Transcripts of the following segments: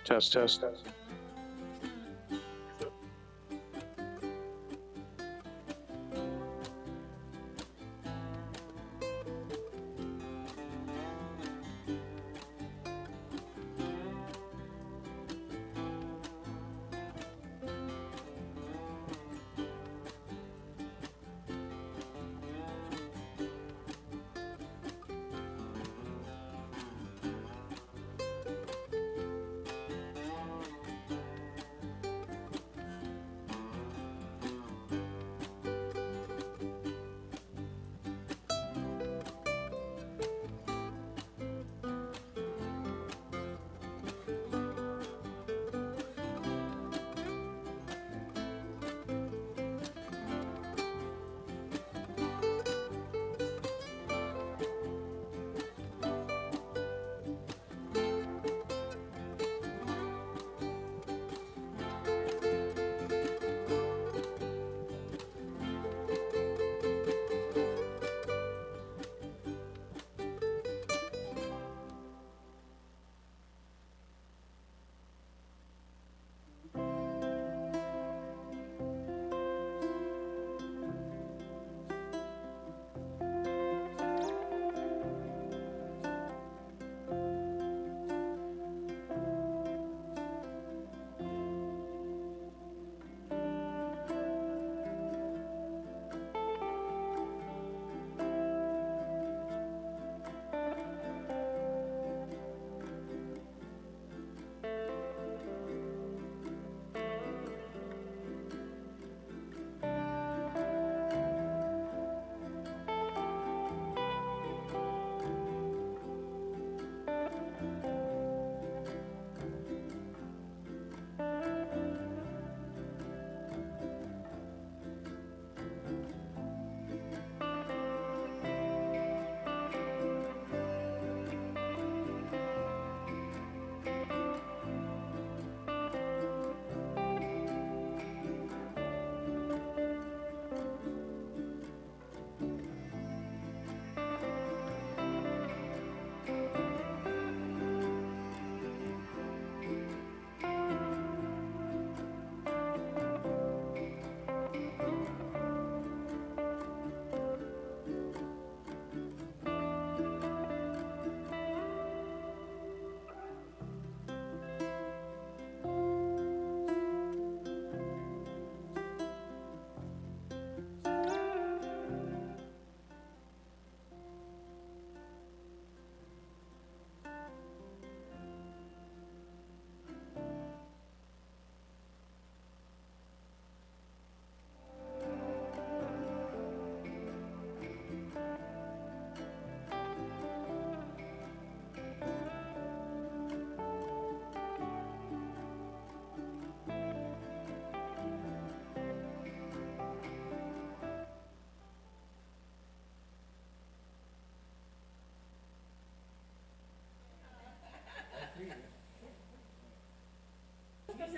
Test, test.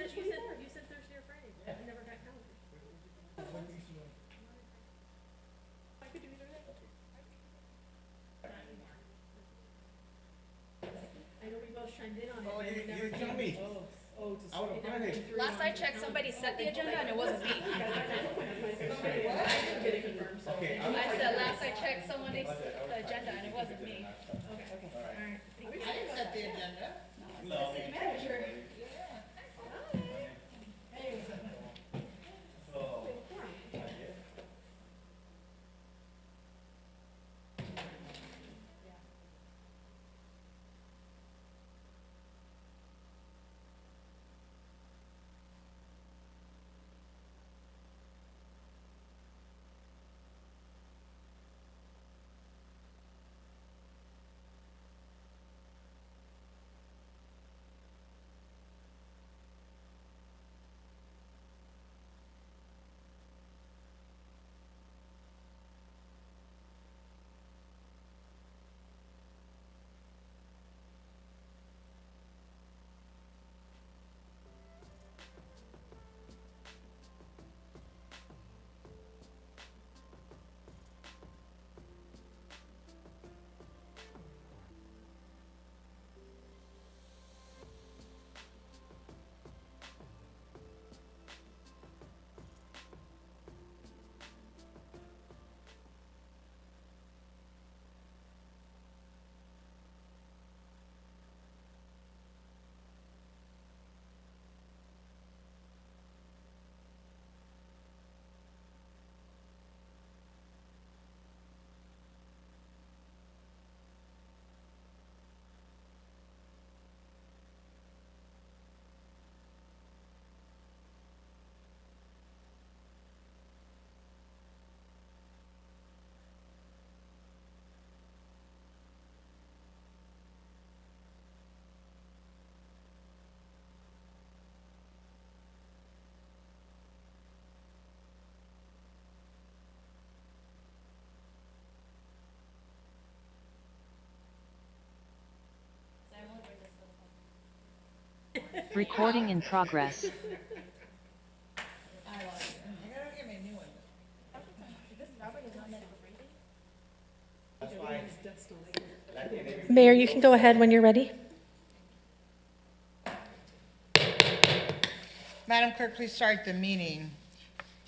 You said Thursday or Friday. I never got calendar. I could do either day. I know we both chimed in on it. Oh, but we you never tell came- me. Oh, I would've done it. Last I checked, somebody set the agenda and it wasn't me. I didn't get it confirmed, so. Okay, I said, last I checked, somebody set the agenda and it wasn't me. Okay, all right. I didn't set the agenda. No. City manager. Recording in progress. I like it. I gotta give me a new one. Mayor, you can go ahead when you're ready. Madam Clerk, please start the meeting.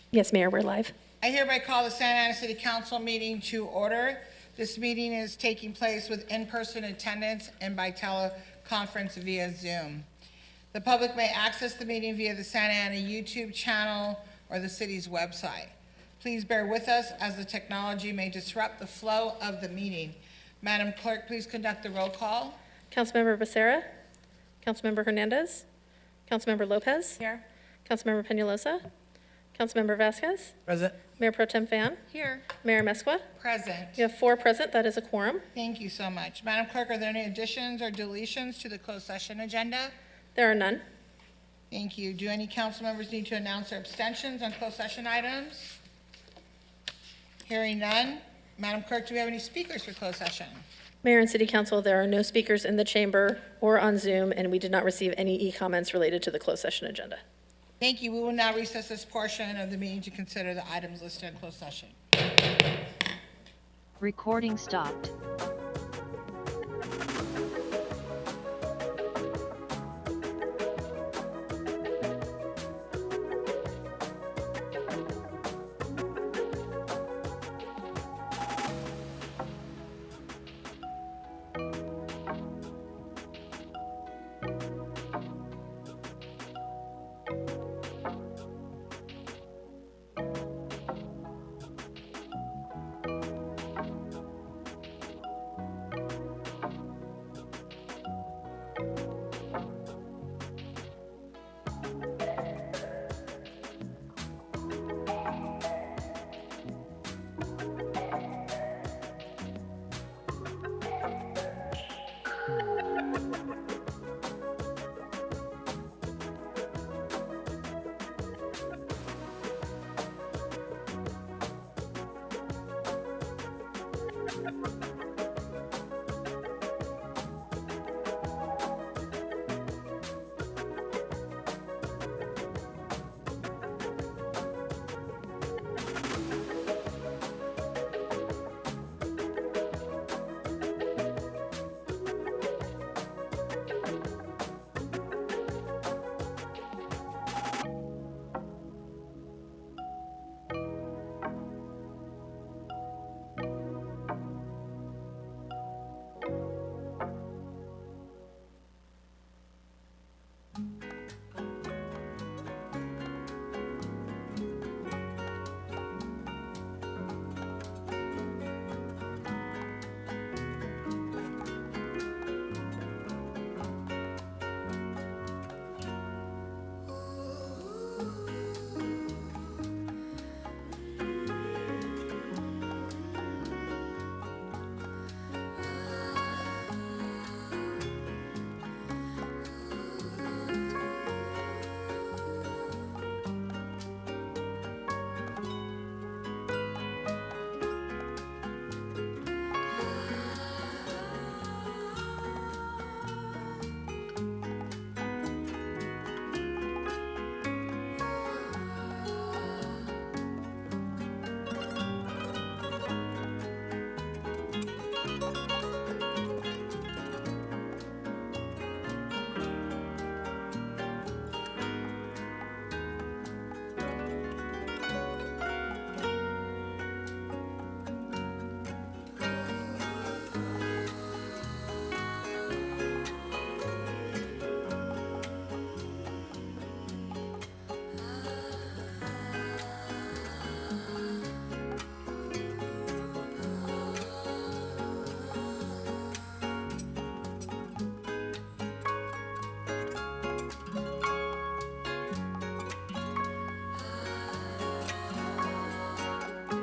Yes, Mayor, we're live. I hereby call the Santa Ana City Council meeting to order. This meeting is taking place with in-person attendance and by teleconference via Zoom. The public may access the meeting via the Santa Ana YouTube channel or the city's website. Please bear with us as the technology may disrupt the flow of the meeting. Madam Clerk, please conduct the roll call. Councilmember Becerra. Councilmember Hernandez. Councilmember Lopez. Here. Councilmember Peñalosa. Councilmember Vasquez. Present. Mayor Pro Tem Fan. Here. Mayor Mesqua. Present. You have 4 present. That is a quorum. Thank you so much. Madam Clerk, are there any additions or deletions to the closed session agenda? There are none. Thank you. Do any council members need to announce their abstentions on closed session items? Hearing none. Madam Clerk, do we have any speakers for closed session? Mayor and City Council, there are no speakers in the chamber or on Zoom, and we did not receive any e-comments related to the closed session agenda. Thank you. We will now recess this portion of the meeting to consider the items listed in closed session. Recording stopped.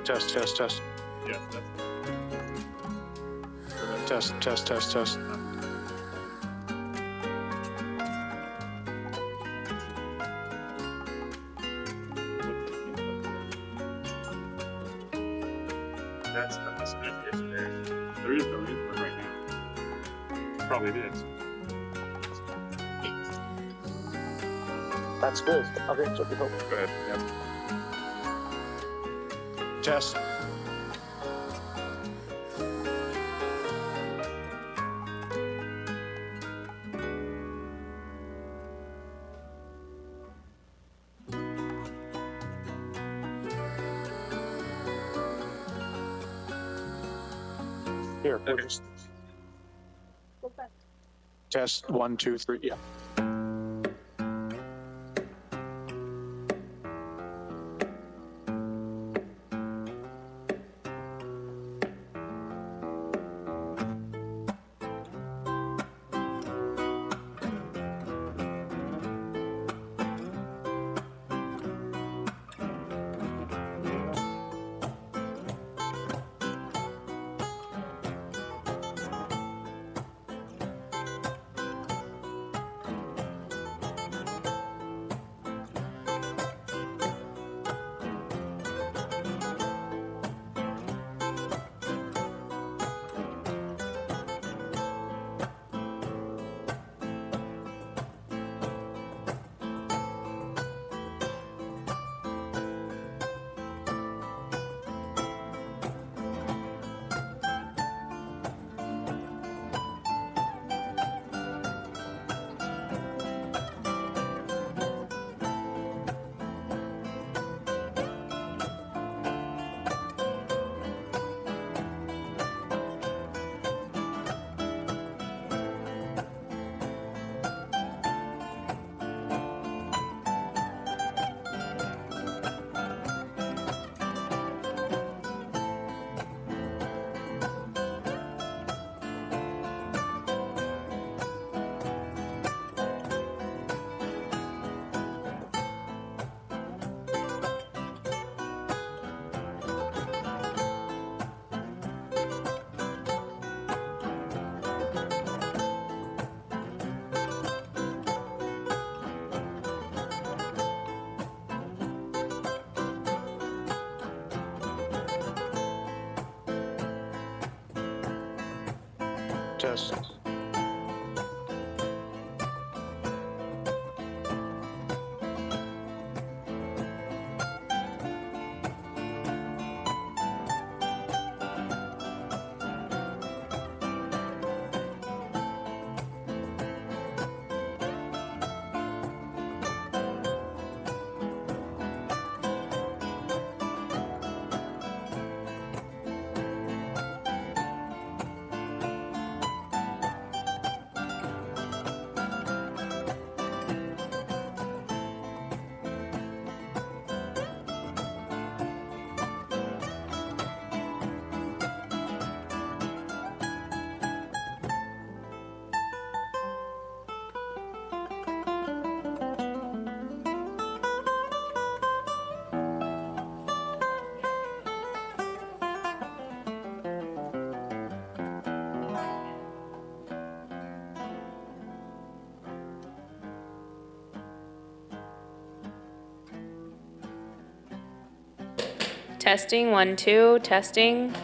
Test, test, test. Yeah, Test, test, test, test. that's the issue there. There is no input right now. Probably it is. That's good. Okay, so people. Go ahead. Yep. Test. Here, we'll Okay. just. Test, 1, 2, 3, yeah. Test. Testing, 1, 2, testing.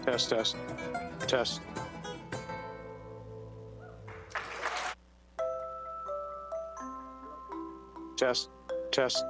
Test, test, test. Test, test.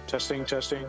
Testing, testing.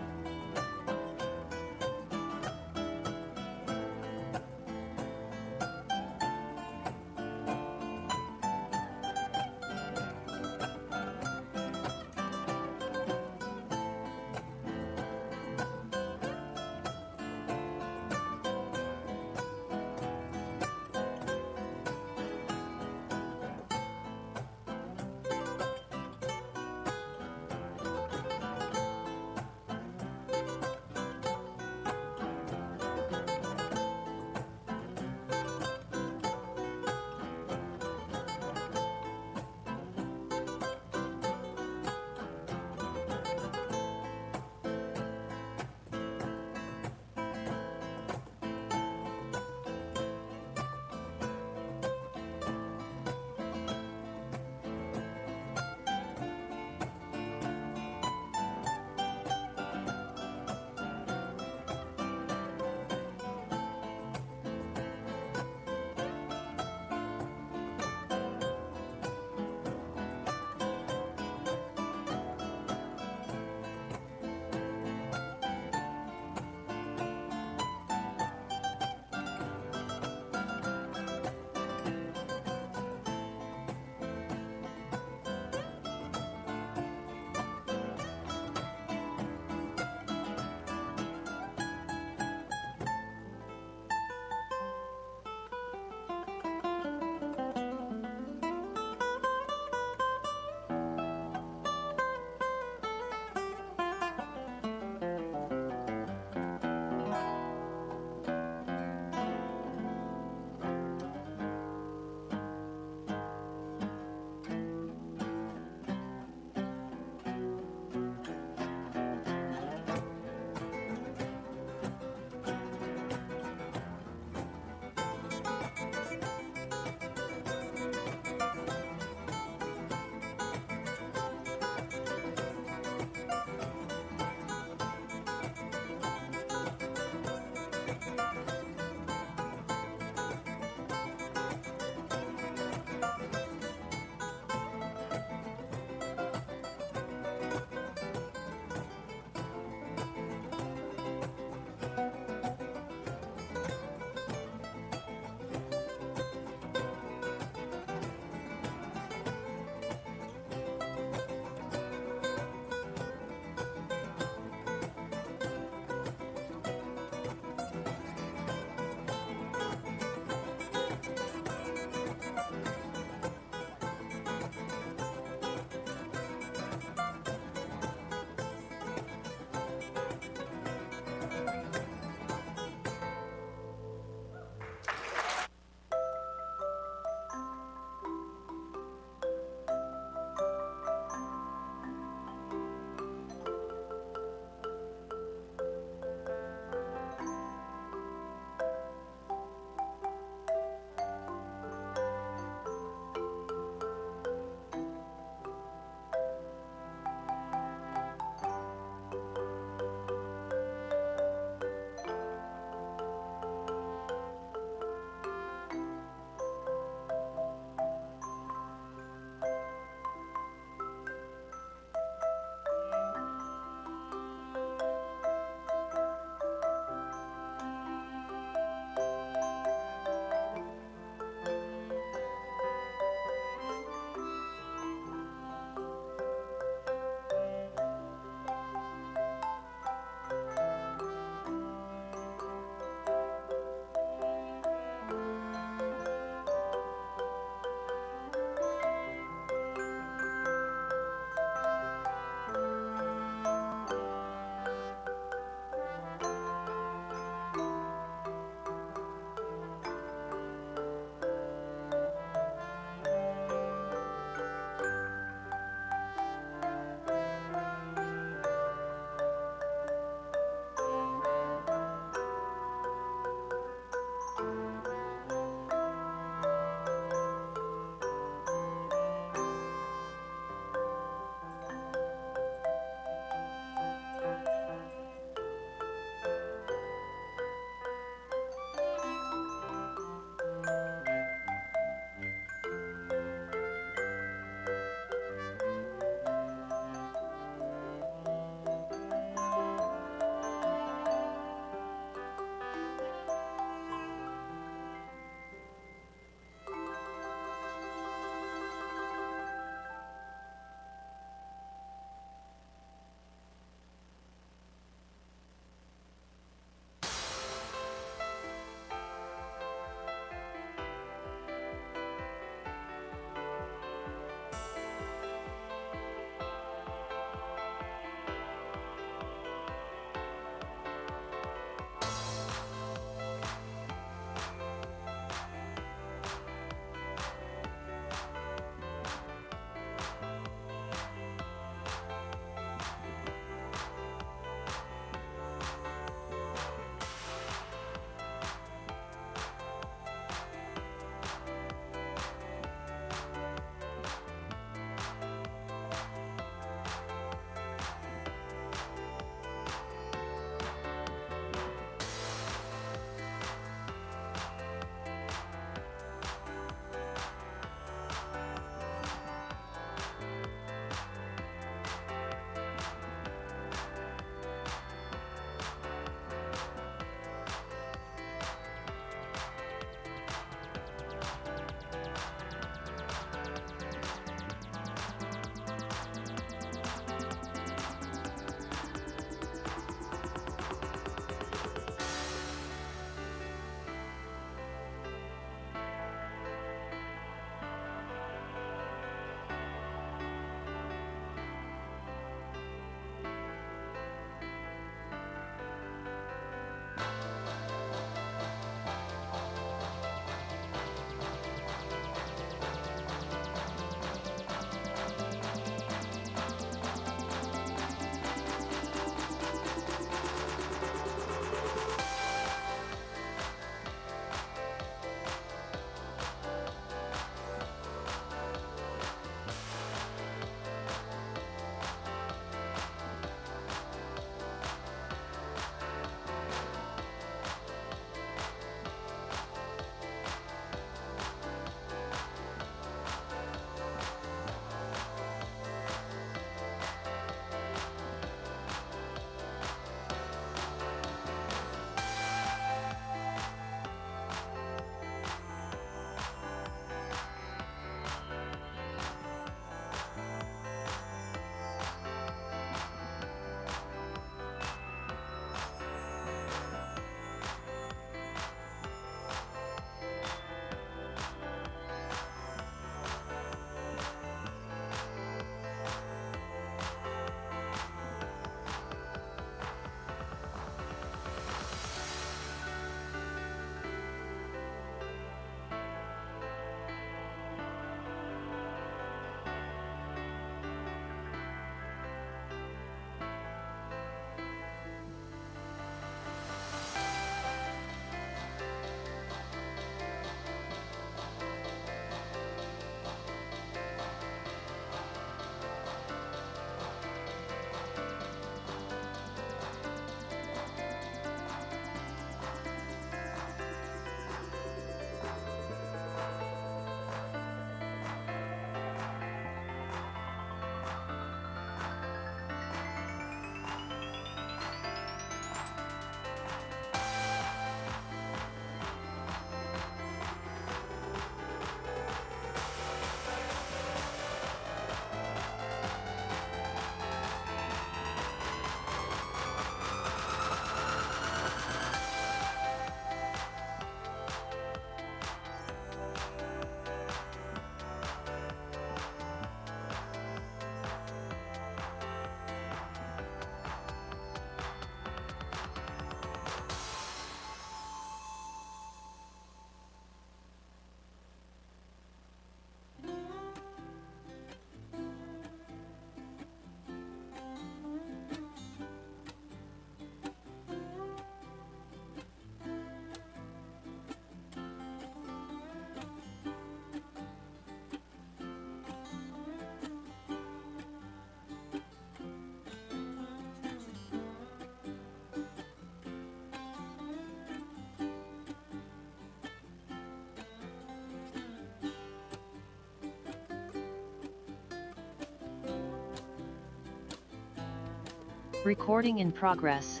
Recording in progress.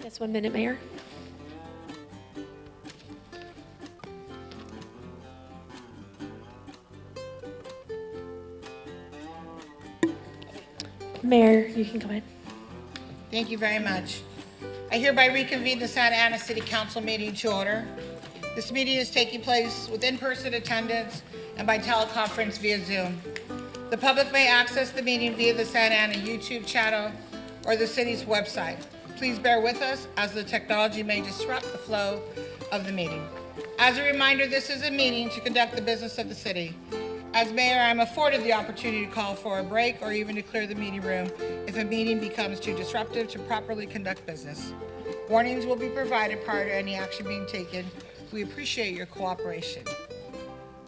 Yes, 1 minute, Mayor. Mayor, you can go ahead. Thank you very much. I hereby reconvene the Santa Ana City Council meeting to order. This meeting is taking place with in-person attendance and by teleconference via Zoom. The public may access the meeting via the Santa Ana YouTube channel or the city's website. Please bear with us as the technology may disrupt the flow of the meeting. As a reminder, this is a meeting to conduct the business of the city. As mayor, I'm afforded the opportunity to call for a break or even to clear the meeting room if a meeting becomes too disruptive to properly conduct business. Warnings will be provided prior to any action being taken. We appreciate your cooperation.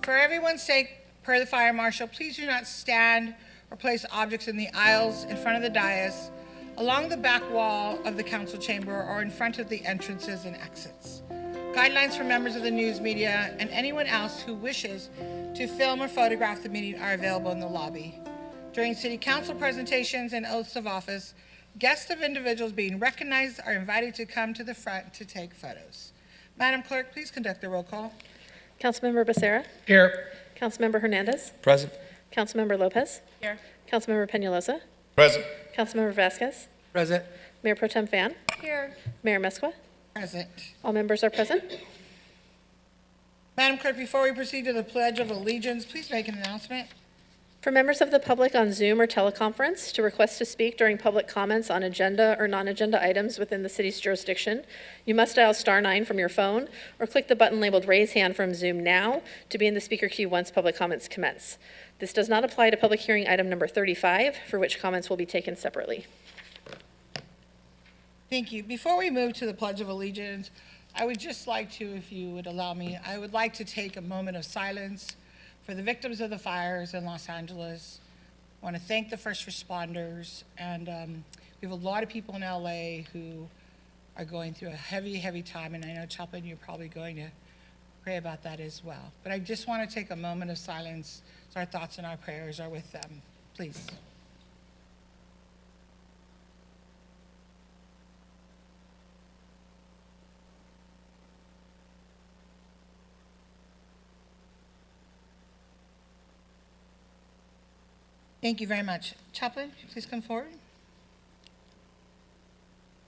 For everyone's sake, per the fire marshal, please do not stand or place objects in the aisles in front of the dais, along the back wall of the council chamber, or in front of the entrances and exits. Guidelines for members of the news media and anyone else who wishes to film or photograph the meeting are available in the lobby. During city council presentations and oaths of office, guests of individuals being recognized are invited to come to the front to take photos. Madam Clerk, please conduct the roll call. Councilmember Becerra. Here. Councilmember Hernandez. Present. Councilmember Lopez. Here. Councilmember Peñalosa. Present. Councilmember Vasquez. Present. Mayor Pro Tem Fan. Here. Mayor Mesqua. Present. All members are present. Madam Clerk, before we proceed to the Pledge of Allegiance, please make an announcement. For members of the public on Zoom or teleconference to request to speak during public comments on agenda or non-agenda items within the city's jurisdiction, you must dial *9 from your phone or click the button labeled Raise Hand from Zoom now to be in the speaker queue once public comments commence. This does not apply to public hearing item number 35, for which comments will be taken separately. Thank you. Before we move to the Pledge of Allegiance, I would just like to, if you would allow me, I would like to take a moment of silence for the victims of the fires in Los Angeles. I want to thank the first responders, and we have a lot of people in LA who are going through a heavy, heavy time, and I know, Chaplain, you're probably going to pray about that as well. But I just want to take a moment of silence so our thoughts and our prayers are with them. Please. Thank you very much. Chaplain, please come forward.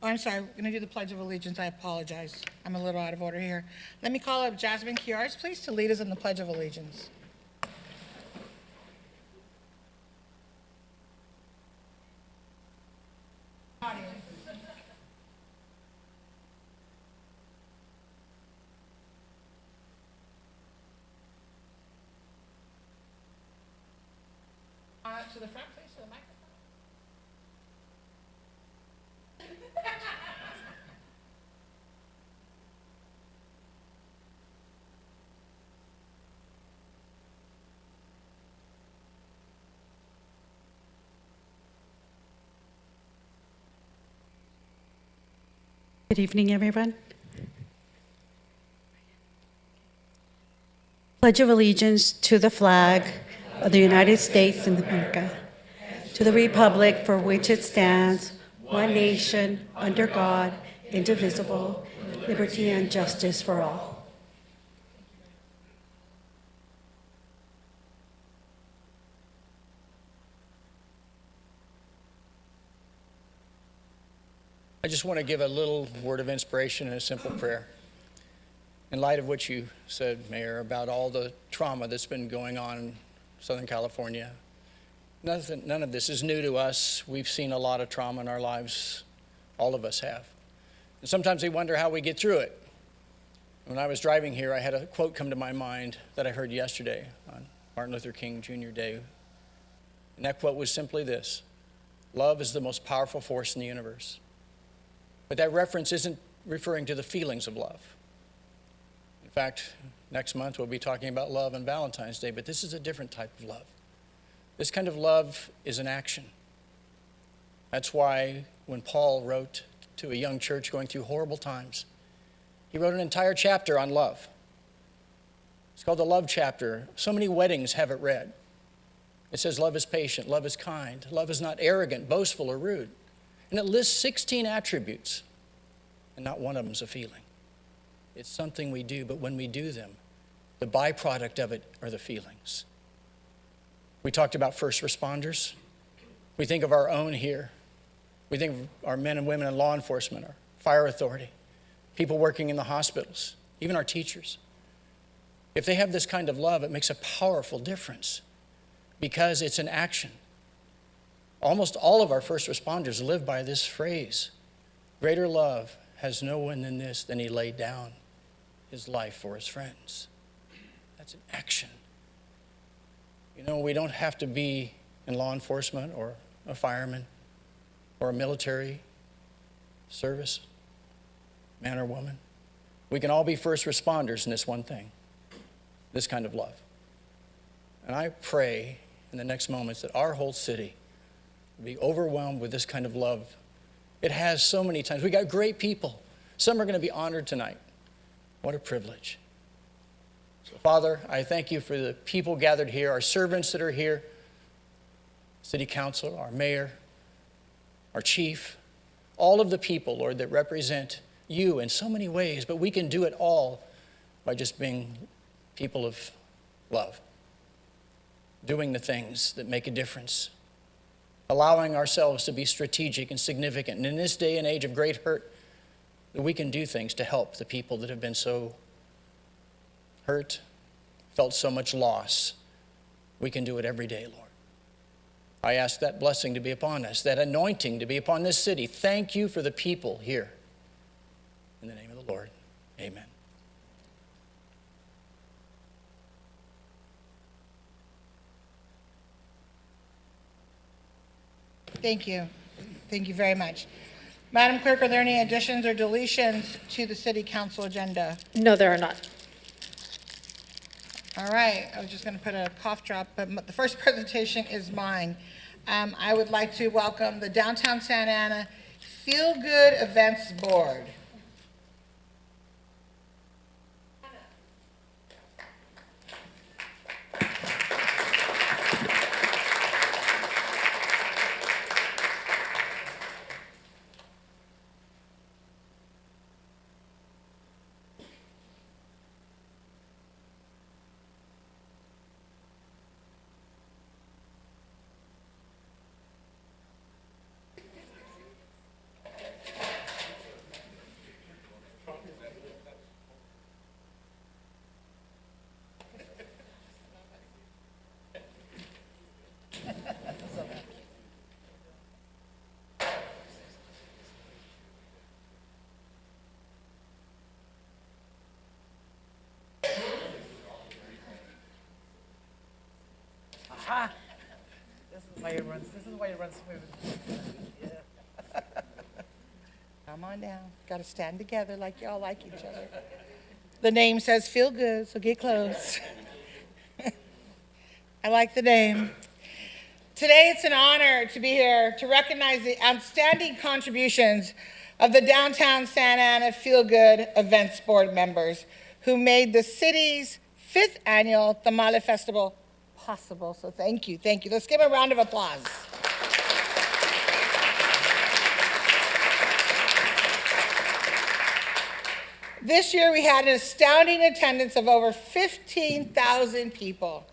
Oh, I'm sorry, we're going to do the Pledge of Allegiance. I apologize. I'm a little out of order here. Let me call up Jasmine Kiars, please, to lead us in the Pledge of Allegiance. To the front, please, to the microphone. Good evening, everyone. Pledge of allegiance to the flag of the United States of America, to the republic for which it stands, one nation, under God, indivisible, liberty and justice for all. I just want to give a little word of inspiration and a simple prayer. In light of what you said, Mayor, about all the trauma that's been going on in Southern California, none of this is new to us. We've seen a lot of trauma in our lives. All of us have. And sometimes we wonder how we get through it. When I was driving here, I had a quote come to my mind that I heard yesterday on Martin Luther King Jr. Day. And that quote was simply this: love is the most powerful force in the universe. But that reference isn't referring to the feelings of love. In fact, next month we'll be talking about love on Valentine's Day, but this is a different type of love. This kind of love is an action. That's why when Paul wrote to a young church going through horrible times, He wrote an entire chapter on love. It's called the Love Chapter. So many weddings have it read. It says love is patient, love is kind, love is not arrogant, boastful, or rude. And it lists 16 attributes, and not one of them is a feeling. It's something we do, but when we do them, the byproduct of it are the feelings. We talked about first responders. We think of our own here. We think of our men and women in law enforcement, our fire authority, people working in the hospitals, even our teachers. If they have this kind of love, it makes a powerful difference because it's an action. Almost all of our first responders live by this phrase: greater love has no one than this, than he laid down his life for his friends. That's an action. You know, we don't have to be in law enforcement or a fireman or a military service, man or woman. We can all be first responders in this one thing, this kind of love. And I pray in the next moments that our whole city will be overwhelmed with this kind of love. It has so many times. We got great people. Some are going to be honored tonight. What a privilege. So, Father, I thank you for the people gathered here, our servants that are here, city council, our mayor, our chief, all of the people, Lord, that represent you in so many ways, but we can do it all by just being people of love, doing the things that make a difference, allowing ourselves to be strategic and significant. And in this day and age of great hurt, that we can do things to help the people that have been so hurt, felt so much loss. We can do it every day, Lord. I ask that blessing to be upon us, that anointing to be upon this city. Thank you for the people here. In the name of the Lord, amen. Thank you. Thank you very much. Madam Clerk, are there any additions or deletions to the city council agenda? No, there are not. All right, I was just going to put a cough drop, but the first presentation is mine. I would like to welcome the Downtown Santa Ana Feel Good Events Board. This is why it runs smooth. Come on down. Got to stand together like y'all like each other. The name says feel good, so get close. I like the name. Today it's an honor to be here to recognize the outstanding contributions of the Downtown Santa Ana Feel Good Events Board members who made the city's 5th annual Tamale Festival possible. So thank you, thank you. Let's give a round of applause. This year we had an astounding attendance of over 15,000 people,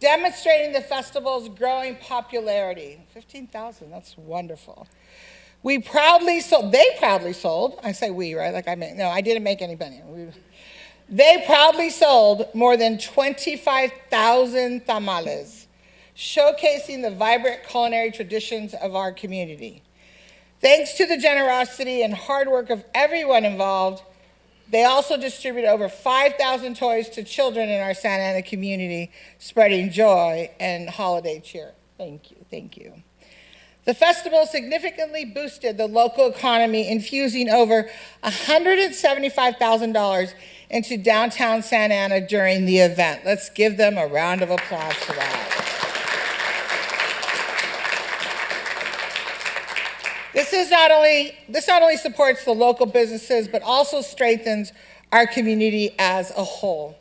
demonstrating the festival's growing popularity. 15,000, that's wonderful. They proudly sold, I say we, right? No, I didn't make any money. They proudly sold more than 25,000 tamales, showcasing the vibrant culinary traditions of our community. Thanks to the generosity and hard work of everyone involved, they also distributed over 5,000 toys to children in our Santa Ana community, spreading joy and holiday cheer. Thank you, thank you. The festival significantly boosted the local economy, infusing over $175,000 into downtown Santa Ana during the event. Let's give them a round of applause for that. This not only supports the local businesses, but also strengthens our community as a whole.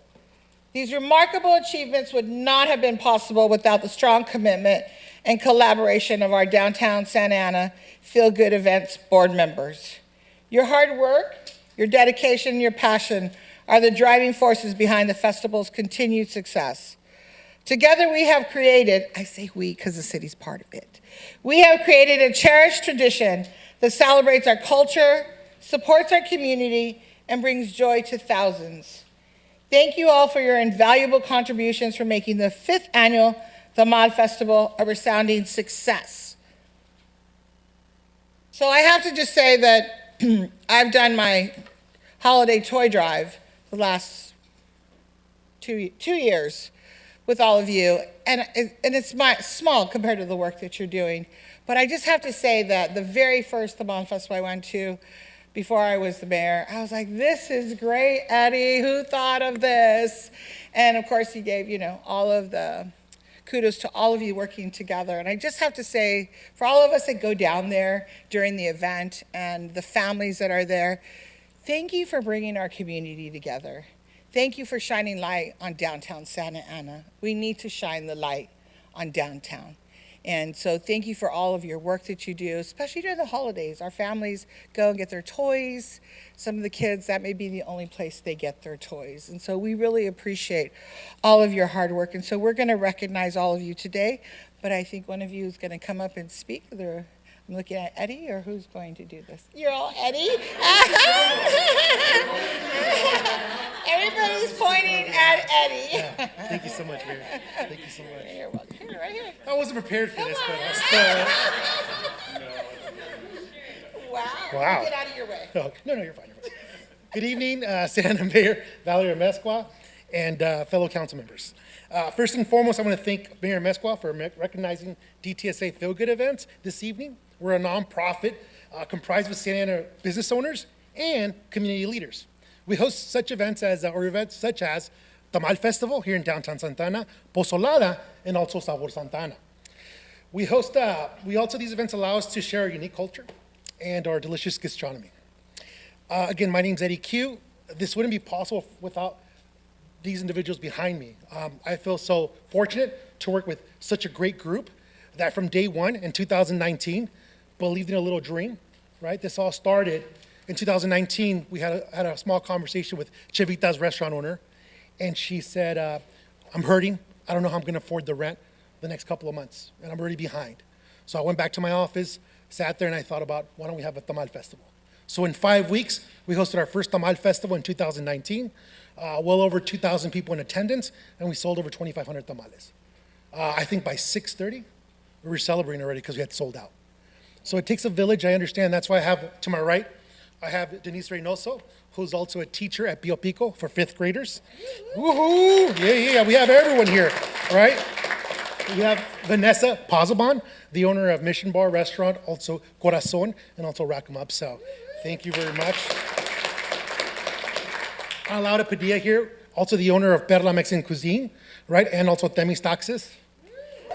These remarkable achievements would not have been possible without the strong commitment and collaboration of our downtown Santa Ana Feel Good Events board members. Your hard work, your dedication, and your passion are the driving forces behind the festival's continued success. Together we have created, I say we because the city's part of it, we have created a cherished tradition that celebrates our culture, supports our community, and brings joy to thousands. Thank you all for your invaluable contributions for making the 5th annual Tamale Festival a resounding success. So I have to just say that I've done my holiday toy drive the last two years with all of you, and it's small compared to the work that you're doing. But I just have to say that the very first Tamale Festival I went to, before I was the mayor, I was like, this is great, Eddie, who thought of this? And of course he gave, all of the kudos to all of you working together. And I just have to say, for all of us that go down there during the event and the families that are there, thank you for bringing our community together. Thank you for shining light on downtown Santa Ana. We need to shine the light on downtown. And so thank you for all of your work that you do, especially during the holidays. Our families go and get their toys. Some of the kids, that may be the only place they get their toys. And so we really appreciate all of your hard work. And so we're going to recognize all of you today, but I think one of you is going to come up and speak. I'm looking at Eddie, or who's going to do this? You're all Eddie? Everybody's pointing at Eddie. Yeah, thank you so much, Mayor. Thank you so much. You're welcome. Here, right here. I wasn't prepared for this, but I'll still. Wow. Get out of your way. No, you're fine. Good evening, Santa Ana Mayor Valerie Mesqua and fellow council members. First and foremost, I want to thank Mayor Mesqua for recognizing DTSA Feel Good events this evening. We're a nonprofit comprised of Santa Ana business owners and community leaders. We host such events such as Tamale Festival here in downtown Santa Ana, Pozolada, and also Sabor Santa Ana. These events allow us to share our unique culture and our delicious gastronomy. Again, my name's Eddie Q. This wouldn't be possible without these individuals behind me. I feel so fortunate to work with such a great group that from day one in 2019, believed in a little dream, right? This all started in 2019. We had a small conversation with Chivita's restaurant owner, and she said, I'm hurting. I don't know how I'm gonna afford the rent the next couple of months, and I'm already behind. So I went back to my office, sat there, and I thought about, why don't we have a Tamale Festival? So in 5 weeks, we hosted our first Tamale Festival in 2019, well over 2,000 people in attendance, and we sold over 2,500 tamales. I think by 6:30, we were celebrating already because we had sold out. So it takes a village, I understand. That's why I have, to my right, I have Denise Reynoso, who's also a teacher at Pio Pico for 5th graders. Woohoo! Yeah, we have everyone here, right? We have Vanessa Pazabon, the owner of Mission Bar Restaurant, also Corazon, and also Rack 'em Up. So thank you very much. Laura Padilla here, also the owner of Perla Mexican Cuisine, right? And also Temis Taxes.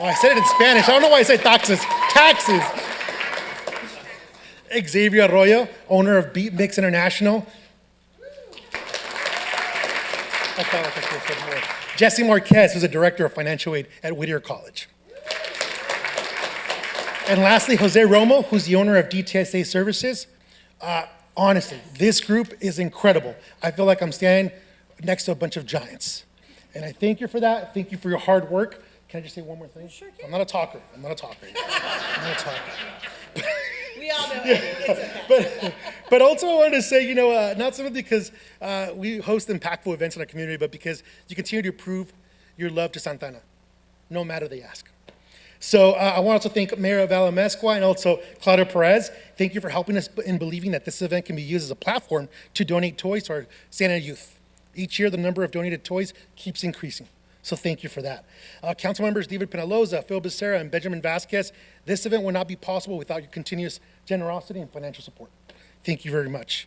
Oh, I said it in Spanish. I don't know why I said taxes. Taxes. Xavier Arroyo, owner of Beat Mix International. I felt like I could have said more. Jesse Marquez, who's a director of financial aid at Whittier College. And lastly, Jose Romo, who's the owner of DTSA Services. Honestly, this group is incredible. I feel like I'm standing next to a bunch of giants. And I thank you for that. Thank you for your hard work. Can I just say one more thing? Sure can. I'm not a talker. We all know it. But also I wanted to say, not simply because we host impactful events in our community, but because you continue to prove your love to Santa Ana, no matter they ask. So I want to also thank Mayor Valerie Mesqua and also Claudia Perez. Thank you for helping us in believing that this event can be used as a platform to donate toys to our Santa Ana youth. Each year, the number of donated toys keeps increasing. So thank you for that. Council members David Penaloza, Phil Becerra, and Benjamin Vasquez, this event would not be possible without your continuous generosity and financial support. Thank you very much.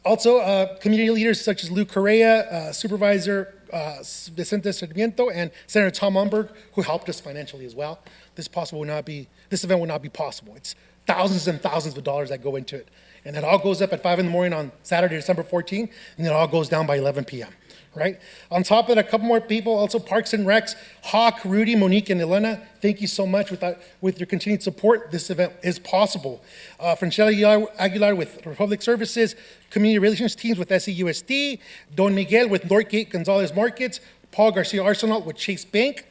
Also, community leaders such as Lou Correa, Supervisor Vicente Sarmiento and Senator Tom Umberg, who helped us financially as well. This event would not be possible. It's thousands and thousands of dollars that go into it. And it all goes up at 5 in the morning on Saturday, December 14th, and it all goes down by 11 p.m., right? On top of it, a couple more people, also Parks and Recs, Hawk, Rudy, Monique, and Elena, thank you so much. With your continued support, this event is possible. Francella Aguilar with Public Services, Community Relations teams with SEUSD, Don Miguel with Northgate Gonzalez Markets, Paul Garcia Arsenal with Chase Bank,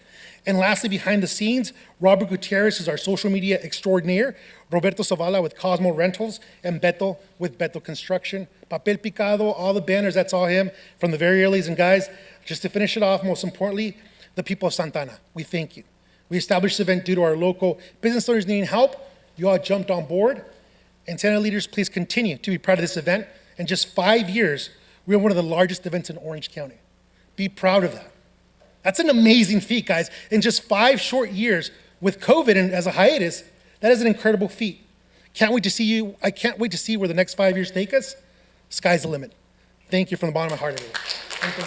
and lastly, behind the scenes, Robert Gutierrez is our social media extraordinaire, Roberto Zavala with Cosmo Rentals, and Beto with Beto Construction. Papel Picado, all the banners, that's all him from the very earlies. And guys, just to finish it off, most importantly, the people of Santa Ana, we thank you. We established this event due to our local business owners needing help. You all jumped on board. And Santa Ana leaders, please continue to be proud of this event. In just 5 years, we are one of the largest events in Orange County. Be proud of that. That's an amazing feat, guys. In just 5 short years with COVID and as a hiatus, that is an incredible feat. I can't wait to see where the next 5 years take us. Sky's the limit. Thank you from the bottom of my heart, everyone. Thank you.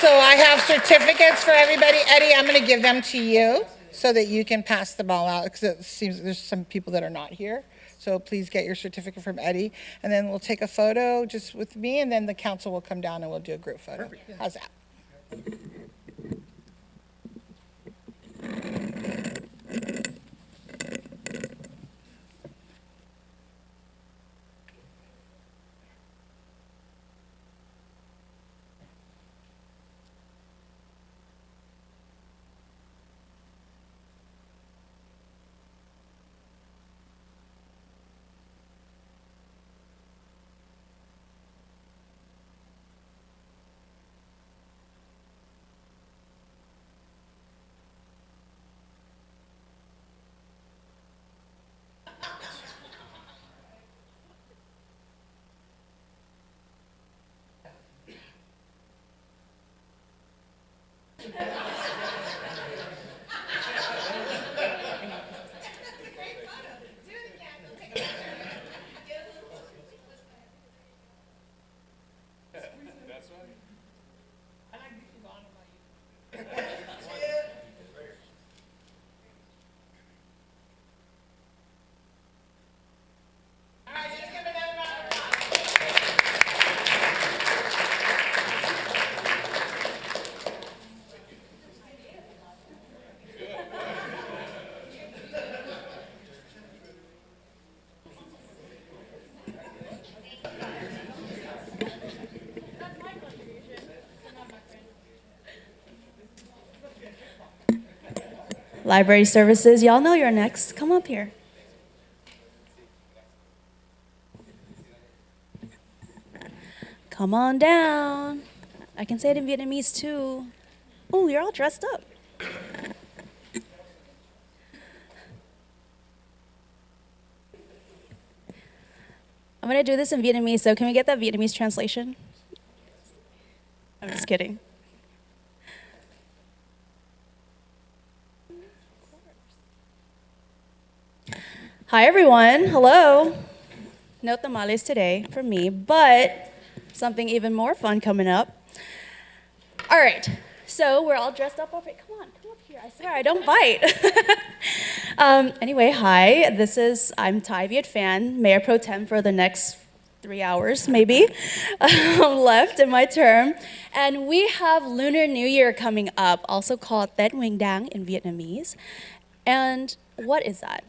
So I have certificates for everybody. Eddie, I'm going to give them to you so that you can pass them all out, because it seems there's some people that are not here. So please get your certificate from Eddie, and then we'll take a photo just with me, and then the council will come down and we'll do a group photo. Perfect, yeah. How's that? Library services, y'all know you're next. Come up here. Come on down. I can say it in Vietnamese too. Oh, you're all dressed up. I'm gonna do this in Vietnamese, so can we get that Vietnamese translation? I'm just kidding. Hi everyone, hello. No tamales today for me, but something even more fun coming up. All right, so we're all dressed up. Okay, come up here. I swear I don't bite. Anyway, hi. I'm Thai Viet Phan, Mayor Pro Tem for the next 3 hours, maybe, left in my term. And we have Lunar New Year coming up, also called Tết Nguyên Đán in Vietnamese. And what is that?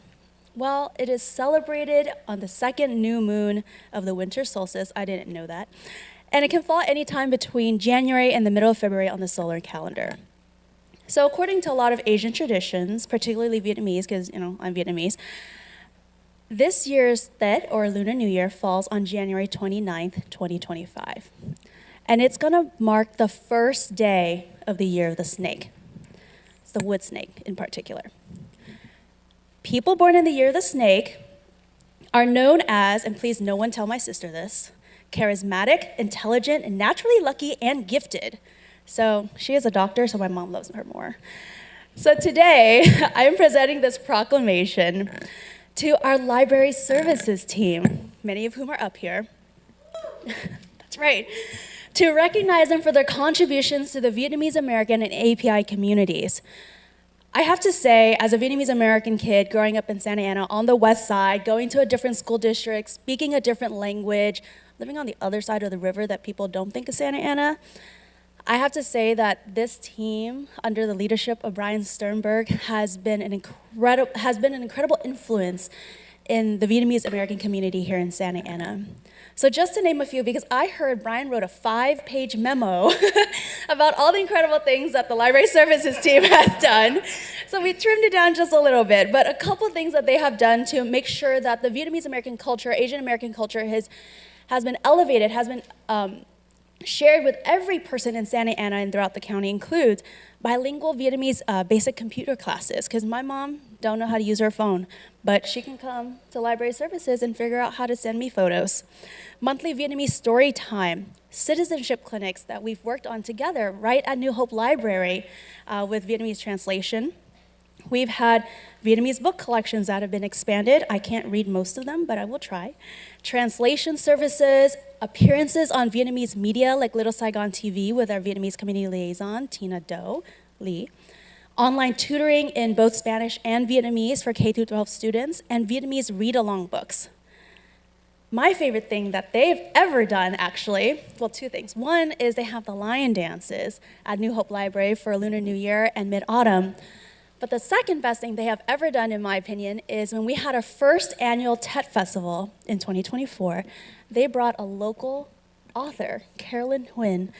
Well, it is celebrated on the second new moon of the winter solstice. I didn't know that. And it can fall anytime between January and the middle of February on the solar calendar. So according to a lot of Asian traditions, particularly Vietnamese, because, I'm Vietnamese, this year's Tết, or Lunar New Year, falls on January 29th, 2025. And it's going to mark the first day of the year of the snake. It's the wood snake in particular. People born in the year of the snake are known as, and please no one tell my sister this, charismatic, intelligent, and naturally lucky and gifted. So she is a doctor, so my mom loves her more. So today, I am presenting this proclamation to our library services team, many of whom are up here. That's right. to recognize them for their contributions to the Vietnamese American and API communities. I have to say, as a Vietnamese American kid growing up in Santa Ana on the west side, going to a different school district, speaking a different language, living on the other side of the river that people don't think of Santa Ana, I have to say that this team, under the leadership of Brian Sternberg, has been an incredible influence in the Vietnamese American community here in Santa Ana. So just to name a few, because I heard Brian wrote a 5-page memo about all the incredible things that the Library Services team has done. So we trimmed it down just a little bit, but a couple things that they have done to make sure that the Vietnamese American culture, Asian American culture has been elevated, has been shared with every person in Santa Ana and throughout the county includes bilingual Vietnamese basic computer classes, because my mom don't know how to use her phone, but she can come to Library Services and figure out how to send me photos. Monthly Vietnamese story time, citizenship clinics that we've worked on together right at New Hope Library with Vietnamese translation. We've had Vietnamese book collections that have been expanded. I can't read most of them, but I will try. Translation services, appearances on Vietnamese media like Little Saigon TV with our Vietnamese community liaison, Tina Do Lee. Online tutoring in both Spanish and Vietnamese for K-12 students, and Vietnamese read-along books. My favorite thing that they've ever done, actually, well, two things. One is they have the lion dances at New Hope Library for Lunar New Year and Mid-Autumn. But the second best thing they have ever done, in my opinion, is when we had our first annual Tet Festival in 2024, they brought a local author, Carolyn Huynh,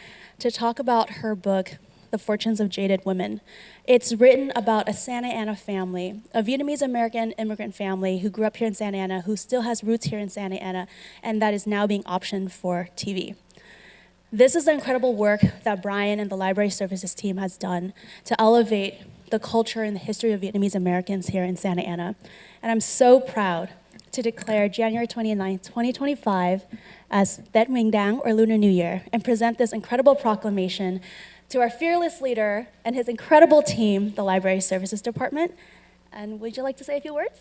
to talk about her book, The Fortunes of Jaded Women. It's written about a Santa Ana family, a Vietnamese American immigrant family who grew up here in Santa Ana, who still has roots here in Santa Ana, and that is now being optioned for TV. This is the incredible work that Brian and the Library Services team has done to elevate the culture and the history of Vietnamese Americans here in Santa Ana. And I'm so proud to declare January 29th, 2025 as Tết Nguyên Đán, or Lunar New Year, and present this incredible proclamation to our fearless leader and his incredible team, the Library Services Department. And would you like to say a few words?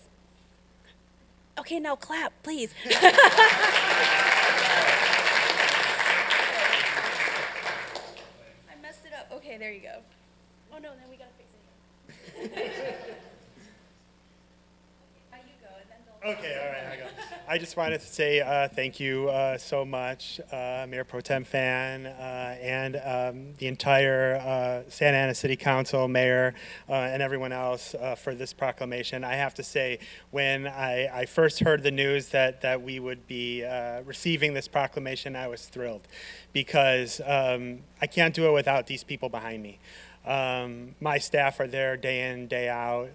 Okay, now clap, please. I messed it up. Okay, there you go. Oh no, then we gotta fix it. Okay, all right, I go. I just wanted to say thank you so much, Mayor Pro Tem Fan, and the entire Santa Ana City Council, Mayor, and everyone else for this proclamation. I have to say, when I first heard the news that we would be receiving this proclamation, I was thrilled, because I can't do it without these people behind me. My staff are there day in, day out.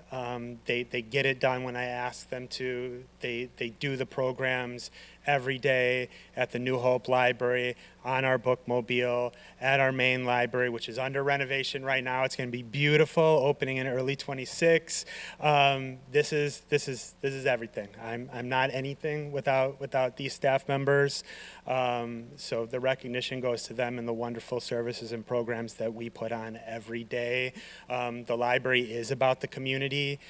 They get it done when I ask them to. They do the programs every day at the New Hope Library, on our bookmobile, at our main library, which is under renovation right now. It's going to be beautiful, opening in early 26. This is everything. I'm not anything without these staff members. So the recognition goes to them and the wonderful services and programs that we put on every day. The library is about the community.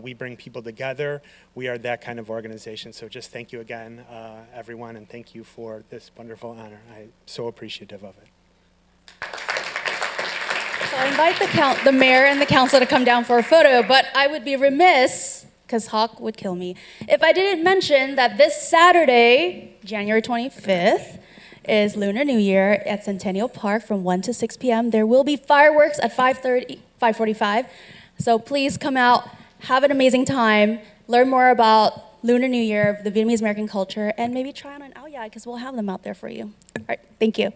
We bring people together. We are that kind of organization. So just thank you again, everyone, and thank you for this wonderful honor. I'm so appreciative of it. So I invite the mayor and the council to come down for a photo, but I would be remiss, because Hawk would kill me, if I didn't mention that this Saturday, January 25th, is Lunar New Year at Centennial Park from 1 to 6 p.m. There will be fireworks at 5:45. So please come out, have an amazing time, learn more about Lunar New Year, the Vietnamese American culture, and maybe try on an ao dai, because we'll have them out there for you. All right, thank you.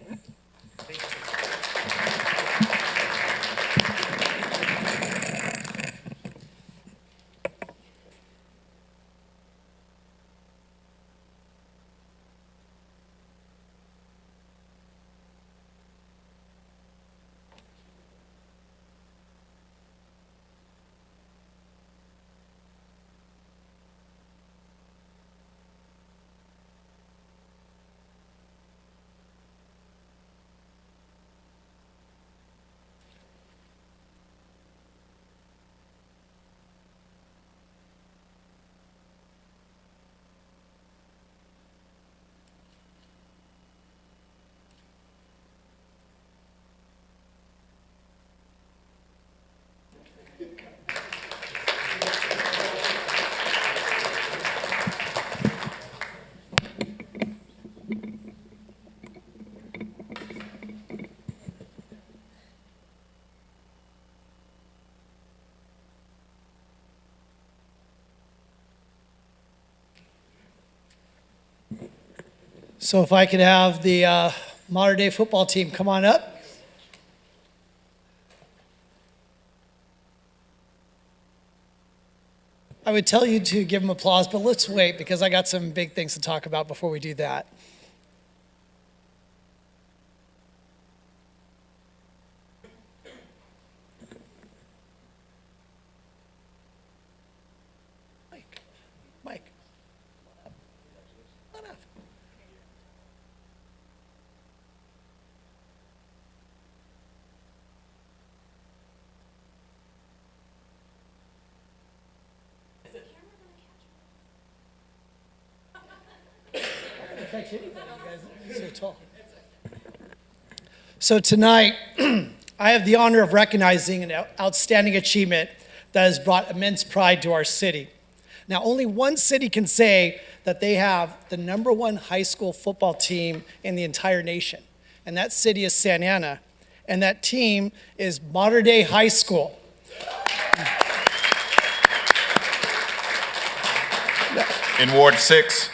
So if I could have the modern day football team come on up. I would tell you to give them applause, but let's wait because I got some big things to talk about before we do that. Mike. Come on up. Catch anything, you guys are so tall. So tonight, I have the honor of recognizing an outstanding achievement that has brought immense pride to our city. Now, only one city can say that they have the #1 high school football team in the entire nation, and that city is Santa Ana, and that team is Modern Day High School. In Ward 6.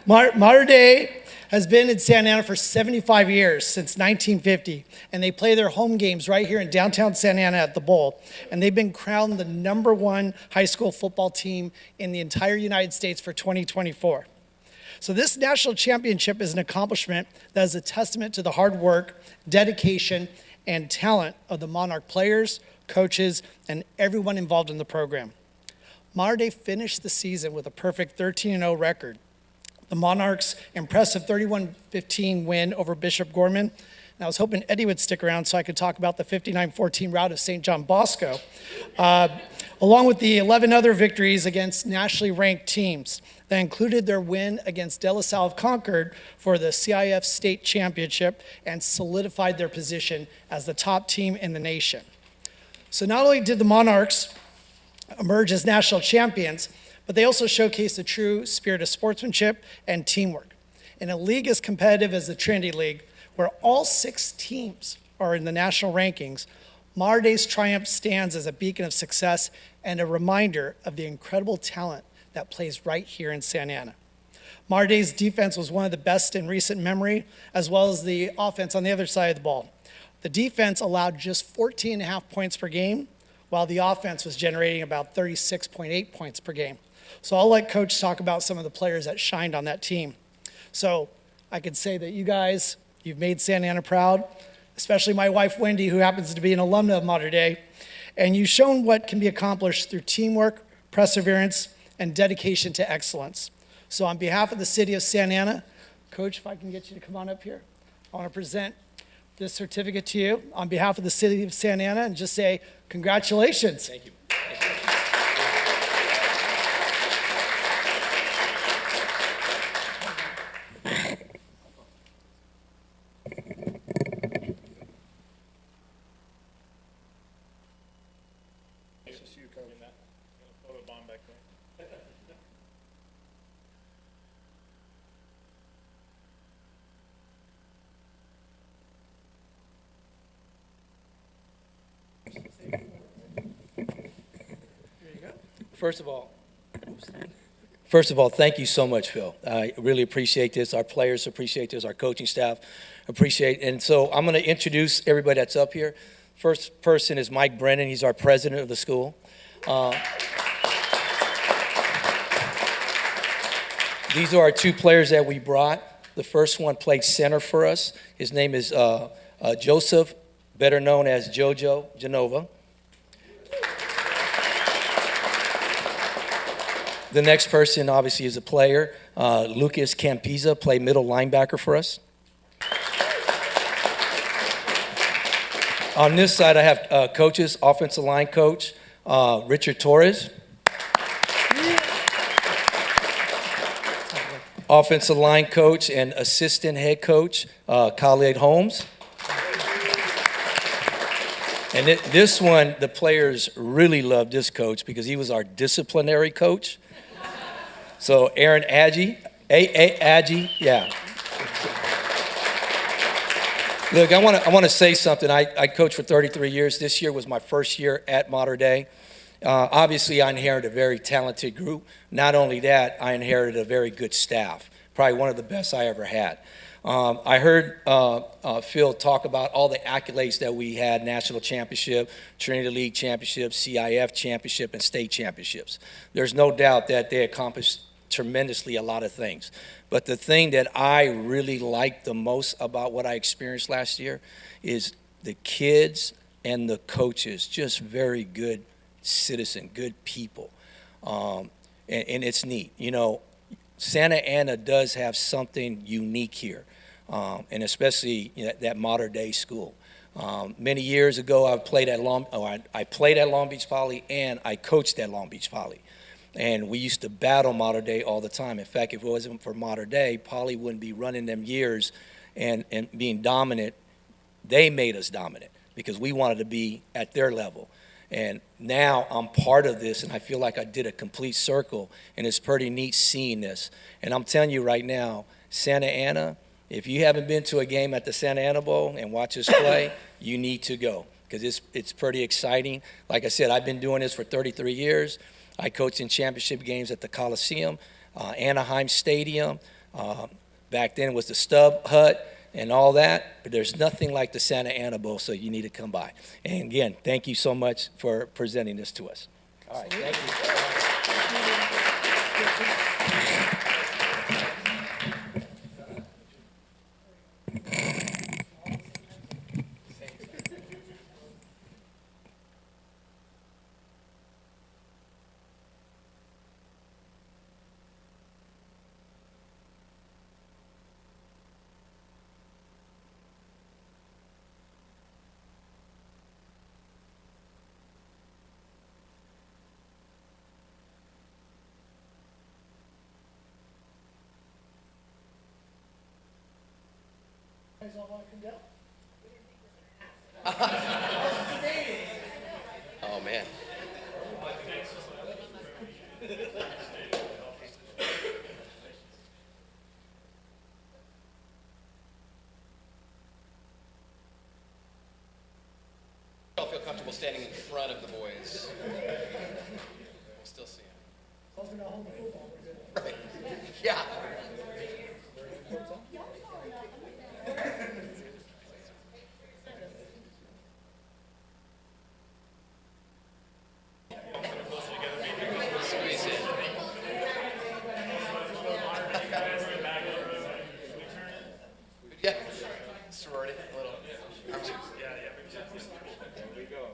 Modern Day has been in Santa Ana for 75 years, since 1950, and they play their home games right here in downtown Santa Ana at the Bowl, and they've been crowned the #1 high school football team in the entire United States for 2024. So this national championship is an accomplishment that is a testament to the hard work, dedication, and talent of the Monarch players, coaches, and everyone involved in the program. Modern Day finished the season with a perfect 13-0 record. The Monarchs' impressive 31-15 win over Bishop Gorman. And I was hoping Eddie would stick around so I could talk about the 59-14 rout of St. John Bosco, along with the 11 other victories against nationally ranked teams. That included their win against De La Salle of Concord for the CIF State Championship and solidified their position as the top team in the nation. So not only did the Monarchs emerge as national champions, but they also showcased a true spirit of sportsmanship and teamwork. In a league as competitive as the Trinity League, where all 6 teams are in the national rankings, Modern Day's triumph stands as a beacon of success and a reminder of the incredible talent that plays right here in Santa Ana. Modern Day's defense was one of the best in recent memory, as well as the offense on the other side of the ball. The defense allowed just 14.5 points per game, while the offense was generating about 36.8 points per game. So I'll let Coach talk about some of the players that shined on that team. So I can say that you guys, you've made Santa Ana proud, especially my wife, Wendy, who happens to be an alumna of Modern Day. And you've shown what can be accomplished through teamwork, perseverance, and dedication to excellence. So on behalf of the city of Santa Ana, Coach, if I can get you to come on up here, I want to present this certificate to you on behalf of the city of Santa Ana and just say congratulations. Thank you. First of all, thank you so much, Phil. I really appreciate this. Our players appreciate this. Our coaching staff appreciate it. And so I'm going to introduce everybody that's up here. First person is Mike Brennan. He's our president of the school. These are our 2 players that we brought. The first one played center for us. His name is Joseph, better known as Jojo Genova. The next person, obviously, is a player. Lucas Campiza, played middle linebacker for us. On this side, I have coaches, offensive line coach, Richard Torres. Offensive line coach and assistant head coach, Khalid Holmes. And this one, the players really loved this coach because he was our disciplinary coach. So Aaron Adji, Adji, yeah. Look, I want to say something. I coached for 33 years. This year was my first year at Modern Day. Obviously, I inherited a very talented group. Not only that, I inherited a very good staff. probably one of the best I ever had. I heard Phil talk about all the accolades that we had: national championship, Trinity League championship, CIF championship, and state championships. There's no doubt that they accomplished tremendously a lot of things. But the thing that I really liked the most about what I experienced last year is the kids and the coaches, just very good citizen, good people. And it's neat. You know, Santa Ana does have something unique here, and especially that modern day school. Many years ago, I played at Long Beach Poly, and I coached at Long Beach Poly. And we used to battle modern day all the time. In fact, if it wasn't for modern day, Poly wouldn't be running them years and being dominant. They made us dominant because we wanted to be at their level. And now I'm part of this, and I feel like I did a complete circle, and it's pretty neat seeing this. And I'm telling you right now, Santa Ana, if you haven't been to a game at the Santa Ana Bowl and watch us play, you need to go because it's pretty exciting. Like I said, I've been doing this for 33 years. I coached in championship games at the Coliseum, Anaheim Stadium. Back then it was the Stub Hut and all that, but there's nothing like the Santa Ana Bowl, so you need to come by. And again, thank you so much for presenting this to us. All right, thank you. Oh, man. I'll feel comfortable standing in front of the boys. We'll still see them. Right. Yeah. Squeeze in. Yeah. Sorority. A little. Arms. Yeah. There we go.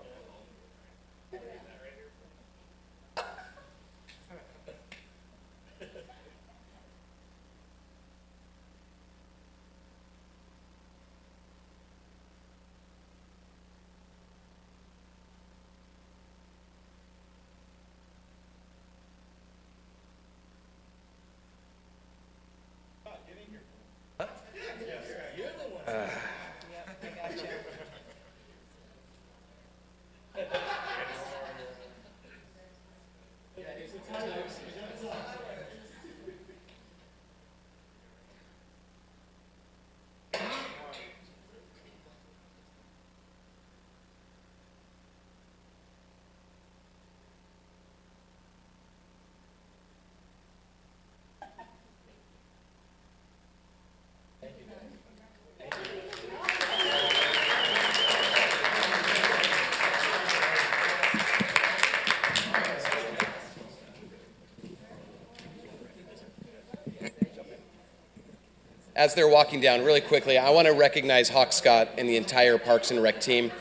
As they're walking down, really quickly, I want to recognize Hawk Scott and the entire Parks and Rec team.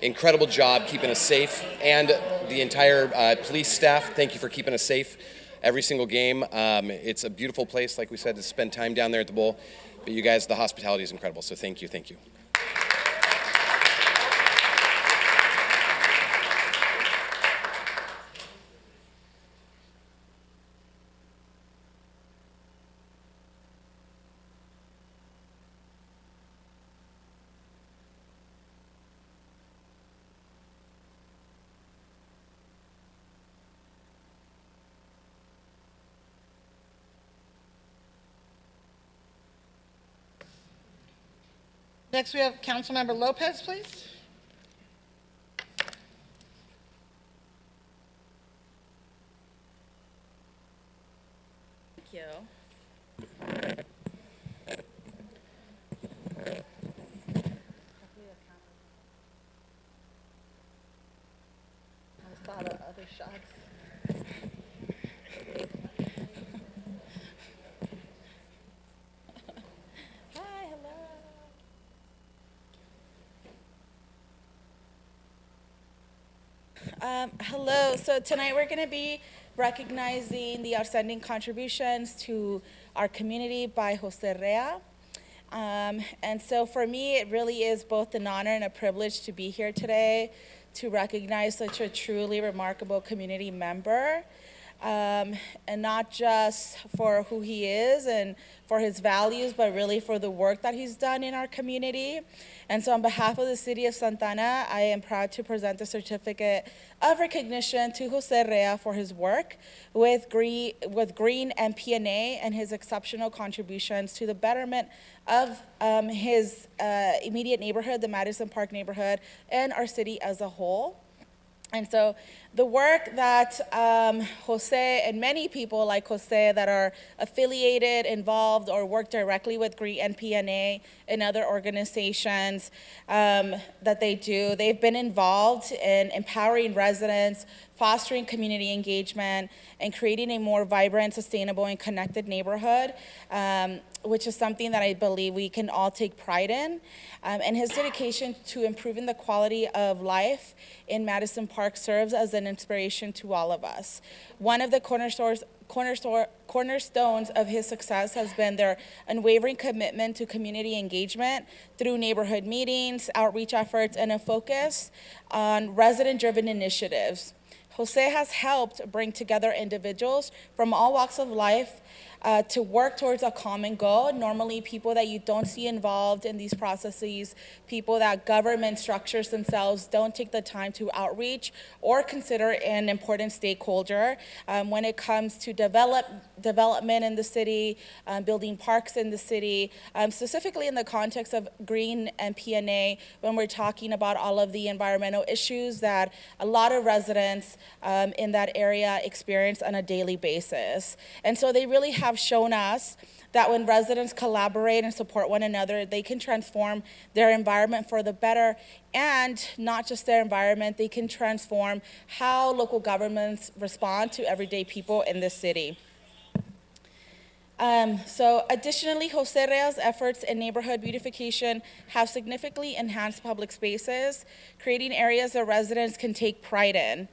Incredible job keeping us safe, and the entire police staff. Thank you for keeping us safe every single game. It's a beautiful place, like we said, to spend time down there at the bowl. But you guys, the hospitality is incredible, so thank you, thank you. Next, we have Councilmember Lopez, please. Thank you. Hi, hello. Hello. So tonight we're going to be recognizing the outstanding contributions to our community by Jose Rea. And so for me, it really is both an honor and a privilege to be here today to recognize such a truly remarkable community member. And not just for who he is and for his values, but really for the work that he's done in our community. And so on behalf of the City of Santa Ana, I am proud to present the certificate of recognition to Jose Rea for his work with Green MPNA and his exceptional contributions to the betterment of his immediate neighborhood, the Madison Park neighborhood, and our city as a whole. And so the work that Jose and many people like Jose that are affiliated, involved, or work directly with Green NPNA and other organizations that they do, they've been involved in empowering residents, fostering community engagement, and creating a more vibrant, sustainable, and connected neighborhood, which is something that I believe we can all take pride in. And his dedication to improving the quality of life in Madison Park serves as an inspiration to all of us. One of the cornerstones of his success has been their unwavering commitment to community engagement through neighborhood meetings, outreach efforts, and a focus on resident-driven initiatives. Jose has helped bring together individuals from all walks of life to work towards a common goal. Normally, people that you don't see involved in these processes, people that government structures themselves don't take the time to outreach or consider an important stakeholder when it comes to development in the city, building parks in the city, specifically in the context of Green and PNA, when we're talking about all of the environmental issues that a lot of residents in that area experience on a daily basis. And so they really have shown us that when residents collaborate and support one another, they can transform their environment for the better, and not just their environment, they can transform how local governments respond to everyday people in this city. So additionally, Jose Rea's efforts in neighborhood beautification have significantly enhanced public spaces, creating areas that residents can take pride in.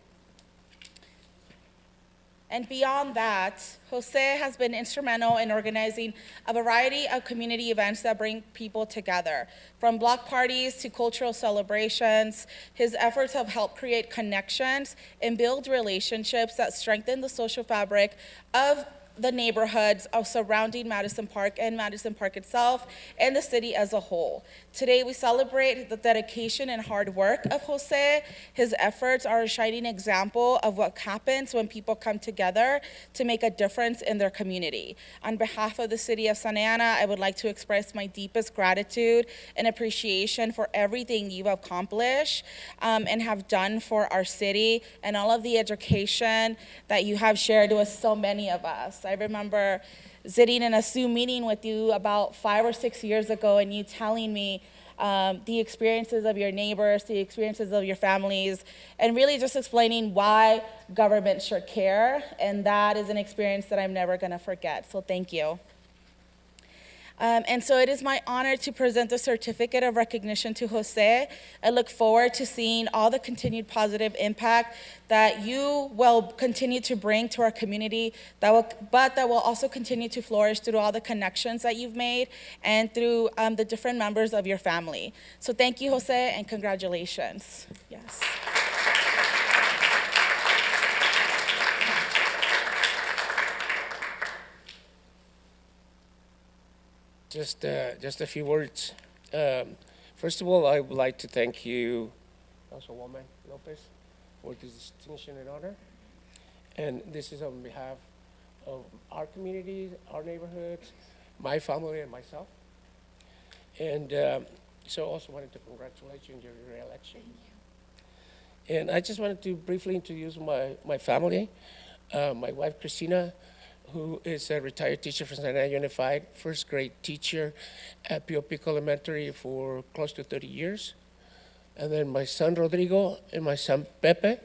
And beyond that, Jose has been instrumental in organizing a variety of community events that bring people together. From block parties to cultural celebrations, his efforts have helped create connections and build relationships that strengthen the social fabric of the neighborhoods of surrounding Madison Park and Madison Park itself and the city as a whole. Today we celebrate the dedication and hard work of Jose. His efforts are a shining example of what happens when people come together to make a difference in their community. On behalf of the City of Santa Ana, I would like to express my deepest gratitude and appreciation for everything you've accomplished and have done for our city, and all of the education that you have shared with so many of us. I remember sitting in a Zoom meeting with you about 5 or 6 years ago, and you telling me the experiences of your neighbors, the experiences of your families, and really just explaining why government should care. And that is an experience that I'm never going to forget. So thank you. And so it is my honor to present the certificate of recognition to Jose. I look forward to seeing all the continued positive impact that you will continue to bring to our community, but that will also continue to flourish through all the connections that you've made and through the different members of your family. So thank you, Jose, and congratulations. Yes. Just a few words. First of all, I would like to thank you, Councilwoman Lopez, for this distinction and honor. And this is on behalf of our community, our neighborhoods, my family, and myself. And so I also wanted to congratulate you on your re-election. And I just wanted to briefly introduce my family. My wife, Christina, who is a retired teacher from Santa Ana Unified, first grade teacher at Pio Pico Elementary for close to 30 years. And then my son, Rodrigo, and my son, Pepe,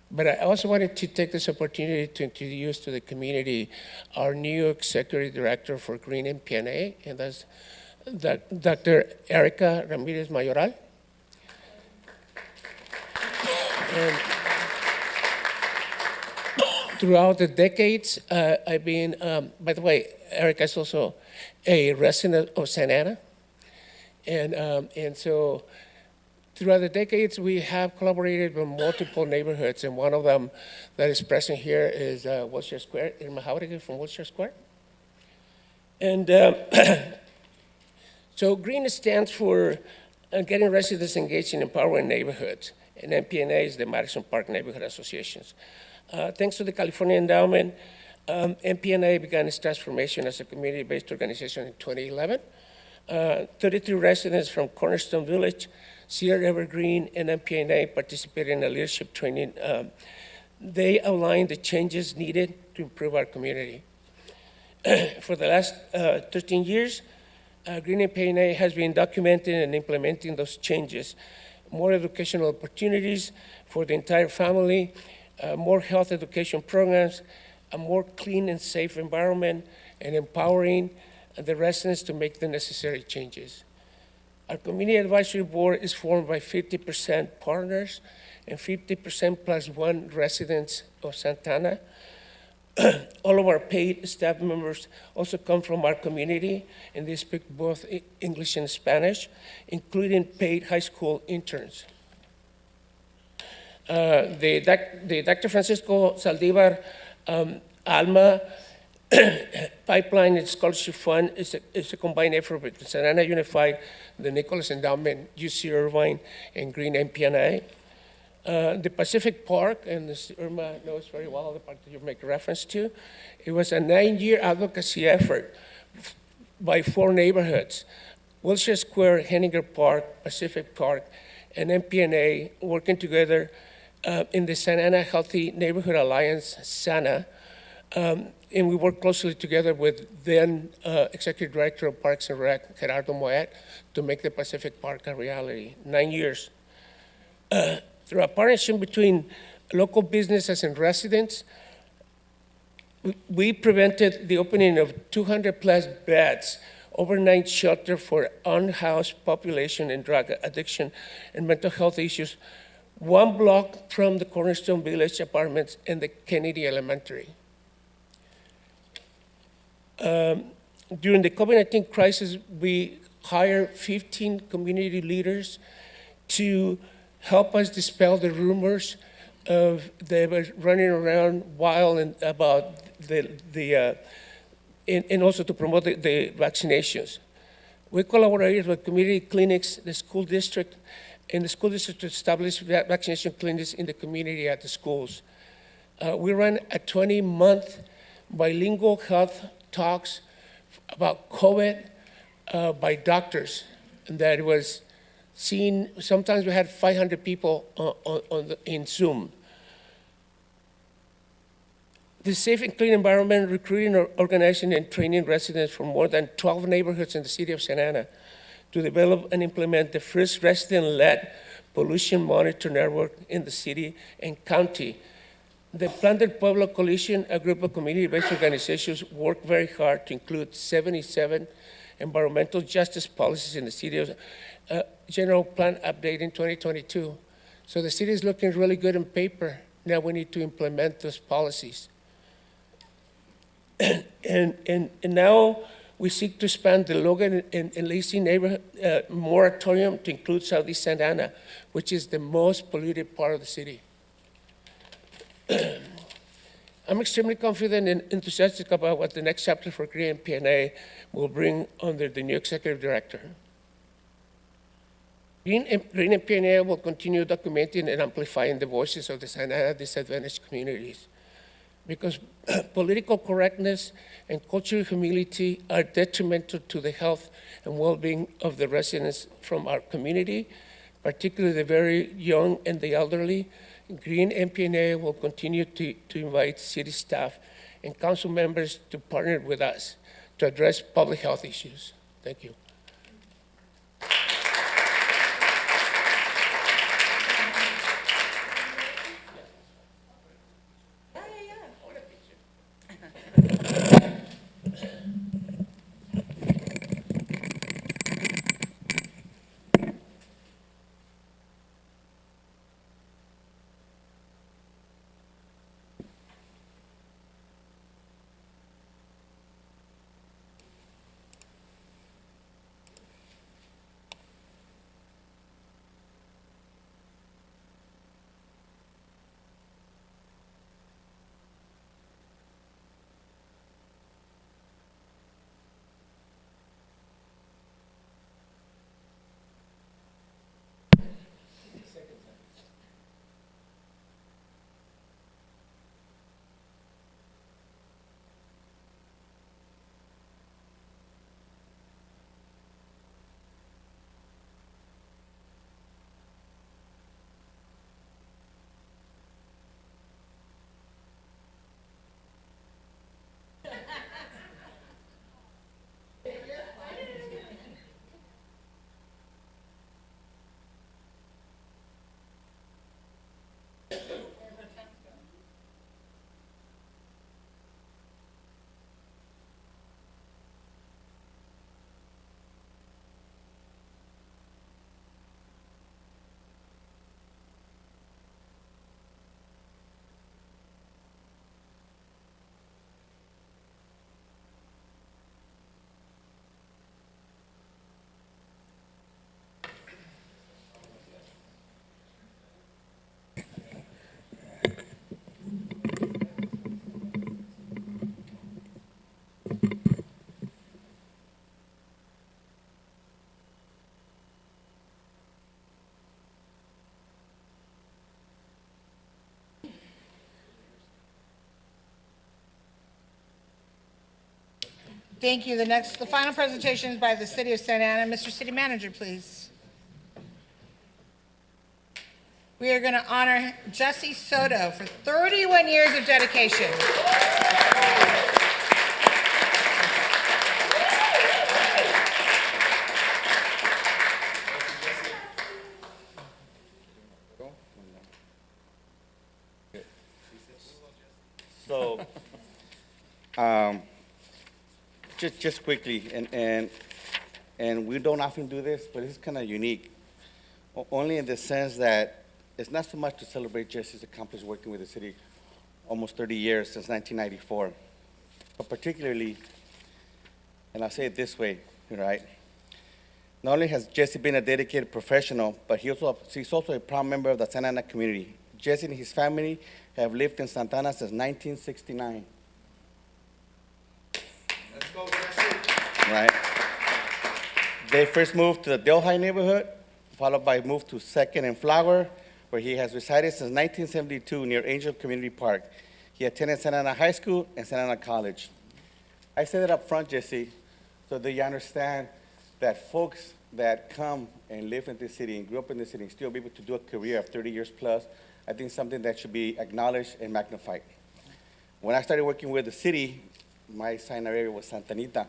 But I also wanted to take this opportunity to introduce to the community our new Executive Director for Green MPNA, and that's Dr. Erica Ramirez Mayoral. And throughout the decades, I've been, by the way, Erica is also a resident of Santa Ana. And so throughout the decades, we have collaborated with multiple neighborhoods, and one of them that is present here is Wilshire Square, Irma Jauregui from Wilshire Square. And so GREEN stands for getting residents engaged in empowering neighborhoods, and MPNA is the Madison Park Neighborhood Associations. Thanks to the California Endowment, MPNA began its transformation as a community-based organization in 2011. 33 residents from Cornerstone Village, Cedar Evergreen, and MPNA participated in a leadership training. They outlined the changes needed to improve our community. For the last 13 years, Green MPNA has been documenting and implementing those changes. More educational opportunities for the entire family, more health education programs, a more clean and safe environment, and empowering the residents to make the necessary changes. Our community advisory board is formed by 50% partners and 50% plus one residents of Santa Ana. All of our paid staff members also come from our community, and they speak both English and Spanish, including paid high school interns. The Dr. Francisco Saldivar Alma Pipeline and Scholarship Fund is a combined effort with Santa Ana Unified, the Nicholas Endowment, UC Irvine, and Green MPNA. The Pacific Park, and this Irma knows very well the part that you make reference to, it was a 9-year advocacy effort by 4 neighborhoods, Wilshire Square, Henninger Park, Pacific Park, and MPNA working together in the Santa Ana Healthy Neighborhood Alliance, SANA, and we work closely together with then Executive Director of Parks and Rec, Gerardo Moet, to make the Pacific Park a reality. 9 years. Through a partnership between local businesses and residents, we prevented the opening of 200 plus beds, overnight shelter for unhoused population and drug addiction and mental health issues, 1 block from the Cornerstone Village apartments and the Kennedy Elementary. During the COVID-19 crisis, we hired 15 community leaders to help us dispel the rumors of they were running around wild and about and also to promote the vaccinations. We collaborated with community clinics, the school district, and the school district established vaccination clinics in the community at the schools. We ran a 20-month bilingual health talks about COVID by doctors, and that was seen. Sometimes we had 500 people in Zoom. The Safe and Clean Environment recruiting, organizing, and training residents from more than 12 neighborhoods in the city of Santa Ana to develop and implement the first resident-led pollution monitor network in the city and county. The Plan del Pueblo Coalition, a group of community-based organizations, worked very hard to include 77 environmental justice policies in the city of general plan update in 2022. So the city is looking really good on paper. Now we need to implement those policies. And now we seek to expand the Logan and Lacey neighborhood moratorium to include Southeast Santa Ana, which is the most polluted part of the city. I'm extremely confident and enthusiastic about what the next chapter for Green MPNA will bring under the new executive director. Green MPNA will continue documenting and amplifying the voices of the Santa Ana disadvantaged communities, because political correctness and cultural humility are detrimental to the health and well-being of the residents from our community, particularly the very young and the elderly. Green MPNA will continue to invite city staff and council members to partner with us to address public health issues. Thank you. Thank you. The final presentation is by the City of Santa Ana. Mr. City Manager, please. We are going to honor Jesse Soto for 31 years of dedication. So, just quickly, and we don't often do this, but it's kind of unique. Only in the sense that it's not so much to celebrate Jesse's accomplishments working with the city almost 30 years, since 1994, but particularly, and I'll say it this way, right? Not only has Jesse been a dedicated professional, but he's also a proud member of the Santa Ana community. Jesse and his family have lived in Santa Ana since 1969. Let's go, Jesse. Right. They first moved to the Delhi neighborhood, followed by a move to 2nd and Flower, where he has resided since 1972 near Angel Community Park. He attended Santa Ana High School and Santa Ana College. I say that up front, Jesse, so that you understand that folks that come and live in this city and grew up in this city and still be able to do a career of 30 years plus, I think something that should be acknowledged and magnified. When I started working with the city, my assigned area was Santa Anita.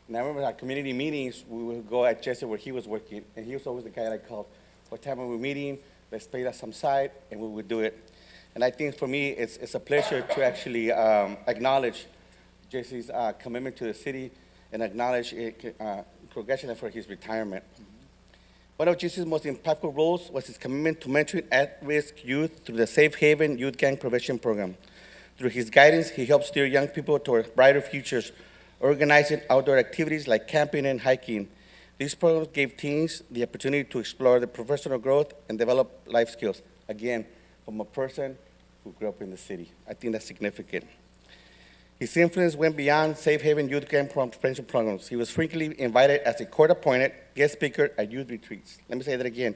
And I remember our community meetings, we would go at Jesse where he was working, and he was always the guy that I called, what time are we meeting? Let's play that some side, and we would do it. And I think for me, it's a pleasure to actually acknowledge Jesse's commitment to the city and acknowledge congratulations for his retirement. One of Jesse's most impactful roles was his commitment to mentoring at-risk youth through the Safe Haven Youth Gang Prevention Program. Through his guidance, he helped steer young people toward brighter futures, organizing outdoor activities like camping and hiking. These programs gave teens the opportunity to explore their professional growth and develop life skills, again, from a person who grew up in the city. I think that's significant. His influence went beyond Safe Haven Youth Gang Prevention Programs. He was frequently invited as a court-appointed guest speaker at youth retreats. Let me say that again.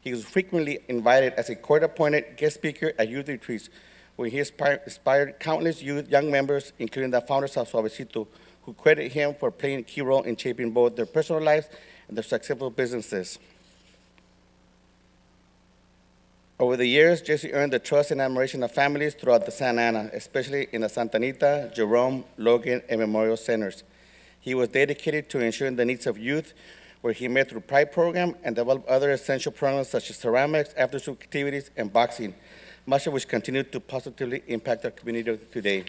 He was frequently invited as a court-appointed guest speaker at youth retreats, where he inspired countless young members, including the founders of Suavecito, who credit him for playing a key role in shaping both their personal lives and their successful businesses. Over the years, Jesse earned the trust and admiration of families throughout the Santa Ana, especially in the Santa Anita, Jerome, Logan, and Memorial Centers. He was dedicated to ensuring the needs of youth, where he met through Pride Program and developed other essential programs such as ceramics, after-school activities, and boxing, much of which continue to positively impact our community today.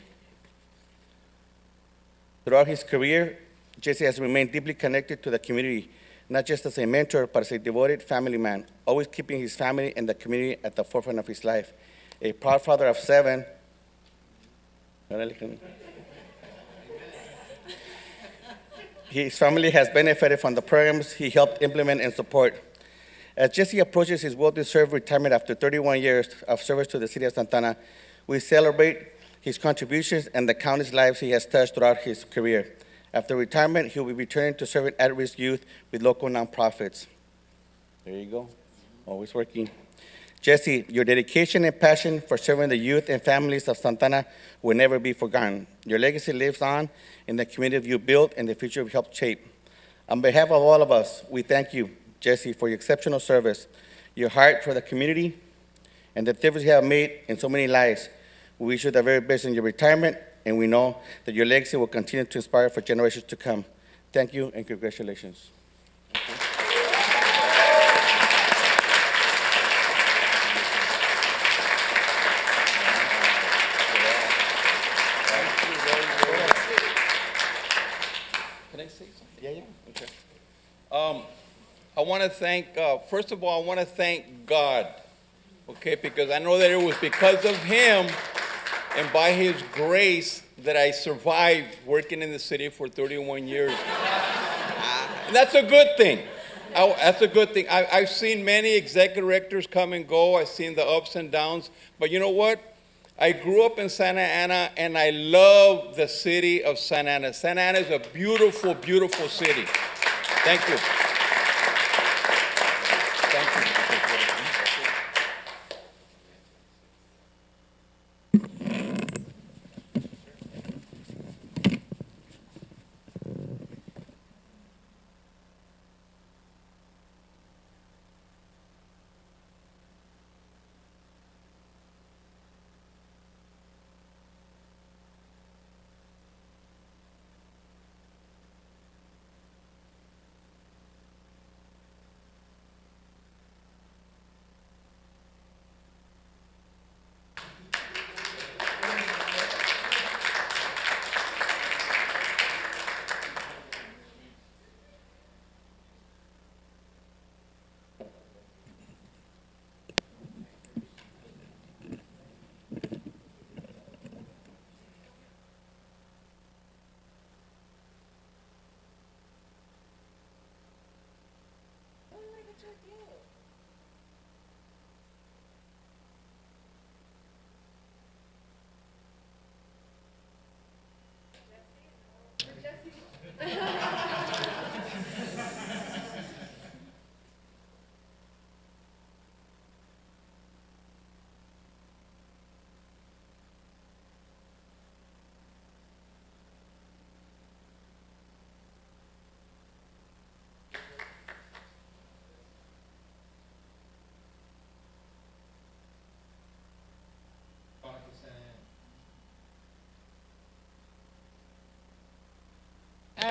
Throughout his career, Jesse has remained deeply connected to the community, not just as a mentor, but as a devoted family man, always keeping his family and the community at the forefront of his life. A proud father of 7, his family has benefited from the programs he helped implement and support. As Jesse approaches his well-deserved retirement after 31 years of service to the city of Santa Ana, we celebrate his contributions and the countless lives he has touched throughout his career. After retirement, he will be returning to serving at-risk youth with local nonprofits. There you go, always working. Jesse, your dedication and passion for serving the youth and families of Santa Ana will never be forgotten. Your legacy lives on in the community you built and the future you helped shape. On behalf of all of us, we thank you, Jesse, for your exceptional service, your heart for the community, and the difference you have made in so many lives. We wish you the very best in your retirement, and we know that your legacy will continue to inspire for generations to come. Thank you and congratulations. Can I say something? Yeah. Okay. I want to thank, first of all, I want to thank God, okay, because I know that it was because of him and by his grace that I survived working in the city for 31 years. And that's a good thing. That's a good thing. I've seen many executive directors come and go. I've seen the ups and downs. But you know what? I grew up in Santa Ana, and I love the city of Santa Ana. Santa Ana is a beautiful, beautiful city. Thank you.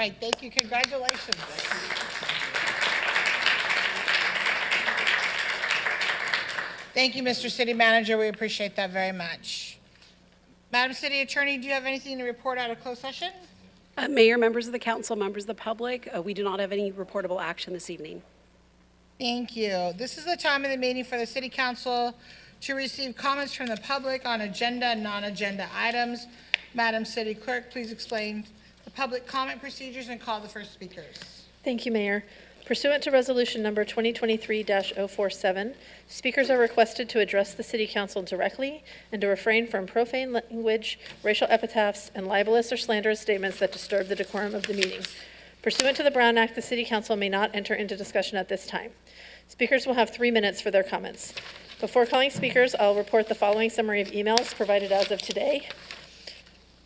right, thank you. Congratulations. Thank you, Mr. City Manager. We appreciate that very much. Madam City Attorney, do you have anything to report out of closed session? Mayor, members of the council, members of the public, we do not have any reportable action this evening. Thank you. This is the time of the meeting for the City Council to receive comments from the public on agenda and non-agenda items. Madam City Clerk, please explain the public comment procedures and call the first speakers. Thank you, Mayor. Pursuant to Resolution Number 2023-047, speakers are requested to address the City Council directly and to refrain from profane language, racial epithets, and libelous or slanderous statements that disturb the decorum of the meeting. Pursuant to the Brown Act, the City Council may not enter into discussion at this time. Speakers will have 3 minutes for their comments. Before calling speakers, I'll report the following summary of emails provided as of today.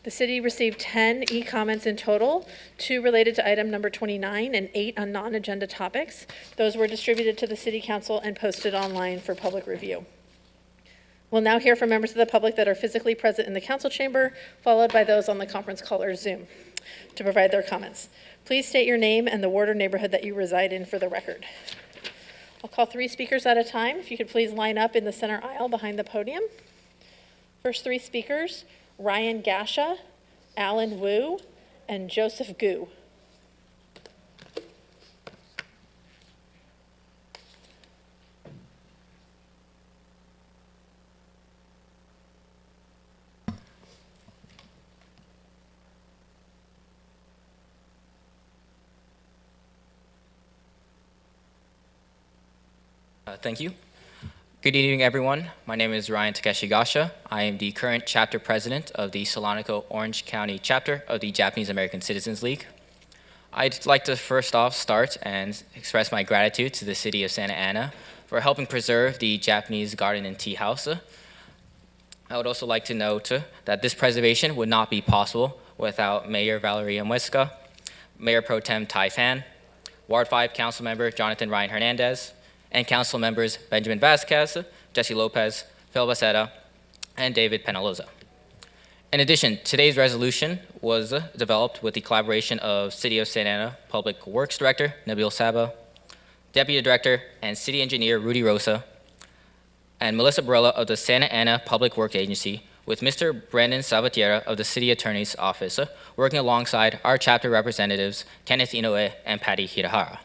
The city received 10 e-comments in total, 2 related to item number 29 and 8 on non-agenda topics. Those were distributed to the City Council and posted online for public review. We'll now hear from members of the public that are physically present in the council chamber, followed by those on the conference call or Zoom to provide their comments. Please state your name and the ward or neighborhood that you reside in for the record. I'll call 3 speakers at a time. If you could please line up in the center aisle behind the podium. First 3 speakers, Ryan Gasha, Alan Wu, and Joseph Gu. Thank you. Good evening, everyone. My name is Ryan Takeshi Gasha. I am the current chapter president of the Solonico Orange County chapter of the Japanese American Citizens League. I'd like to first off start and express my gratitude to the city of Santa Ana for helping preserve the Japanese garden and tea house. I would also like to note that this preservation would not be possible without Mayor Valeria Muesca, Mayor Pro Tem Tai Fan, Ward 5 Council Member Jonathan Ryan Hernandez, and council members Benjamin Vasquez, Jesse Lopez, Phil Bacetta, and David Penaloza. In addition, today's resolution was developed with the collaboration of City of Santa Ana Public Works Director Nabil Saba, Deputy Director and City Engineer Rudy Rosa, and Melissa Barella of the Santa Ana Public Works Agency, with Mr. Brandon Salvatierra of the City Attorney's Office working alongside our chapter representatives Kenneth Inoue and Patty Hirahara.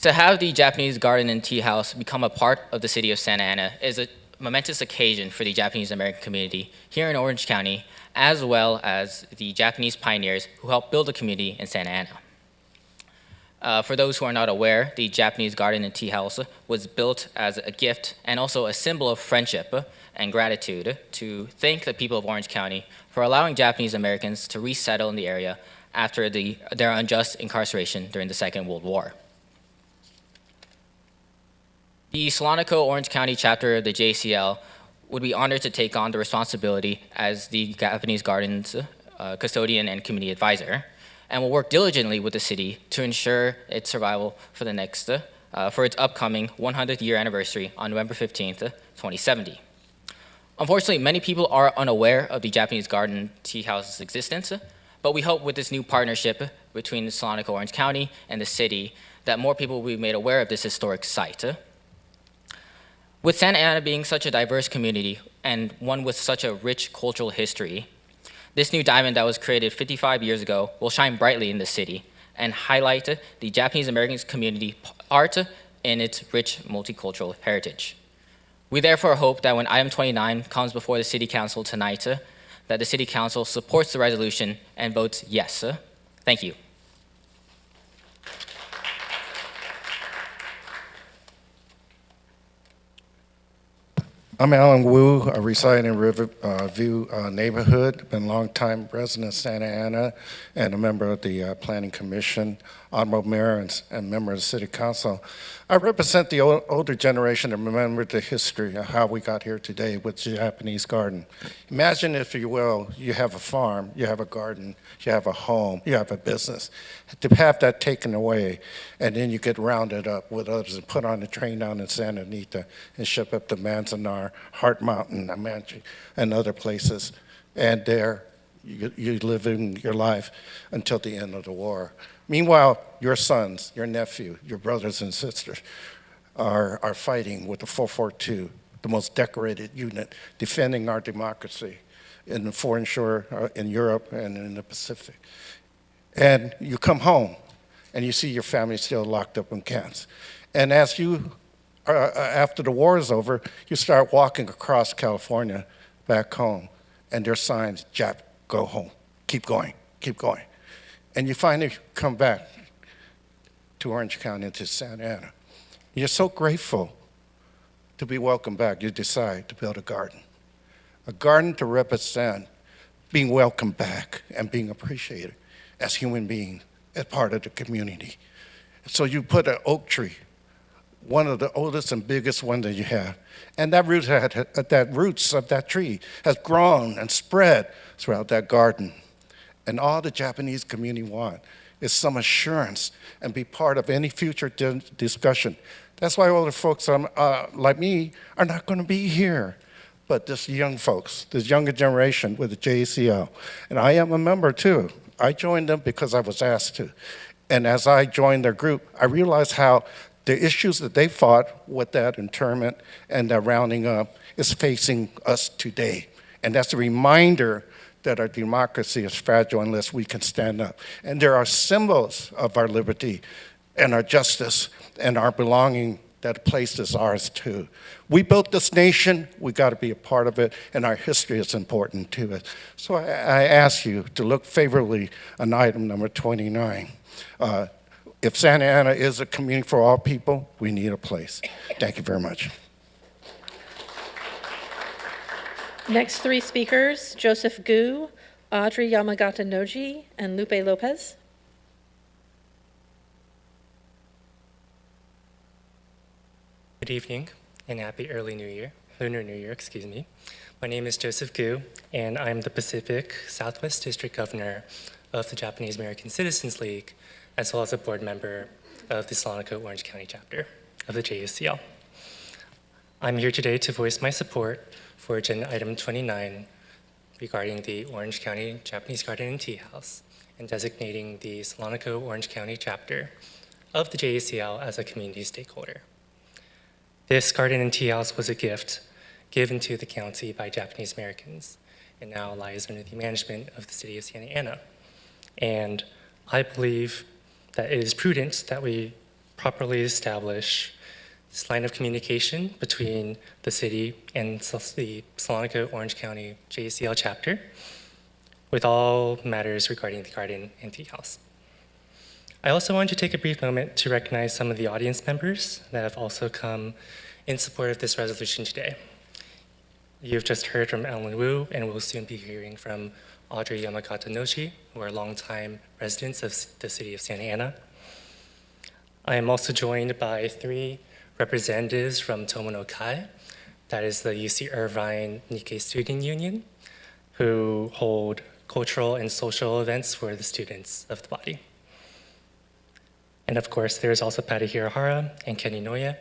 To have the Japanese Garden and Tea House become a part of the city of Santa Ana is a momentous occasion for the Japanese American community here in Orange County, as well as the Japanese pioneers who helped build the community in Santa Ana. For those who are not aware, the Japanese Garden and Tea House was built as a gift and also a symbol of friendship and gratitude to thank the people of Orange County for allowing Japanese Americans to resettle in the area after their unjust incarceration during the Second World War. The Solonico Orange County chapter of the JCL would be honored to take on the responsibility as the Japanese Gardens custodian and community advisor, and will work diligently with the city to ensure its survival for its upcoming 100th year anniversary on November 15th, 2070. Unfortunately, many people are unaware of the Japanese Garden Tea House's existence, but we hope with this new partnership between Solonico Orange County and the city that more people will be made aware of this historic site. With Santa Ana being such a diverse community and one with such a rich cultural history, this new diamond that was created 55 years ago will shine brightly in the city and highlight the Japanese American community art in its rich multicultural heritage. We therefore hope that when item 29 comes before the City Council tonight, that the City Council supports the resolution and votes yes. Thank you. I'm Alan Wu. I reside in Riverview neighborhood. Been a long-time resident of Santa Ana and a member of the Planning Commission, honorable mayor, and member of the City Council. I represent the older generation and remember the history of how we got here today with the Japanese garden. Imagine, if you will, you have a farm, you have a garden, you have a home, you have a business. To have that taken away, and then you get rounded up with others and put on a train down in Santa Anita and ship up to Manzanar, Heart Mountain, Amanche, and other places. And there, you live in your life until the end of the war. Meanwhile, your sons, your nephew, your brothers and sisters are fighting with the 442, the most decorated unit, defending our democracy in the foreign shore, in Europe and in the Pacific. And you come home and you see your family still locked up in camps. And as you, after the war is over, you start walking across California back home, and there's signs, Jap, go home, keep going, keep going. And you finally come back to Orange County, to Santa Ana. You're so grateful to be welcomed back. You decide to build a garden to represent being welcomed back and being appreciated as human beings, as part of the community. So you put an oak tree, one of the oldest and biggest one that you have, and that roots of that tree has grown and spread throughout that garden. And all the Japanese community want is some assurance and be part of any future discussion. That's why older folks like me are not going to be here. But this young folks, this younger generation with the JCL, and I am a member too. I joined them because I was asked to. And as I joined their group, I realized how the issues that they fought with that internment and that rounding up is facing us today. And that's a reminder that our democracy is fragile unless we can stand up. And there are symbols of our liberty and our justice and our belonging that a place is ours too. We built this nation, we got to be a part of it, and our history is important to it. So I ask you to look favorably on item number 29. If Santa Ana is a community for all people, we need a place. Thank you very much. Next three speakers, Joseph Gu, Audrey Yamagata-Noji, and Lupe Lopez. Good evening and happy early New Year, Lunar New Year, excuse me. My name is Joseph Gu, and I'm the Pacific Southwest District Governor of the Japanese American Citizens League, as well as a board member of the Solonico Orange County chapter of the JUCL. I'm here today to voice my support for agenda item 29 regarding the Orange County Japanese Garden and Tea House and designating the Solonico Orange County chapter of the JUCL as a community stakeholder. This garden and tea house was a gift given to the county by Japanese Americans and now lies under the management of the city of Santa Ana. And I believe that it is prudent that we properly establish this line of communication between the city and the Solonico Orange County JCL chapter with all matters regarding the garden and tea house. I also want to take a brief moment to recognize some of the audience members that have also come in support of this resolution today. You've just heard from Alan Wu, and we'll soon be hearing from Audrey Yamagata-Noji, who are longtime residents of the city of Santa Ana. I am also joined by three representatives from Tomono Kai, that is the UC Irvine Nikkei Student Union, who hold cultural and social events for the students of the body. And of course, there's also Patty Hirahara and Kenny Noya,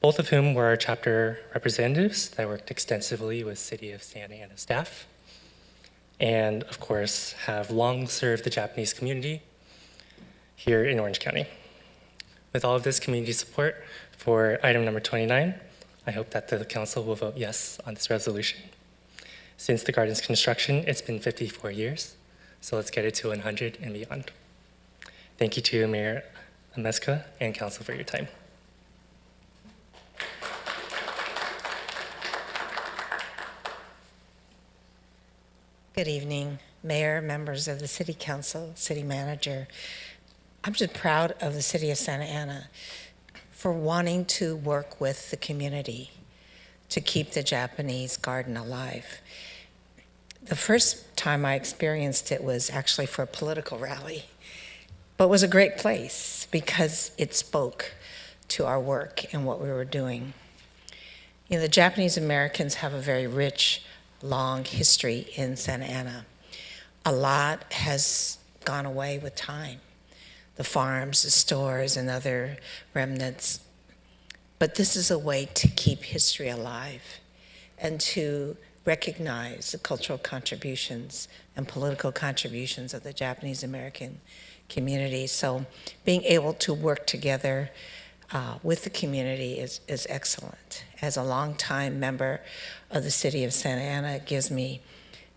both of whom were our chapter representatives that worked extensively with City of Santa Ana staff, and of course, have long served the Japanese community here in Orange County. With all of this community support for item number 29, I hope that the council will vote yes on this resolution. Since the garden's construction, it's been 54 years, so let's get it to 100 and beyond. Thank you to Mayor Ameska and council for your time. Good evening, Mayor, members of the City Council, City Manager. I'm just proud of the City of Santa Ana for wanting to work with the community to keep the Japanese garden alive. The first time I experienced it was actually for a political rally, but it was a great place because it spoke to our work and what we were doing. You know, the Japanese Americans have a very rich, long history in Santa Ana. A lot has gone away with time. The farms, the stores, and other remnants. But this is a way to keep history alive and to recognize the cultural contributions and political contributions of the Japanese American community. So being able to work together with the community is excellent. As a longtime member of the city of Santa Ana, it gives me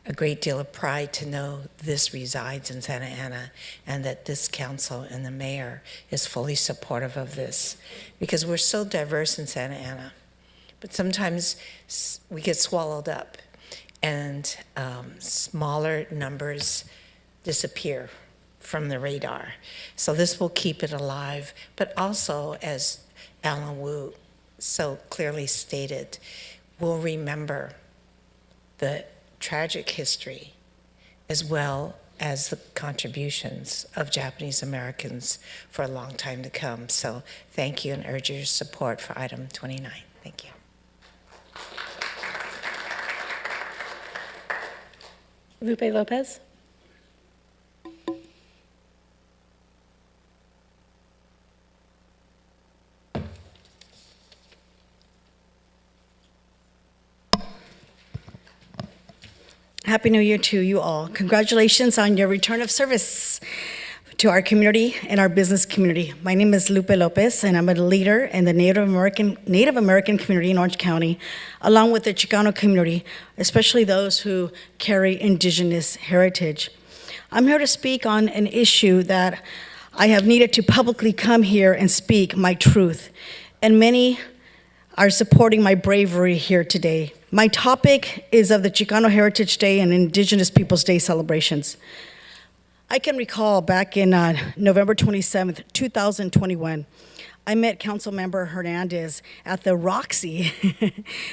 a great deal of pride to know this resides in Santa Ana and that this council and the mayor is fully supportive of this, because we're so diverse in Santa Ana. But sometimes we get swallowed up and smaller numbers disappear from the radar. So this will keep it alive, but also, as Alan Wu so clearly stated, we'll remember the tragic history as well as the contributions of Japanese Americans for a long time to come. So thank you and urge your support for item 29. Thank you. Lupe Lopez. Happy New Year to you all. Congratulations on your return of service to our community and our business community. My name is Lupe Lopez, and I'm a leader in the Native American community in Orange County, along with the Chicano community, especially those who carry indigenous heritage. I'm here to speak on an issue that I have needed to publicly come here and speak my truth, and many are supporting my bravery here today. My topic is of the Chicano Heritage Day and Indigenous Peoples Day celebrations. I can recall back in November 27th, 2021, I met Councilmember Hernandez at the Roxy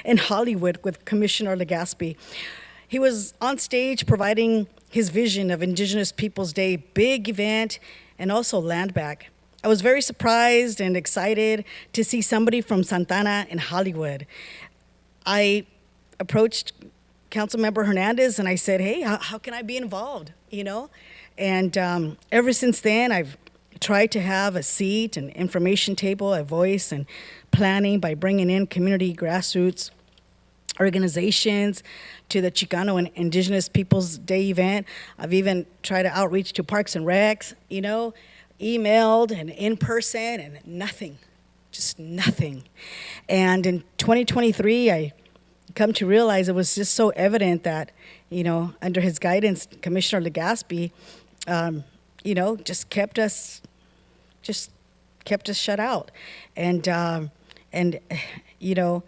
in Hollywood with Commissioner Legaspi. He was on stage providing his vision of Indigenous Peoples Day, big event, and also land back. I was very surprised and excited to see somebody from Santana in Hollywood. I approached Councilmember Hernandez and I said, hey, how can I be involved, you know? And ever since then, I've tried to have a seat, an information table, a voice, and planning by bringing in community grassroots organizations to the Chicano and Indigenous Peoples Day event. I've even tried to outreach to Parks and Recs, you know, emailed and in person, and nothing, just nothing. And in 2023, I come to realize it was just so evident that, you know, under his guidance, Commissioner Legaspi, you know, just kept us shut out. And you know,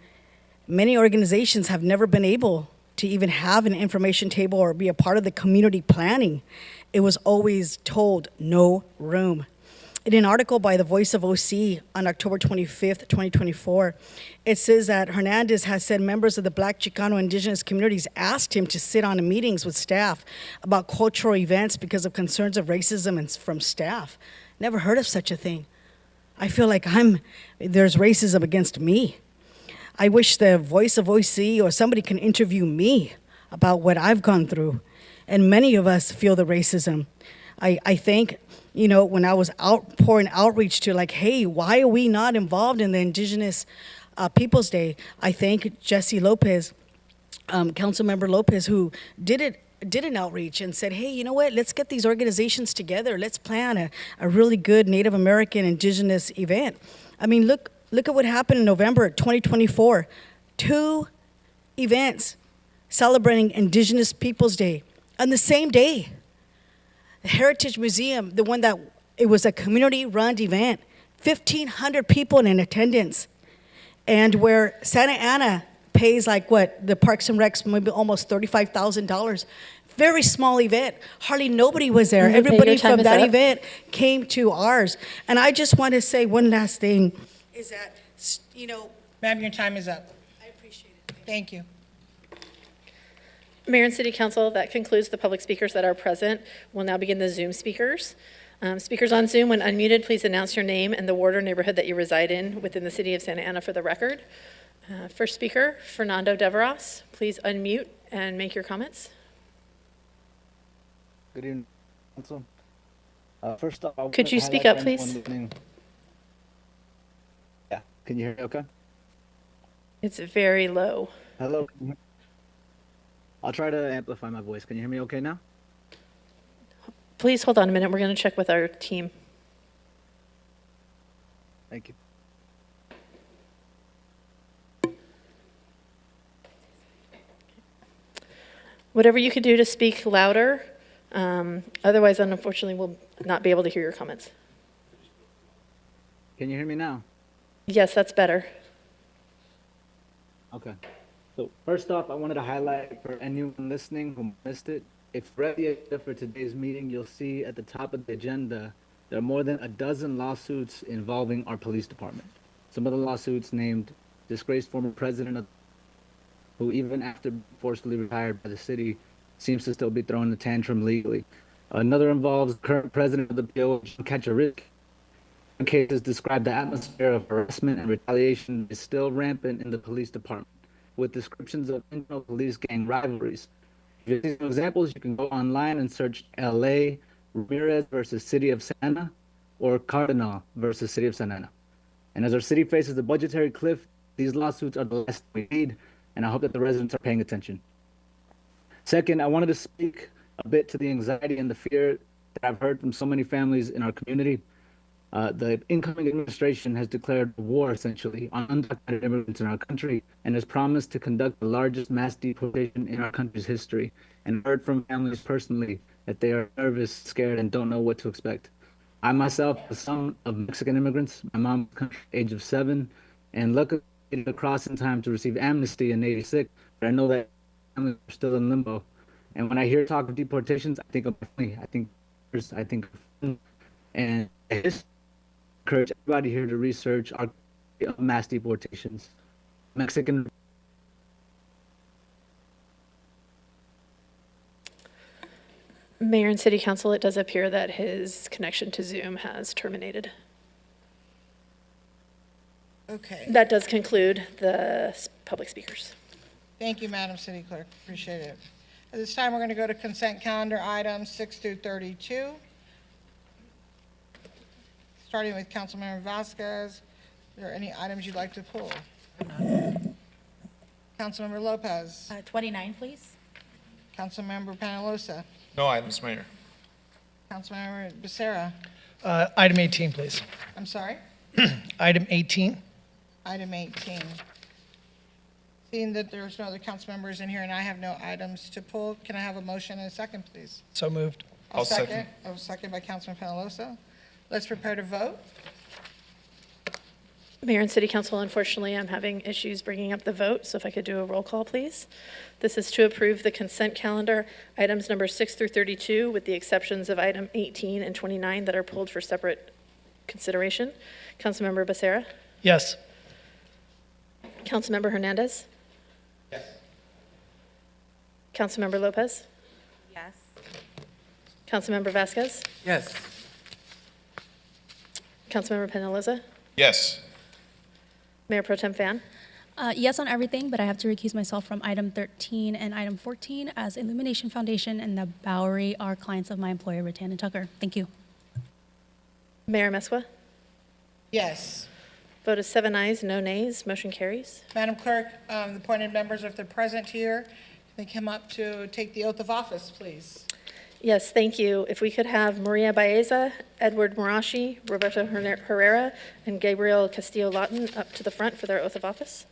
many organizations have never been able to even have an information table or be a part of the community planning. It was always told, no room. In an article by the Voice of OC on October 25th, 2024, it says that Hernandez has said members of the Black, Chicano, Indigenous communities asked him to sit on meetings with staff about cultural events because of concerns of racism and from staff. Never heard of such a thing. I feel like there's racism against me. I wish the Voice of OC or somebody can interview me about what I've gone through. And many of us feel the racism. I think, you know, when I was pouring outreach to like, hey, why are we not involved in the Indigenous Peoples Day? I thank Jesse Lopez, Councilmember Lopez, who did an outreach and said, hey, you know what, let's get these organizations together. Let's plan a really good Native American Indigenous event. I mean, look at what happened in November 2024. 2 events celebrating Indigenous Peoples Day on the same day. The Heritage Museum, the one that it was a community-run event, 1,500 people in attendance, and where Santa Ana pays like what, the Parks and Recs, maybe almost $35,000. Very small event. Hardly nobody was there. Okay, Everybody from that up. event came to ours. And I just want to say one last thing, is that, you know. Ma'am, your time is up. I appreciate it. Thank you. Mayor and City Council, that concludes the public speakers that are present. We'll now begin the Zoom speakers. Speakers on Zoom, when unmuted, please announce your name and the ward or neighborhood that you reside in within the city of Santa Ana for the record. First speaker, Fernando Deveros. Please unmute and make your comments. Good evening, Council. First off, Could you speak up, please? Yeah, can you hear me okay? It's very low. Hello. I'll try to amplify my voice. Can you hear me okay now? Please hold on a minute. We're going to check with our team. Thank you. Whatever you could do to speak louder. Otherwise, unfortunately, we'll not be able to hear your comments. Can you hear me now? Yes, that's better. Okay. So first off, I wanted to highlight for anyone listening who missed it, if you read the agenda for today's meeting, you'll see at the top of the agenda, there are more than a dozen lawsuits involving our police department. Some of the lawsuits named disgraced former president of, who even after being forcibly retired by the city, seems to still be throwing a tantrum legally. Another involves current president of the PO, John Kaczmarek. Cases describe the atmosphere of harassment and retaliation is still rampant in the police department, with descriptions of internal police gang rivalries. If you see some examples, you can go online and search LA Ramirez versus City of Santa Ana or Cardinal versus City of Santa Ana. And as our city faces the budgetary cliff, these lawsuits are the last we need, and I hope that the residents are paying attention. Second, I wanted to speak a bit to the anxiety and the fear that I've heard from so many families in our community. The incoming administration has declared war, essentially, on undocumented immigrants in our country and has promised to conduct the largest mass deportation in our country's history, and heard from families personally that they are nervous, scared, and don't know what to expect. I myself, the son of Mexican immigrants, my mom was country at the age of 7, and luckily I made it across in time to receive amnesty in '86, but I know that families are still in limbo. And when I hear talk of deportations, I think of my family, I think of and history. Encourage everybody here to research our mass deportations. Mexican. Mayor and City Council, it does appear that his connection to Zoom has terminated. Okay. That does conclude the public speakers. Thank you, Madam City Clerk. Appreciate it. At this time, we're going to go to consent calendar items 6 through 32. Starting with Councilmember Vasquez, are there any items you'd like to pull? Councilmember Lopez. 29, please. Councilmember Penalosa. No items, Mayor. Councilmember Becerra. Item 18, please. I'm sorry? Item 18. Item 18. Seeing that there's no other council members in here and I have no items to pull, can I have a motion and a second, please? So moved. I'll second. I'll second by Councilman Penalosa. Let's prepare to vote. Mayor and City Council, unfortunately, I'm having issues bringing up the vote, so if I could do a roll call, please. This is to approve the consent calendar, items number 6 through 32, with the exceptions of item 18 and 29 that are pulled for separate consideration. Councilmember Becerra? Yes. Councilmember Hernandez? Yes. Councilmember Lopez? Yes. Councilmember Vasquez? Yes. Councilmember Penalosa? Yes. Mayor Pro Tem Fan? Yes on everything, but I have to recuse myself from item 13 and item 14 as Illumination Foundation and the Bowery are clients of my employer, Rattan and Tucker. Thank you. Mayor Mesqua? Yes. Vote is 7 ayes, no nays. Motion carries. Madam Clerk, the appointed members, if they're present here, can they come up to take the oath of office, please? Yes, thank you. If we could have Maria Baeza, Edward Marashi, Roberto Herrera, and Gabriel Castillo-Lawton up to the front for their oath of office.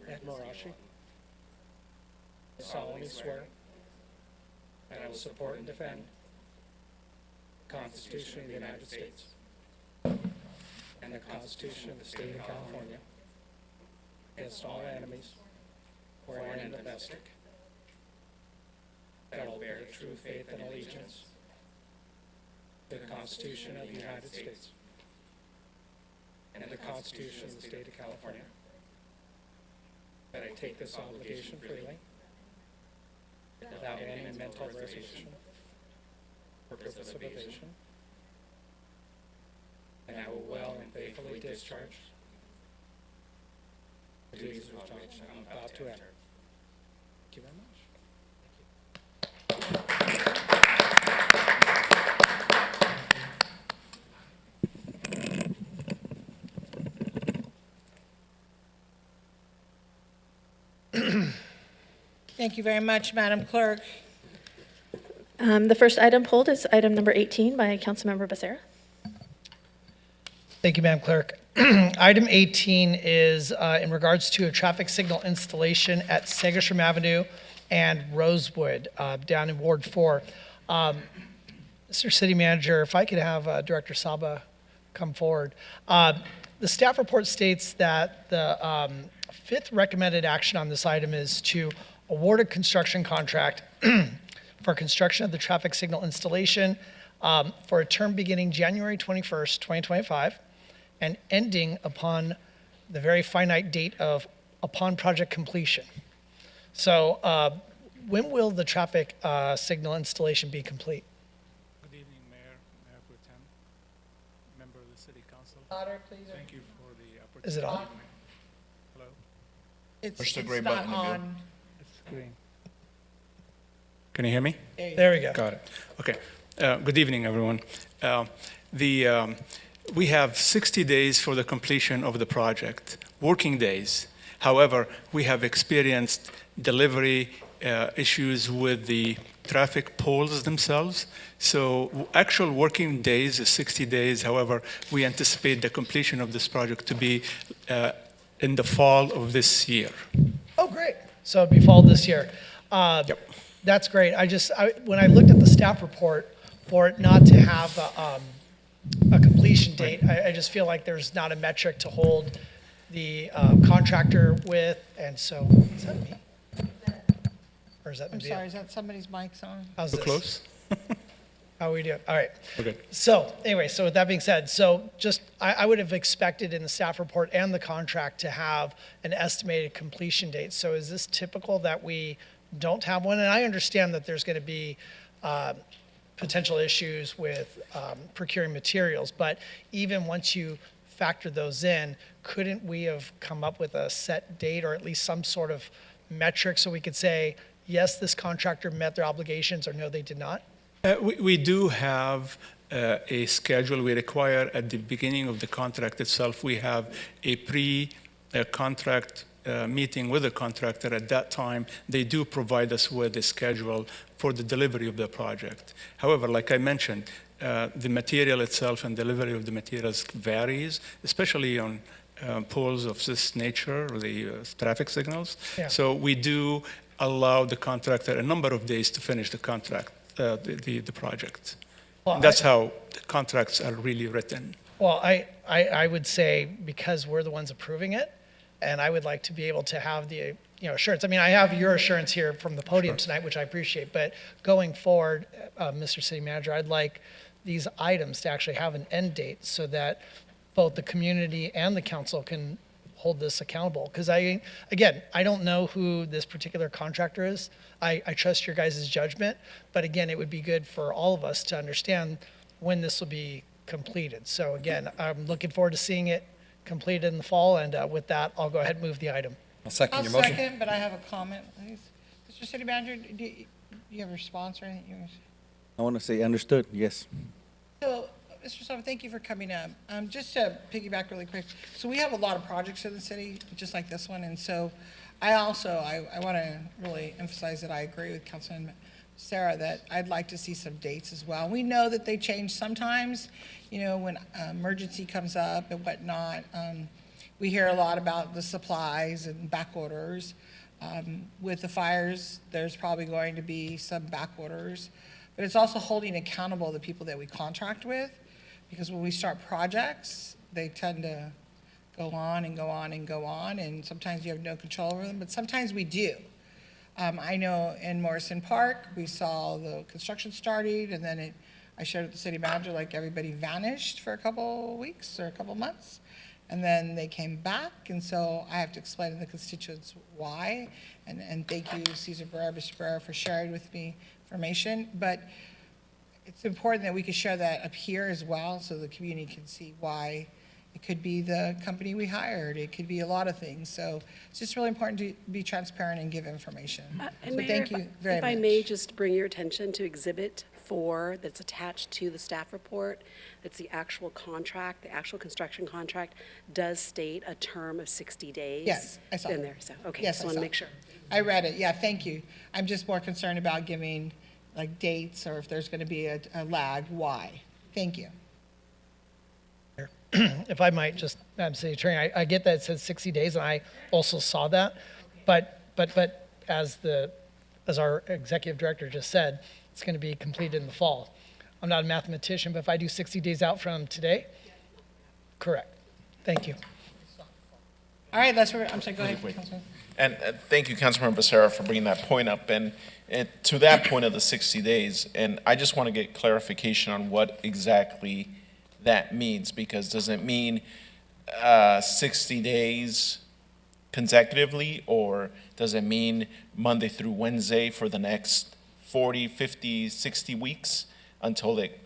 Ed Marashi. I solemnly swear that I will support and defend the Constitution of the United States and the Constitution of the State of California against all enemies, foreign and domestic, that I will bear true faith and allegiance to the Constitution of the United States and the Constitution of the State of California, that I take this obligation freely, without any mental resolution or purpose of evasion, and I will well and faithfully discharge the duties which I'm about to enter. Thank you very much. Thank you very much, Madam Clerk. The first item pulled is item number 18 by Councilmember Becerra. Thank you, Madam Clerk. Item 18 is in regards to a traffic signal installation at Sagasham Avenue and Rosewood down in Ward 4. Mr. City Manager, if I could have Director Saba come forward. The staff report states that the fifth recommended action on this item is to award a construction contract for construction of the traffic signal installation for a term beginning January 21st, 2025, and ending upon the very finite date of upon project completion. So when will the traffic signal installation be complete? Good evening, Mayor, Mayor Pro Tem, member of the City Council. Louder, please. Thank you for the opportunity. Is it on? Hello? It's the gray not button to go. on. Screen. Can you hear me? There we go. Got it. Okay. Good evening, everyone. We have 60 days for the completion of the project, working days. However, we have experienced delivery issues with the traffic poles themselves. So actual working days is 60 days. However, we anticipate the completion of this project to be in the fall of this year. Oh, great. So it'd be fall this year. Yep. That's great. When I looked at the staff report, for it not to have a completion date, I just feel like there's not a metric to hold the contractor with, and so, is that me? Or is that I'm Nabil? sorry, is that somebody's mic's on? How's Too this? close? How are we doing? All right. Okay. So anyway, so with that being said, I would have expected in the staff report and the contract to have an estimated completion date. So is this typical that we don't have one? And I understand that there's going to be potential issues with procuring materials, but even once you factor those in, couldn't we have come up with a set date or at least some sort of metric so we could say, yes, this contractor met their obligations, or no, they did not? We do have a schedule we require at the beginning of the contract itself. We have a pre-contract meeting with the contractor. At that time, they do provide us with a schedule for the delivery of the project. However, like I mentioned, the material itself and delivery of the materials varies, especially on poles of this nature, the traffic signals. Yeah. So we do allow the contractor a number of days to finish the contract. The project. Well, That's how the contracts are really written. Well, I would say because we're the ones approving it, and I would like to be able to have the assurance. I mean, I have your assurance here from the podium tonight, which I appreciate, but going forward, Mr. City Manager, I'd like these items to actually have an end date so that both the community and the council can hold this accountable. Because I don't know who this particular contractor is. I trust your guys' judgment, but again, it would be good for all of us to understand when this will be completed. So again, I'm looking forward to seeing it completed in the fall, and with that, I'll go ahead and move the item. I'll second I'll your motion. second, but I have a comment, please. Mr. City Manager, do you have a response or anything? I want to say understood, yes. So, Mr. Saba, thank you for coming up. Just to piggyback really quick, so we have a lot of projects in the city, just like this one, and so I want to really emphasize that I agree with Councilman Sarah that I'd like to see some dates as well. We know that they change sometimes, when emergency comes up and whatnot. We hear a lot about the supplies and back orders. With the fires, there's probably going to be some back orders, but it's also holding accountable the people that we contract with, because when we start projects, they tend to go on and go on and go on, and sometimes you have no control over them, but sometimes we do. I know in Morrison Park, we saw the construction started, and then I showed it to the city manager, like everybody vanished for a couple weeks or a couple months. and then they came back, and so I have to explain to the constituents why. And thank you, Cesar Barrera, Mr. Barrera, for sharing with me information. But it's important that we can share that up here as well, so the community can see why. It could be the company we hired. It could be a lot of things. So it's just really important to be transparent and give information. And So Mayor, thank you very if much. I may just bring your attention to Exhibit 4 that's attached to the staff report. That's the actual contract. The actual construction contract does state a term of 60 days. Yes, I saw In it. there, so, okay, Yes, just I want to saw make it. sure. I read it, yeah, thank you. I'm just more concerned about giving, like, dates, or if there's going to be a lag, why? Thank you. If I might just, I'm city attorney, I get that it says 60 days, and I also saw that, but as our executive director just said, it's going to be completed in the fall. I'm not a mathematician, but if I do 60 days out from today, correct. Thank you. All right, I'm sorry, go ahead, Councilman. And thank you, Councilmember Becerra, for bringing that point up. And to that point of the 60 days, and I just want to get clarification on what exactly that means, because does it mean 60 days consecutively, or does it mean Monday through Wednesday for the next 40, 50, 60 weeks until it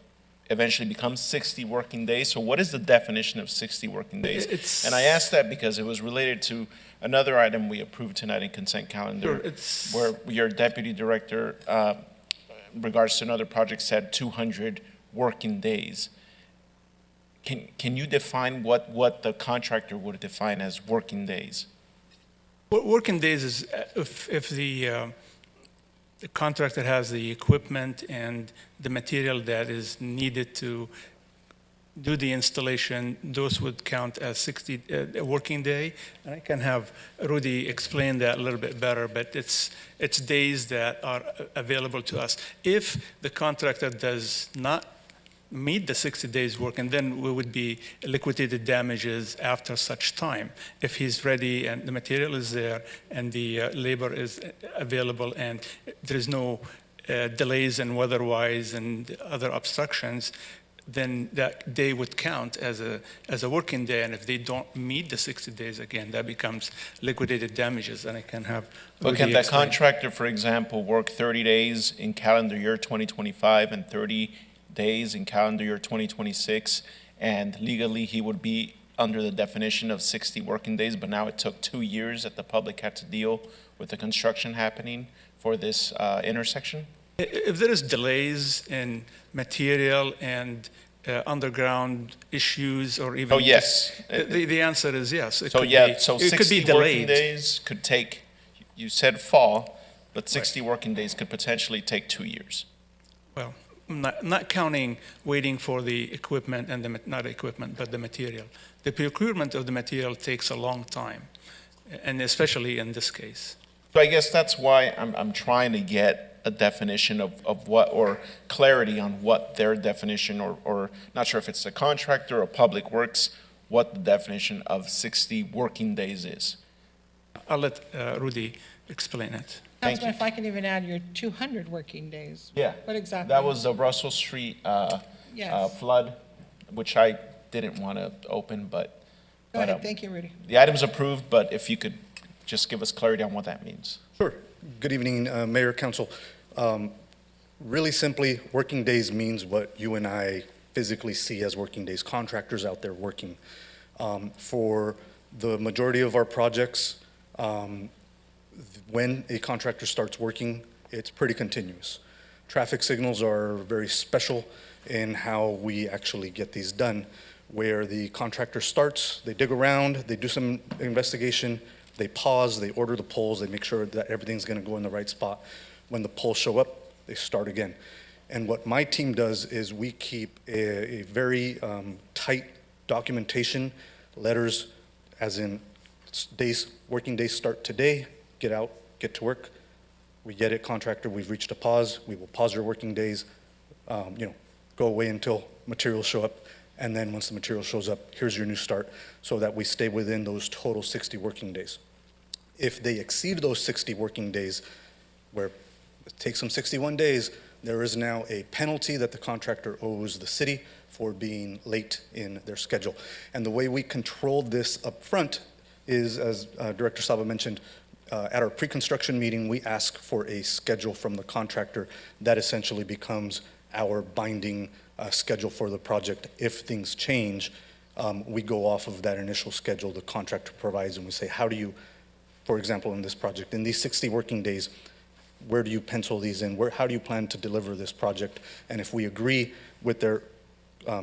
eventually becomes 60 working days? So what is the definition of 60 working days? And I asked that because it was related to another item we approved tonight in consent calendar, where your deputy director, in regards to another project, said 200 working days. Can you define what the contractor would define as working days? Working days is if the contractor has the equipment and the material that is needed to do the installation, those would count as 60 a working day. And I can have Rudy explain that a little bit better, but it's days that are available to us. If the contractor does not meet the 60 days work, and then we would be liquidated damages after such time. If he's ready and the material is there and the labor is available and there is no delays and weather-wise and other obstructions, then that day would count as a working day. And if they don't meet the 60 days again, that becomes liquidated damages. And I can have But can Rudy the explain. contractor, for example, work 30 days in calendar year 2025 and 30 days in calendar year 2026, and legally he would be under the definition of 60 working days, but now it took 2 years that the public had to deal with the construction happening for this intersection? If there is delays in material and underground issues, or even Oh, yes. the answer is yes. So yeah, so it could 60 be working delayed. days could take, you said fall, but 60 working days could potentially take 2 years. Well, not counting waiting for the equipment and not equipment, but the material. The procurement of the material takes a long time, and especially in this case. So I guess that's why I'm trying to get a definition of what, or clarity on what their definition, or not sure if it's a contractor or Public Works, what the definition of 60 working days is. I'll let Rudy explain it. Councilman, if I can even add your 200 working days. Yeah. What exactly? That was the Russell Street Yes. flood, which I didn't want to open, but. Go ahead, thank you, Rudy. The item's approved, but if you could just give us clarity on what that means. Sure. Good evening, Mayor, Council. Really simply, working days means what you and I physically see as working days, contractors out there working. For the majority of our projects, when a contractor starts working, it's pretty continuous. Traffic signals are very special in how we actually get these done, where the contractor starts, they dig around, they do some investigation, they pause, they order the poles, they make sure that everything's gonna go in the right spot. When the poles show up, they start again. And what my team does is we keep a very tight documentation, letters, as in days, working days start today, get out, get to work. We get it, contractor, we've reached a pause, we will pause your working days, go away until materials show up. And then once the material shows up, here's your new start, so that we stay within those total 60 working days. If they exceed those 60 working days, where it takes them 61 days, there is now a penalty that the contractor owes the city for being late in their schedule. And the way we controlled this up front is, as Director Saba mentioned, at our pre-construction meeting, we ask for a schedule from the contractor that essentially becomes our binding schedule for the project. If things change, we go off of that initial schedule the contractor provides, and we say, how do you, for example, in this project, in these 60 working days, where do you pencil these in? How do you plan to deliver this project? And if we agree with their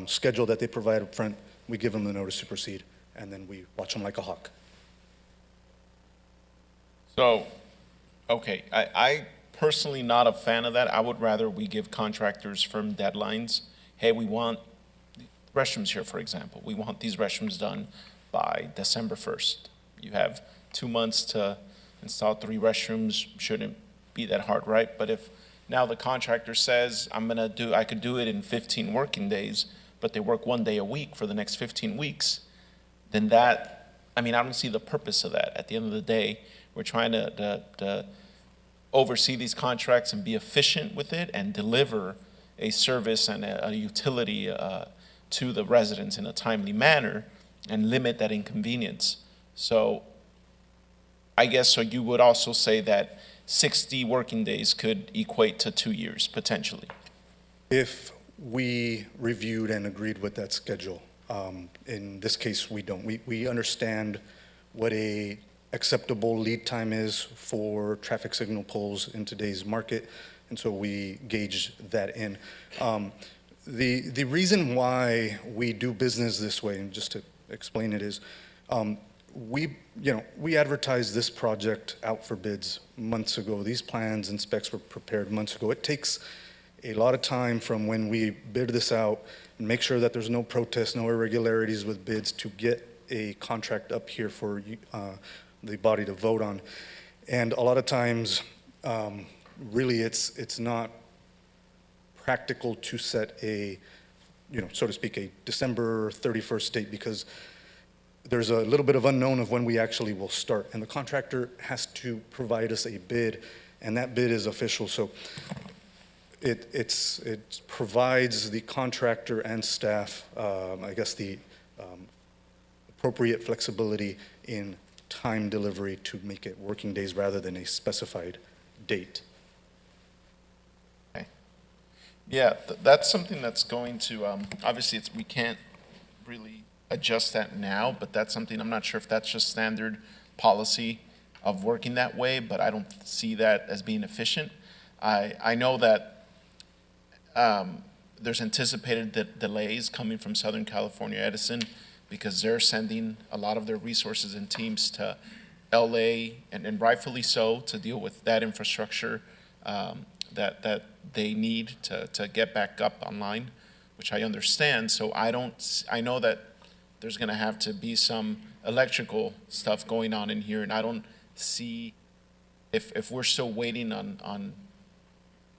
schedule that they provide up front, we give them the notice to proceed, and then we watch them like a hawk. So, okay, I personally not a fan of that. I would rather we give contractors firm deadlines. Hey, we want restrooms here, for example. We want these restrooms done by December 1st. You have 2 months to install 3 restrooms. Shouldn't be that hard, right? But if now the contractor says, I could do it in 15 working days, but they work 1 day a week for the next 15 weeks, then I don't see the purpose of that. At the end of the day, we're trying to oversee these contracts and be efficient with it and deliver a service and a utility to the residents in a timely manner and limit that inconvenience. So I guess, so you would also say that 60 working days could equate to 2 years, potentially? If we reviewed and agreed with that schedule, in this case, we don't. We understand what a acceptable lead time is for traffic signal poles in today's market, and so we gauge that in. The reason why we do business this way, and just to explain it, is we advertised this project out for bids months ago. These plans and specs were prepared months ago. It takes a lot of time from when we bid this out and make sure that there's no protests, no irregularities with bids to get a contract up here for the body to vote on. And a lot of times, really, it's not practical to set a, so to speak, a December 31st date, because there's a little bit of unknown of when we actually will start. And the contractor has to provide us a bid, and that bid is official. So it provides the contractor and staff, I guess, the appropriate flexibility in time delivery to make it working days rather than a specified date. Okay. Yeah, that's something that's going to, obviously we can't really adjust that now, but that's something, I'm not sure if that's just standard policy of working that way, but I don't see that as being efficient. I know that there's anticipated delays coming from Southern California Edison, because they're sending a lot of their resources and teams to LA, and rightfully so, to deal with that infrastructure that they need to get back up online, which I understand. So I know that there's gonna have to be some electrical stuff going on in here, and I don't see, if we're still waiting on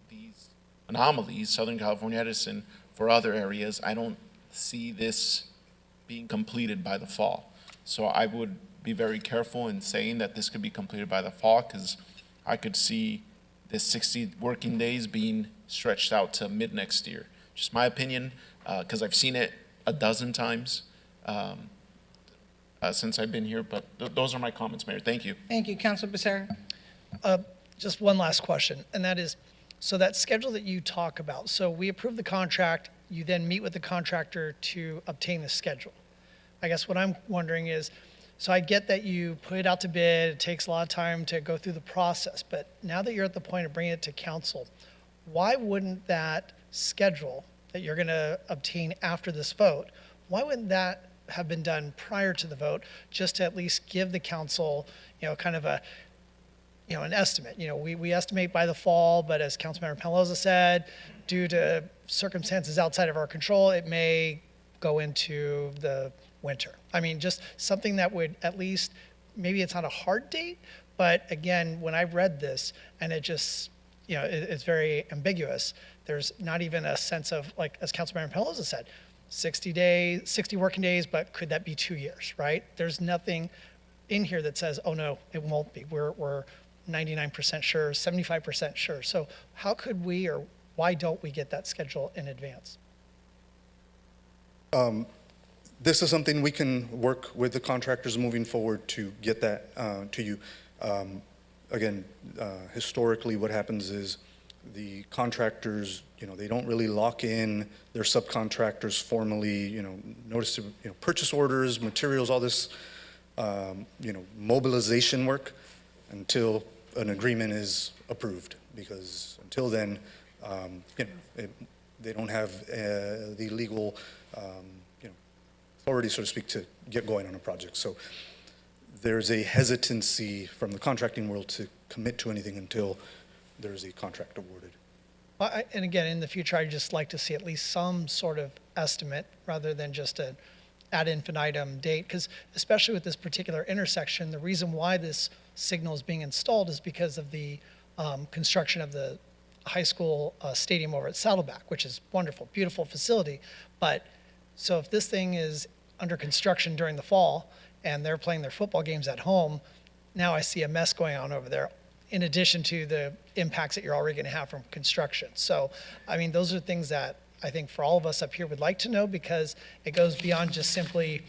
these anomalies, Southern California Edison, for other areas, I don't see this being completed by the fall. So I would be very careful in saying that this could be completed by the fall, because I could see this 60 working days being stretched out to mid next year. Just my opinion, because I've seen it a dozen times since I've been here, but those are my comments, Mayor. Thank you. Thank you, Councilor Becerra. Just one last question, and that is, so that schedule that you talk about, so we approve the contract, you then meet with the contractor to obtain the schedule. I guess what I'm wondering is, so I get that you put it out to bid, it takes a lot of time to go through the process, but now that you're at the point of bringing it to council, why wouldn't that schedule that you're gonna obtain after this vote, why wouldn't that have been done prior to the vote, just to at least give the council, kind of a, an estimate? We estimate by the fall, but as Councilmember Pelosi said, due to circumstances outside of our control, it may go into the winter. I mean, just something that would at least, maybe it's not a hard date, but again, when I read this, and it just, it's very ambiguous, there's not even a sense of, like, as Councilmember Pelosi said, 60 working days, but could that be 2 years, right? There's nothing in here that says, oh no, it won't be. We're 99% sure, 75% sure. So how could we, or why don't we get that schedule in advance? This is something we can work with the contractors moving forward to get that to you. Again, historically, what happens is the contractors, they don't really lock in their subcontractors formally, notice, purchase orders, materials, all this, mobilization work until an agreement is approved. Because until then, they don't have the legal, authority, so to speak, to get going on a project. So there's a hesitancy from the contracting world to commit to anything until there's a contract awarded. And again, in the future, I'd just like to see at least some sort of estimate rather than just a ad infinitum date, because especially with this particular intersection, the reason why this signal is being installed is because of the construction of the high school stadium over at Saddleback, which is wonderful, beautiful facility. But so if this thing is under construction during the fall and they're playing their football games at home, now I see a mess going on over there, in addition to the impacts that you're already going to have from construction. So, I mean, those are things that I think for all of us up here would like to know, because it goes beyond just simply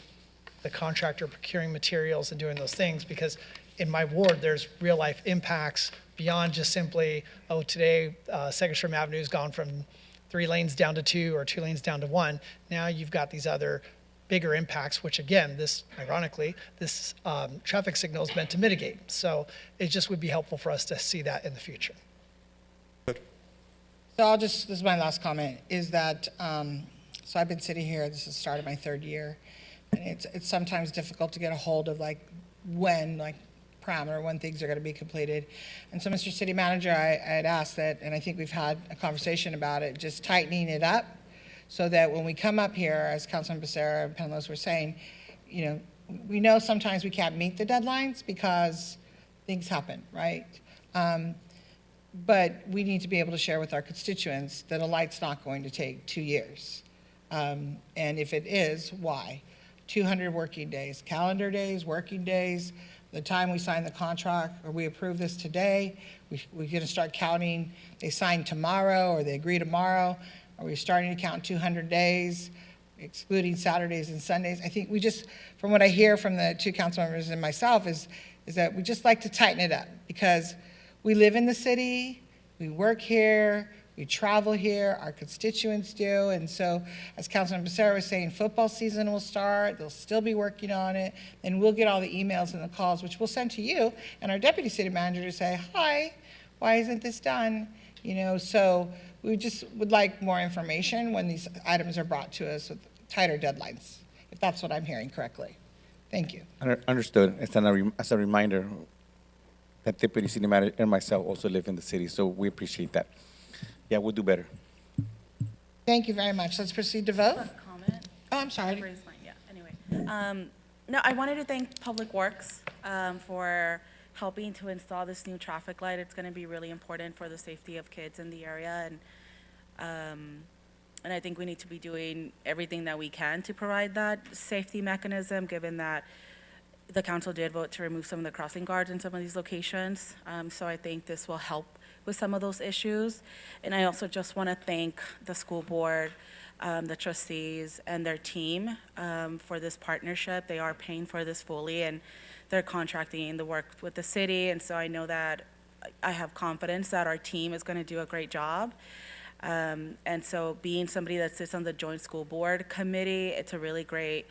the contractor procuring materials and doing those things, because in my ward, there's real life impacts beyond just simply, oh, today Second Stream Avenue's gone from 3 lanes down to 2 or 2 lanes down to 1. Now you've got these other bigger impacts, which again, ironically, this traffic signal is meant to mitigate. So it just would be helpful for us to see that in the future. So this is my last comment, is that, so I've been sitting here, this is the start of my 3rd year, and it's sometimes difficult to get a hold of when parameter, when things are going to be completed. And so, Mr. City Manager, I had asked that, and I think we've had a conversation about it, just tightening it up so that when we come up here, as Councilman Becerra and Penlos were saying, we know sometimes we can't meet the deadlines because things happen, right? But we need to be able to share with our constituents that a light's not going to take 2 years. And if it is, why? 200 working days, calendar days, working days. The time we sign the contract, or we approve this today, we're going to start counting, they sign tomorrow or they agree tomorrow. Are we starting to count 200 days, excluding Saturdays and Sundays? I think we just, from what I hear from the 2 council members and myself, is that we just like to tighten it up, because we live in the city, we work here, we travel here, our constituents do. And so, as Councilman Becerra was saying, football season will start, they'll still be working on it, and we'll get all the emails and the calls, which we'll send to you and our deputy city manager to say, hi, why isn't this done? So we just would like more information when these items are brought to us with tighter deadlines, if that's what I'm hearing correctly. Thank you. Understood. As a reminder, that deputy city manager and myself also live in the city, so we appreciate that. Yeah, we'll do better. Thank you very much. Let's proceed to vote. Comment? Oh, I'm sorry. Yeah, anyway. No, I wanted to thank Public Works for helping to install this new traffic light. It's going to be really important for the safety of kids in the area, and I think we need to be doing everything that we can to provide that safety mechanism, given that the council did vote to remove some of the crossing guards in some of these locations. So I think this will help with some of those issues. And I also just want to thank the school board, the trustees, and their team for this partnership. They are paying for this fully, and they're contracting the work with the city. And so I know that I have confidence that our team is going to do a great job. And so being somebody that sits on the joint school board committee, it's a really great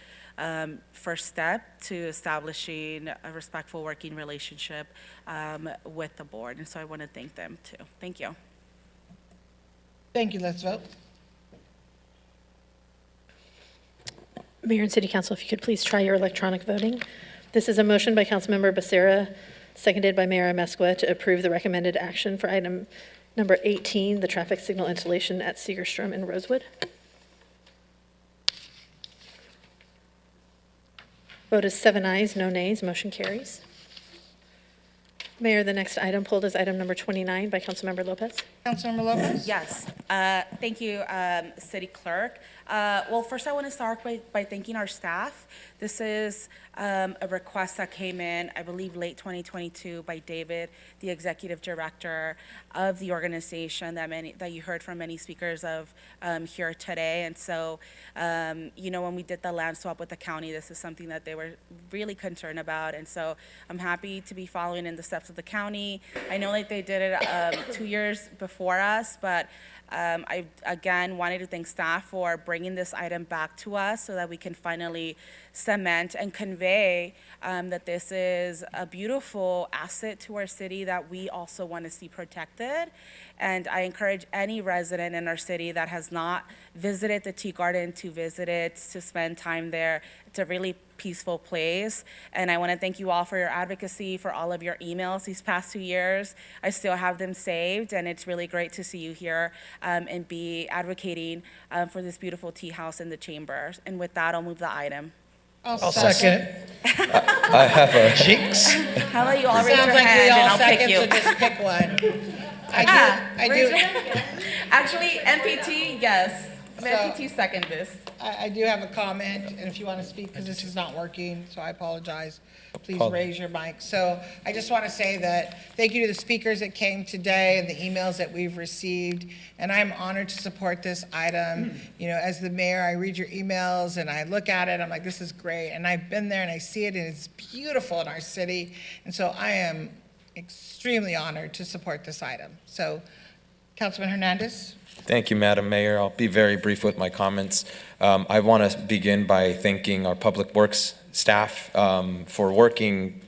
first step to establishing a respectful working relationship with the board. And so I want to thank them too. Thank you. Thank you. Let's vote. Mayor and City Council, if you could please try your electronic voting. This is a motion by Councilmember Becerra, seconded by Mayor Amezcua, to approve the recommended action for item number 18, the traffic signal installation at Segerstrom and Rosewood. Vote is 7 ayes, no nays, motion carries. Mayor, the next item pulled is item number 29 by Councilmember Lopez. Councilmember Lopez? Yes. Thank you, City Clerk. Well, first I want to start by thanking our staff. This is a request that came in, I believe, late 2022 by David, the Executive Director of the organization that you heard from many speakers of here today. And so, when we did the land swap with the county, this is something that they were really concerned about. And so I'm happy to be following in the steps of the county. I know that they did it 2 years before us, but I, again, wanted to thank staff for bringing this item back to us so that we can finally cement and convey that this is a beautiful asset to our city that we also want to see protected. And I encourage any resident in our city that has not visited the Tea Garden to visit it, to spend time there. It's a really peaceful place. And I want to thank you all for your advocacy, for all of your emails these past 2 years. I still have them saved, and it's really great to see you here and be advocating for this beautiful tea house in the chambers. And with that, I'll move the item. I'll second. I have a Jinx. How about you all raise Sounds your like we hand all and I'll pick second, you. so just pick one. I Raise do. your hand. Actually, MPT, yes. MPT second this. I do have a comment, and if you want to speak, because this is not working, so I apologize, please raise your mic. So I just want to say that thank you to the speakers that came today and the emails that we've received, and I'm honored to support this item. As the mayor, I read your emails and I look at it, I'm like, this is great, and I've been there and I see it, and it's beautiful in our city, and so I am extremely honored to support this item. So, Councilman Hernandez? Thank you, Madam Mayor. I'll be very brief with my comments. I want to begin by thanking our Public Works staff for working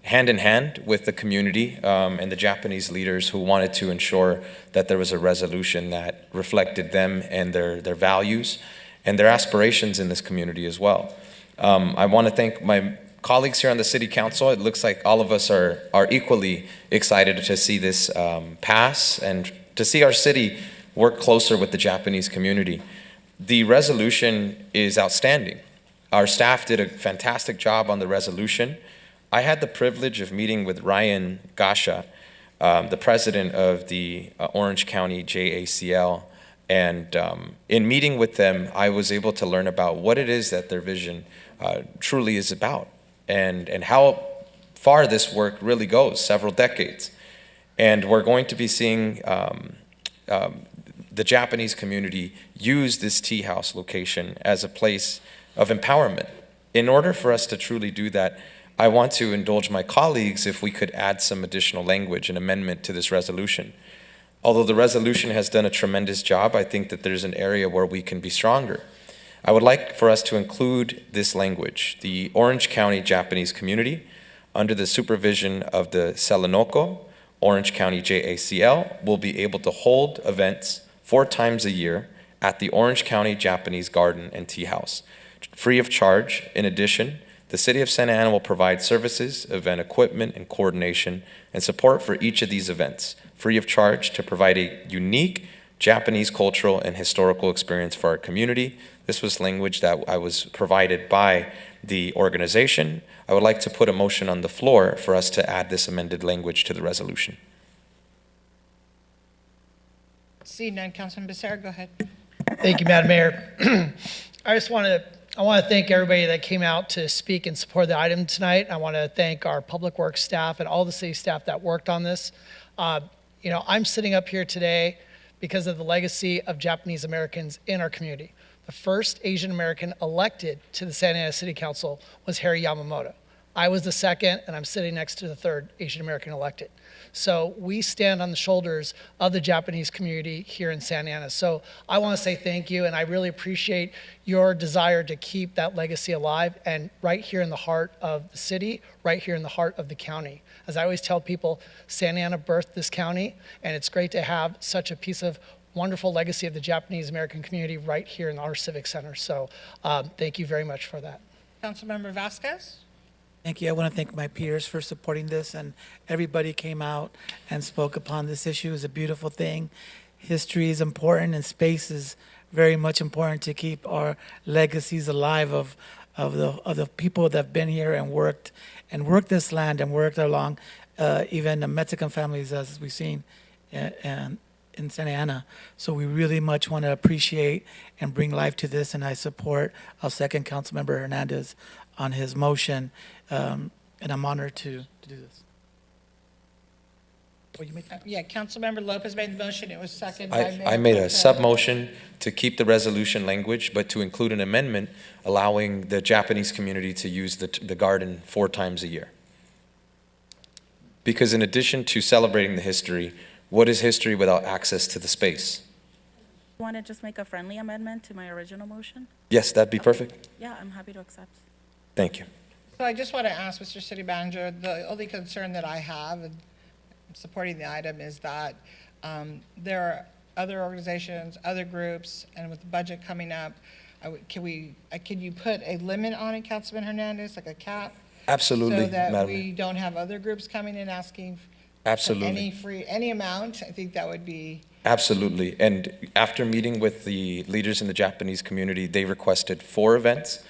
hand in hand with the community and the Japanese leaders who wanted to ensure that there was a resolution that reflected them and their values and their aspirations in this community as well. I want to thank my colleagues here on the City Council. It looks like all of us are equally excited to see this pass and to see our city work closer with the Japanese community. The resolution is outstanding. Our staff did a fantastic job on the resolution. I had the privilege of meeting with Ryan Gasha, the president of the Orange County JACL, and in meeting with them, I was able to learn about what it is that their vision truly is about and how far this work really goes, several decades. And we're going to be seeing the Japanese community use this tea house location as a place of empowerment. In order for us to truly do that, I want to indulge my colleagues if we could add some additional language and amendment to this resolution. Although the resolution has done a tremendous job, I think that there's an area where we can be stronger. I would like for us to include this language: the Orange County Japanese community, under the supervision of the Selenoko, Orange County JACL, will be able to hold events 4 times a year at the Orange County Japanese Garden and Tea House, free of charge. In addition, the City of Santa Ana will provide services, event equipment, and coordination and support for each of these events, free of charge, to provide a unique Japanese cultural and historical experience for our community. This was language that I was provided by the organization. I would like to put a motion on the floor for us to add this amended language to the resolution. Seeing none, Councilman Becerra, go ahead. Thank you, Madam Mayor. I want to thank everybody that came out to speak and support the item tonight. I want to thank our Public Works staff and all the city staff that worked on this. I'm sitting up here today because of the legacy of Japanese Americans in our community. The first Asian American elected to the Santa Ana City Council was Harry Yamamoto. I was the second, and I'm sitting next to the third Asian American elected. So we stand on the shoulders of the Japanese community here in Santa Ana. So I want to say thank you, and I really appreciate your desire to keep that legacy alive, and right here in the heart of the city, right here in the heart of the county. As I always tell people, Santa Ana birthed this county, and it's great to have such a piece of wonderful legacy of the Japanese American community right here in our Civic Center. So thank you very much for that. Councilmember Vasquez? Thank you. I want to thank my peers for supporting this, and everybody came out and spoke upon this issue. It's a beautiful thing. History is important, and space is very much important to keep our legacies alive of the people that have been here and worked this land and worked along even the Mexican families, as we've seen, and in Santa Ana. So we really much want to appreciate and bring life to this, and I'll second Councilmember Hernandez on his motion, and I'm honored to do this. Oh, you made Yeah, Councilmember Lopez made the motion, it was seconded by Mayor I made Pro a Tem. sub-motion to keep the resolution language, but to include an amendment allowing the Japanese community to use the garden 4 times a year. Because in addition to celebrating the history, what is history without access to the space? You want to just make a friendly amendment to my original motion? Yes, that'd be perfect. Yeah, I'm happy to accept. Thank you. So I just want to ask, Mr. City Manager, the only concern that I have in supporting the item is that there are other organizations, other groups, and with the budget coming up, can you put a limit on it, Councilman Hernandez, like a cap? Absolutely, So that Madam we don't have other groups coming in asking for Absolutely. any amount? I think that would be, Absolutely. And after meeting with the leaders in the Japanese community, they requested 4 events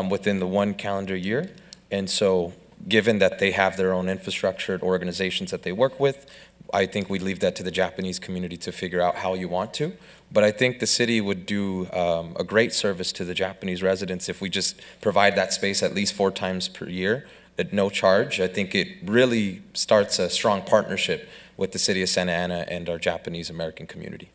within the 1 calendar year. And so given that they have their own infrastructured organizations that they work with, I think we leave that to the Japanese community to figure out how you want to. But I think the city would do a great service to the Japanese residents if we just provide that space at least 4 times per year at no charge. I think it really starts a strong partnership with the city of Santa Ana and our Japanese American community.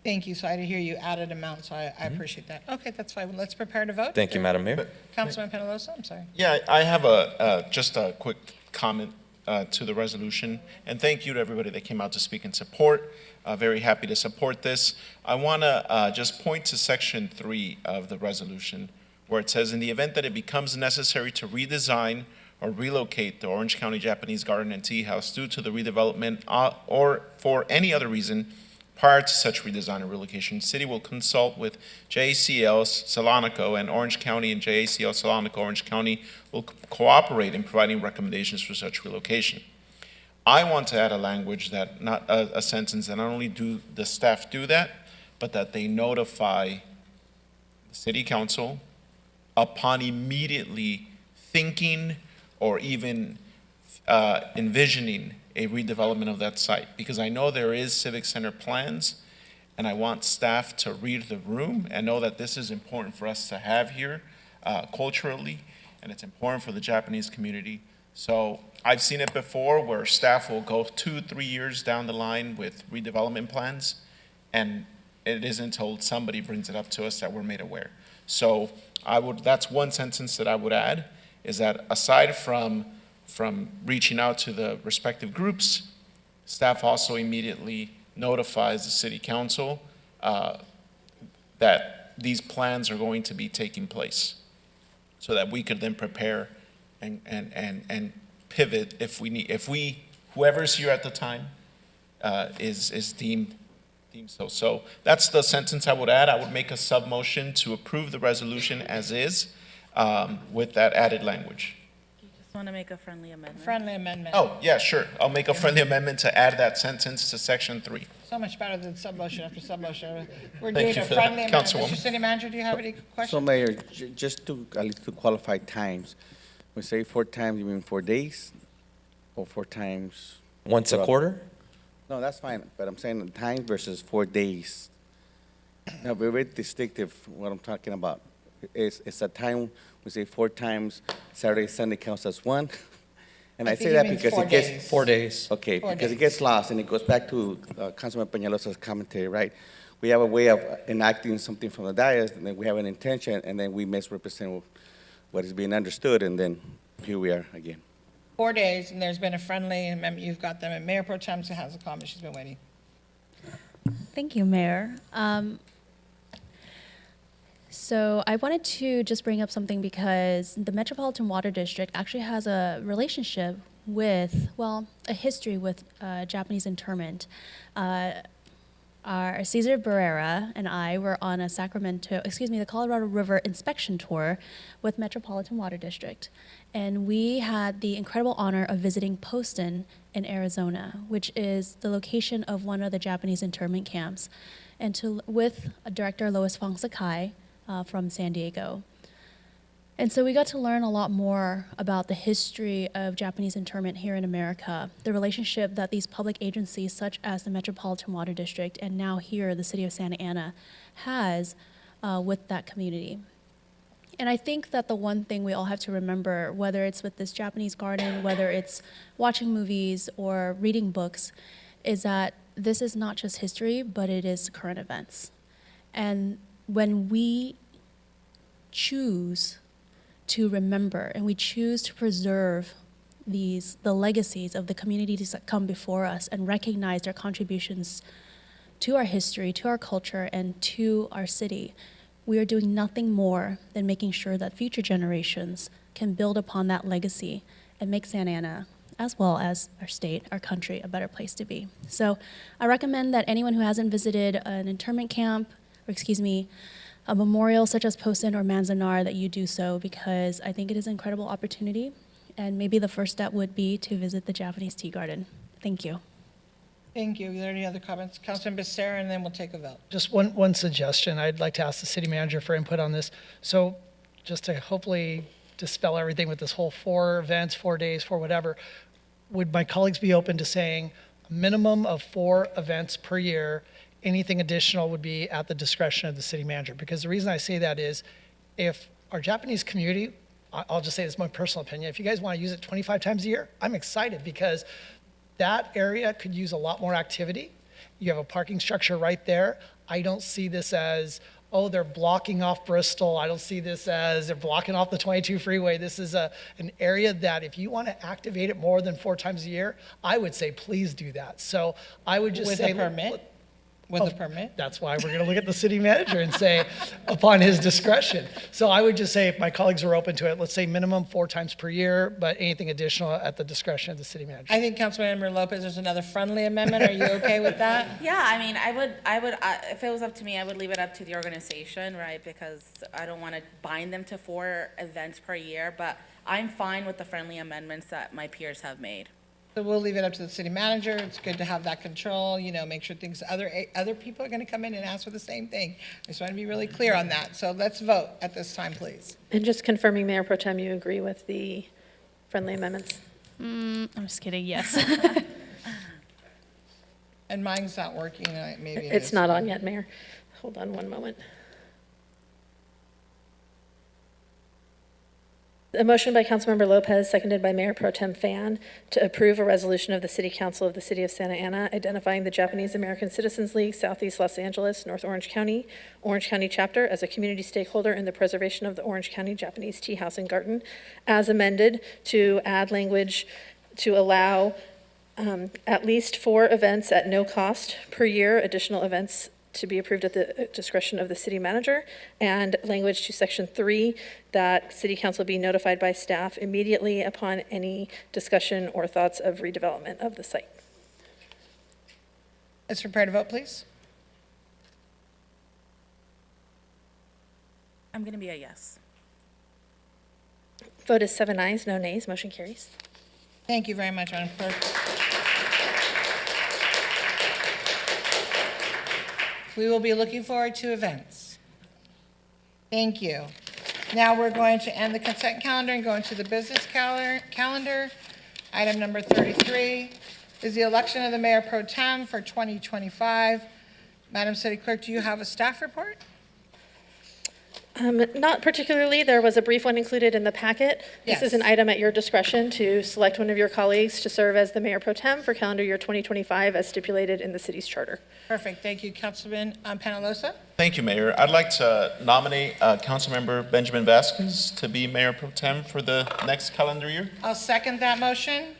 thank you, so I did hear you added amount, so I appreciate that. Okay, that's fine, let's prepare to vote. Thank you, Madam Mayor. Councilman Penalosa, I'm sorry. Yeah, I have just a quick comment to the resolution, and thank you to everybody that came out to speak in support. Very happy to support this. I want to just point to Section 3 of the resolution, where it says, in the event that it becomes necessary to redesign or relocate the Orange County Japanese Garden and Tea House due to the redevelopment or for any other reason, prior to such redesign or relocation, city will consult with JACL Solonico and Orange County, and JACL Solonico Orange County will cooperate in providing recommendations for such relocation. I want to add a language that, not a sentence that not only do the staff do that, but that they notify the city council upon immediately thinking or even envisioning a redevelopment of that site, because I know there is civic center plans, and I want staff to read the room and know that this is important for us to have here culturally, and it's important for the Japanese community. So I've seen it before where staff will go 2-3 years down the line with redevelopment plans, and it isn't until somebody brings it up to us that we're made aware. So that's one sentence that I would add, is that aside from reaching out to the respective groups, staff also immediately notifies the city council that these plans are going to be taking place, so that we could then prepare and pivot if we need, whoever's here at the time is deemed so. So that's the sentence I would add. I would make a sub-motion to approve the resolution as is with that added language. Just want to make a friendly amendment. Friendly amendment. Oh, yeah, sure. I'll make a friendly amendment to add that sentence to Section 3. So much better than sub-motion after sub-motion. We're Thank doing you a for that, friendly amendment. Councilwoman. Mr. City Manager, do you have any So questions? Mayor, just to, at least to qualify times, we say 4 times, you mean 4 days? Or 4 times? Once a quarter? No, that's fine, but I'm saying the time versus 4 days. Now, we're very distinctive, what I'm talking about. It's a time, we say 4 times, Saturday, Sunday counts as 1. And I think say he that means because 4 it gets. days. 4 days. Okay, 4 because it days. gets lost, and it goes back to Councilman Peñalosa's commentary, right? We have a way of enacting something from the dais, and then we have an intention, and then we misrepresent what is being understood, and then here we are again. 4 days, and there's been a friendly amendment. You've got them, and Mayor Pro Tem has a comment. She's been waiting. Thank you, Mayor. So I wanted to just bring up something because the Metropolitan Water District actually has a relationship with, well, a history with Japanese internment. Our Cesar Barrera and I were on a the Colorado River inspection tour with Metropolitan Water District. And we had the incredible honor of visiting Poston in Arizona, which is the location of one of the Japanese internment camps, and with Director Lois Fong Sakai from San Diego. And so we got to learn a lot more about the history of Japanese internment here in America, the relationship that these public agencies such as the Metropolitan Water District and now here the City of Santa Ana has with that community. And I think that the one thing we all have to remember, whether it's with this Japanese garden, whether it's watching movies or reading books, is that this is not just history, but it is current events. And when we choose to remember and we choose to preserve the legacies of the communities that come before us and recognize their contributions to our history, to our culture, and to our city, we are doing nothing more than making sure that future generations can build upon that legacy and make Santa Ana, as well as our state, our country, a better place to be. So I recommend that anyone who hasn't visited an internment camp, or excuse me, a memorial such as Poston or Manzanar, that you do so, because I think it is an incredible opportunity, and maybe the first step would be to visit the Japanese tea garden. Thank you. Thank you. Are there any other comments? Councilman Becerra, and then we'll take a vote. Just one suggestion. I'd like to ask the city manager for input on this. So just to hopefully dispel everything with this whole 4 events, 4 days, 4 whatever, would my colleagues be open to saying a minimum of 4 events per year? Anything additional would be at the discretion of the city manager. Because the reason I say that is if our Japanese community, I'll just say this is my personal opinion, if you guys want to use it 25 times a year, I'm excited because that area could use a lot more activity. You have a parking structure right there. I don't see this as, oh, they're blocking off Bristol. I don't see this as they're blocking off the 22 freeway. This is an area that if you want to activate it more than 4 times a year, I would say please do that. So I would just say— With a permit? With a permit? That's why we're going to look at the city manager and say, upon his discretion. So I would just say, if my colleagues are open to it, let's say minimum 4 times per year, but anything additional at the discretion of the city manager. I think Councilmember Lopez, there's another friendly amendment. Are you okay with that? Yeah, I mean, I would, if it was up to me, I would leave it up to the organization, right? Because I don't want to bind them to 4 events per year, but I'm fine with the friendly amendments that my peers have made. So we'll leave it up to the city manager. It's good to have that control, make sure things, other people are going to come in and ask for the same thing. I just want to be really clear on that. So let's vote at this time, please. And just confirming, Mayor Pro Tem, you agree with the friendly amendments? I'm just kidding, yes. And mine's not working, maybe it It's is. not on yet, Mayor. Hold on one moment. A motion by Councilmember Lopez, seconded by Mayor Pro Tem Fan, to approve a resolution of the City Council of the City of Santa Ana identifying the Japanese American Citizens League, Southeast Los Angeles, North Orange County chapter as a community stakeholder in the preservation of the Orange County Japanese Tea House and Garden, as amended to add language to allow at least 4 events at no cost per year, additional events to be approved at the discretion of the city manager, and language to section 3 that city council be notified by staff immediately upon any discussion or thoughts of redevelopment of the site. Let's prepare to vote, please. I'm going to be a yes. Vote is 7 ayes, no nays, motion carries. Thank you very much, Madam Clerk. We will be looking forward to events. Thank you. Now we're going to end the consent calendar and go into the business calendar. Item number 33 is the election of the Mayor Pro Tem for 2025. Madam City Clerk, do you have a staff report? Not particularly. There was a brief one included in the packet. This is an item at your discretion to select one of your colleagues to serve as the Mayor Pro Tem for calendar year 2025 as stipulated in the city's charter. Perfect. Thank you, Councilman Panalosa. Thank you, Mayor. I'd like to nominate Councilmember Benjamin Vasquez to be Mayor Pro Tem for the next calendar year. I'll second that motion.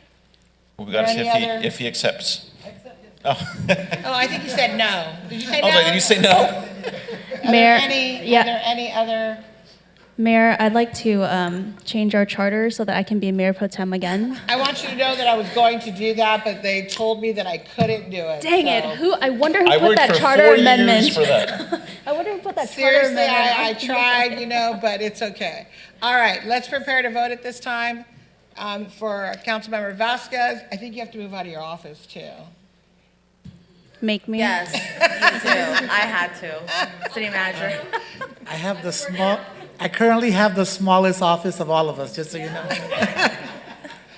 We got to see if he accepts. Oh. Oh, I think you said no. Did you say no? Oh, did you say no? Mayor, Are there any other? Mayor, I'd like to change our charter so that I can be Mayor Pro Tem again. I want you to know that I was going to do that, but they told me that I couldn't do it. Dang it! I wonder who I put worked that for charter 4 amendment. years for that. I wonder who put that Seriously, charter amendment. I tried, but it's okay. All right, let's prepare to vote at this time. For Councilmember Vasquez, I think you have to move out of your office too. Make me? Yes, you do. I had to. City manager. I have the I currently have the smallest office of all of us, just so you know.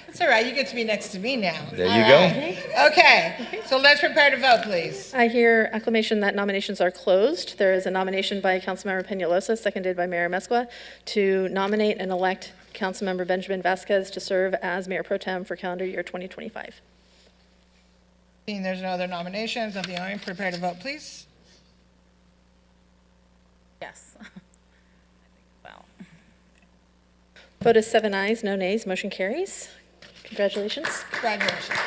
It's all right, you get to be next to me now. There you All go. right. Okay, so let's prepare to vote, please. I hear acclamation that nominations are closed. There is a nomination by Councilmember Peñalosa, seconded by Mayor Mescua, to nominate and elect Councilmember Benjamin Vasquez to serve as Mayor Pro Tem for calendar year 2025. Seeing there's no other nominations, of the only prepare to vote, please. Yes. Well, Vote is 7 ayes, no nays, motion carries. Congratulations. Congratulations.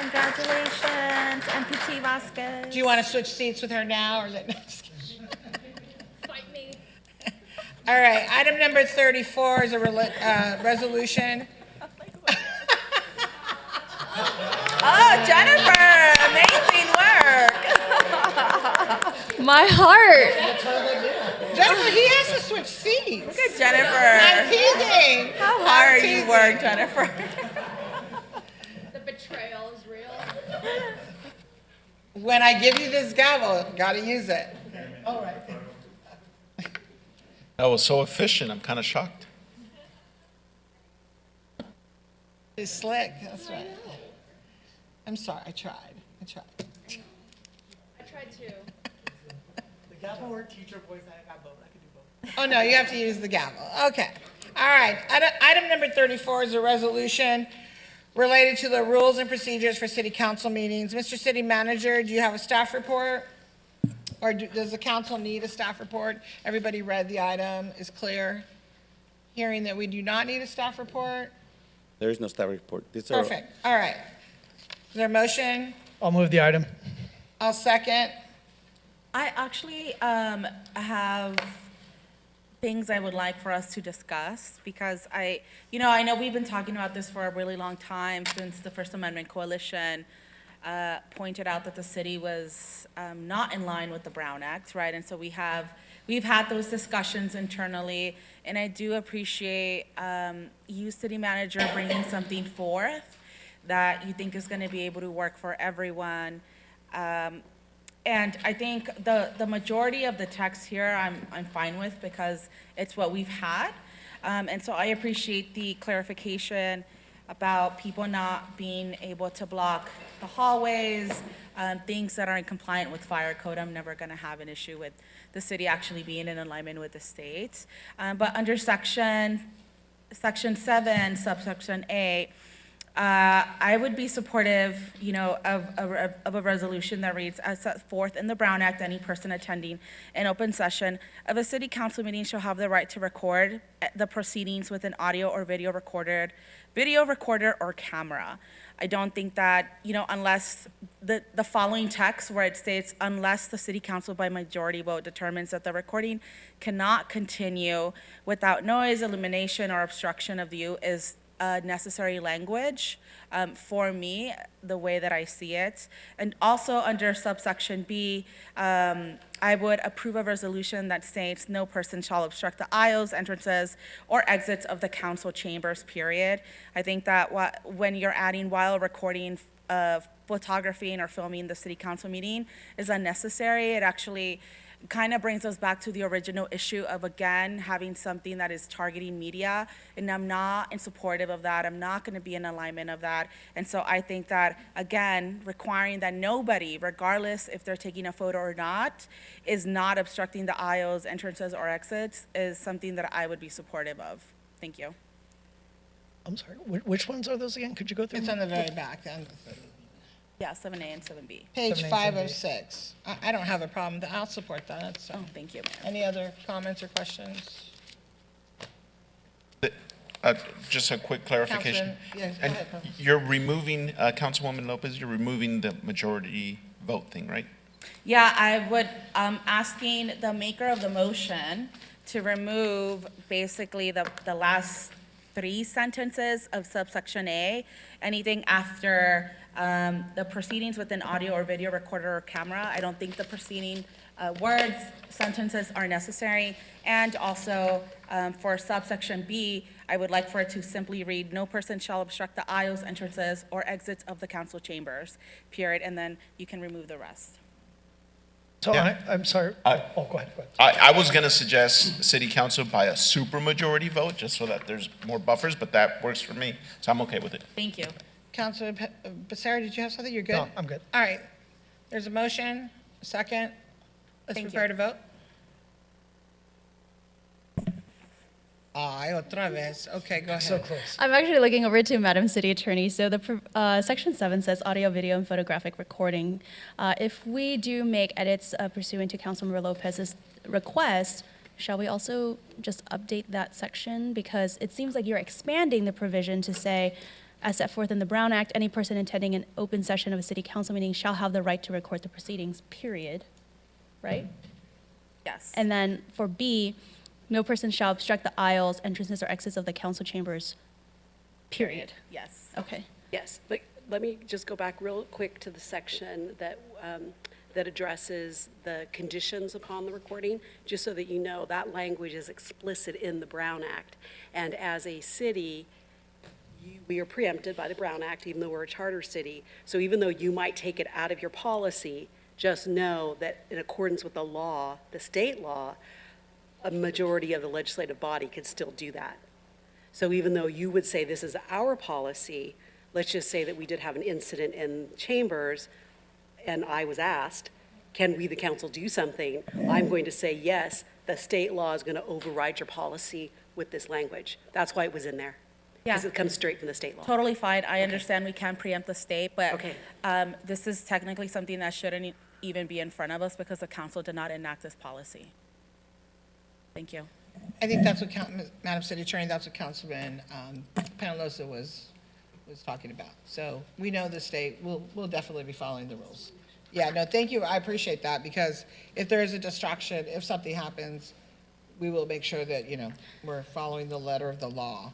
congratulations, MPT Vasquez. Do you want to switch seats with her now, or is it? No, just kidding. Fight me. All right, item number 34 is a resolution. Oh, Jennifer, amazing work. My heart. Jennifer, he has to switch seats. Look at Jennifer. I'm teasing. How I'm hard you teasing. work, Jennifer. The betrayal is real. When I give you this gavel, gotta use it. All right. That was so efficient, I'm kind of shocked. It's slick, that's right. I'm sorry, I tried. I tried to. The gavel or teacher voice, I got both. I can do both. Oh, no, you have to use the gavel. Okay. All right. Item number 34 is a resolution related to the rules and procedures for city council meetings. Mr. City Manager, do you have a staff report? Or does the council need a staff report? Everybody read the item, is clear? Hearing that we do not need a staff report? There is no staff report. These are Perfect. All right. Is there a motion? I'll move the item. I'll second. I actually have things I would like for us to discuss because I know we've been talking about this for a really long time since the First Amendment Coalition pointed out that the city was not in line with the Brown Act, right? And so we've had those discussions internally, and I do appreciate you, City Manager, bringing something forth that you think is going to be able to work for everyone. And I think the majority of the text here I'm fine with because it's what we've had. And so I appreciate the clarification about people not being able to block the hallways, things that are in compliant with fire code. I'm never going to have an issue with the city actually being in alignment with the state. But under section 7, subsection A, I would be supportive, of a resolution that reads, as set forth in the Brown Act, any person attending an open session of a city council meeting shall have the right to record the proceedings with an audio or video recorder or camera. I don't think that, unless the following text where it states, unless the city council by majority vote determines that the recording cannot continue without noise, illumination, or obstruction of view is necessary language for me, the way that I see it. And also under subsection B, I would approve a resolution that states no person shall obstruct the aisles, entrances, or exits of the council chambers, period. I think that when you're adding while recording photographing or filming the city council meeting is unnecessary. It actually kind of brings us back to the original issue of, again, having something that is targeting media, and I'm not in supportive of that. I'm not going to be in alignment of that. And so I think that, again, requiring that nobody, regardless if they're taking a photo or not, is not obstructing the aisles, entrances, or exits is something that I would be supportive of. Thank you. I'm sorry, which ones are those again? Could you go through? It's on the very back. Yeah, 7A and 7B. Page 7A and 506. I don't have a problem. I'll support that. So. Oh, thank you. Any other comments or questions? Just a quick clarification. Councilman, yeah, go And ahead. you're removing, Councilwoman Lopez, you're removing the majority vote thing, right? Yeah, I would, asking the maker of the motion to remove basically the last 3 sentences of subsection A, anything after the proceedings with an audio or video recorder or camera. I don't think the preceding words, sentences are necessary. And also for subsection B, I would like for it to simply read, no person shall obstruct the aisles, entrances, or exits of the council chambers, period. And then you can remove the rest. So Yeah. I'm sorry. I- Oh, go ahead. I was going to suggest city council by a supermajority vote, just so that there's more buffers, but that works for me, so I'm okay with it. Thank you. Councilor Becerra, did you have something? You're good? No, I'm good. All right. There's a motion, a second. Let's Thank prepare you. to vote. Ay, otra vez. Okay, go ahead. So close. I'm actually looking over to Madam City Attorney. So the Section 7 says audio, video, and photographic recording. If we do make edits pursuant to Councilmember Lopez's request, shall we also just update that section? Because it seems like you're expanding the provision to say, as set forth in the Brown Act, any person attending an open session of a city council meeting shall have the right to record the proceedings, period, right? Yes. And then for B, no person shall obstruct the aisles, entrances, or exits of the council chambers, period. Yes. Okay. Yes, but let me just go back real quick to the section that, that addresses the conditions upon the recording, just so that you know that language is explicit in the Brown Act. And as a city, we are preempted by the Brown Act, even though we're a charter city. So even though you might take it out of your policy, just know that in accordance with the law, the state law, a majority of the legislative body could still do that. So even though you would say this is our policy, let's just say that we did have an incident in chambers, and I was asked, can we, the council, do something? I'm going to say, yes, the state law is going to override your policy with this language. That's why it was in there. Because Yeah. it comes straight from the state law. Totally fine. I understand we can't preempt the state, but Okay. this is technically something that shouldn't even be in front of us because the council did not enact this policy. Thank you. I think that's what, Madam City Attorney, that's what Councilman Penalosa was talking about. So we know the state, we'll definitely be following the rules. Yeah, no, thank you, I appreciate that, because if there is a distraction, if something happens, we will make sure that, you know, we're following the letter of the law.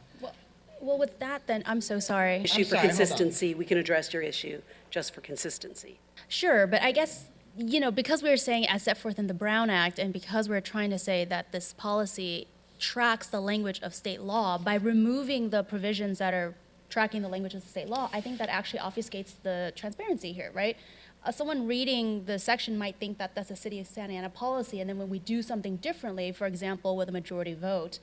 Well, with that, then, I'm so sorry. Issue for consistency, we can address your issue just for consistency. Sure, but I guess, you know, because we were saying as set forth in the Brown Act, and because we're trying to say that this policy tracks the language of state law, by removing the provisions that are tracking the language of the state law, I think that actually obfuscates the transparency here, right? Someone reading the section might think that that's a City of Santa Ana policy, and then when we do something differently, for example, with a majority vote,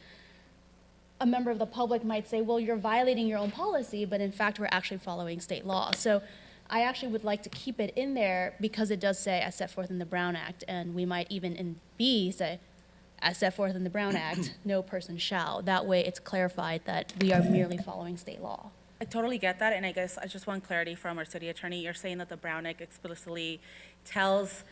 a member of the public might say, well, you're violating your own policy, but in fact, we're actually following state law. So I actually would like to keep it in there because it does say as set forth in the Brown Act, and we might even in B say, as set forth in the Brown Act, no person shall. That way it's clarified that we are merely following state law. I totally get that, and I guess I just want clarity from our city attorney. You're saying that the Brown Act explicitly tells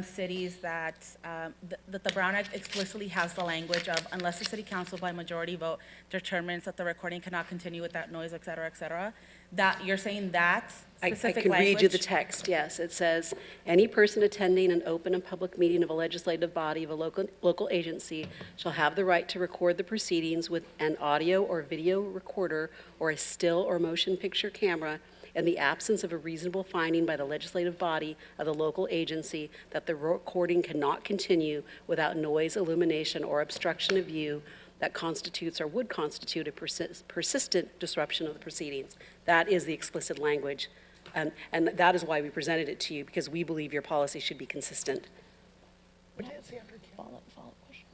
cities that, that the Brown Act explicitly has the language of unless the city council by majority vote determines that the recording cannot continue without noise, et cetera, that, you're saying that I specific can read you the language? text, yes. It says, any person attending an open and public meeting of a legislative body of a local agency shall have the right to record the proceedings with an audio or video recorder or a still or motion picture camera in the absence of a reasonable finding by the legislative body of the local agency that the recording cannot continue without noise, illumination, or obstruction of view that constitutes or would constitute a persistent disruption of the proceedings. That is the explicit language. And that is why we presented it to you, because we believe your policy should be consistent. Follow-up question.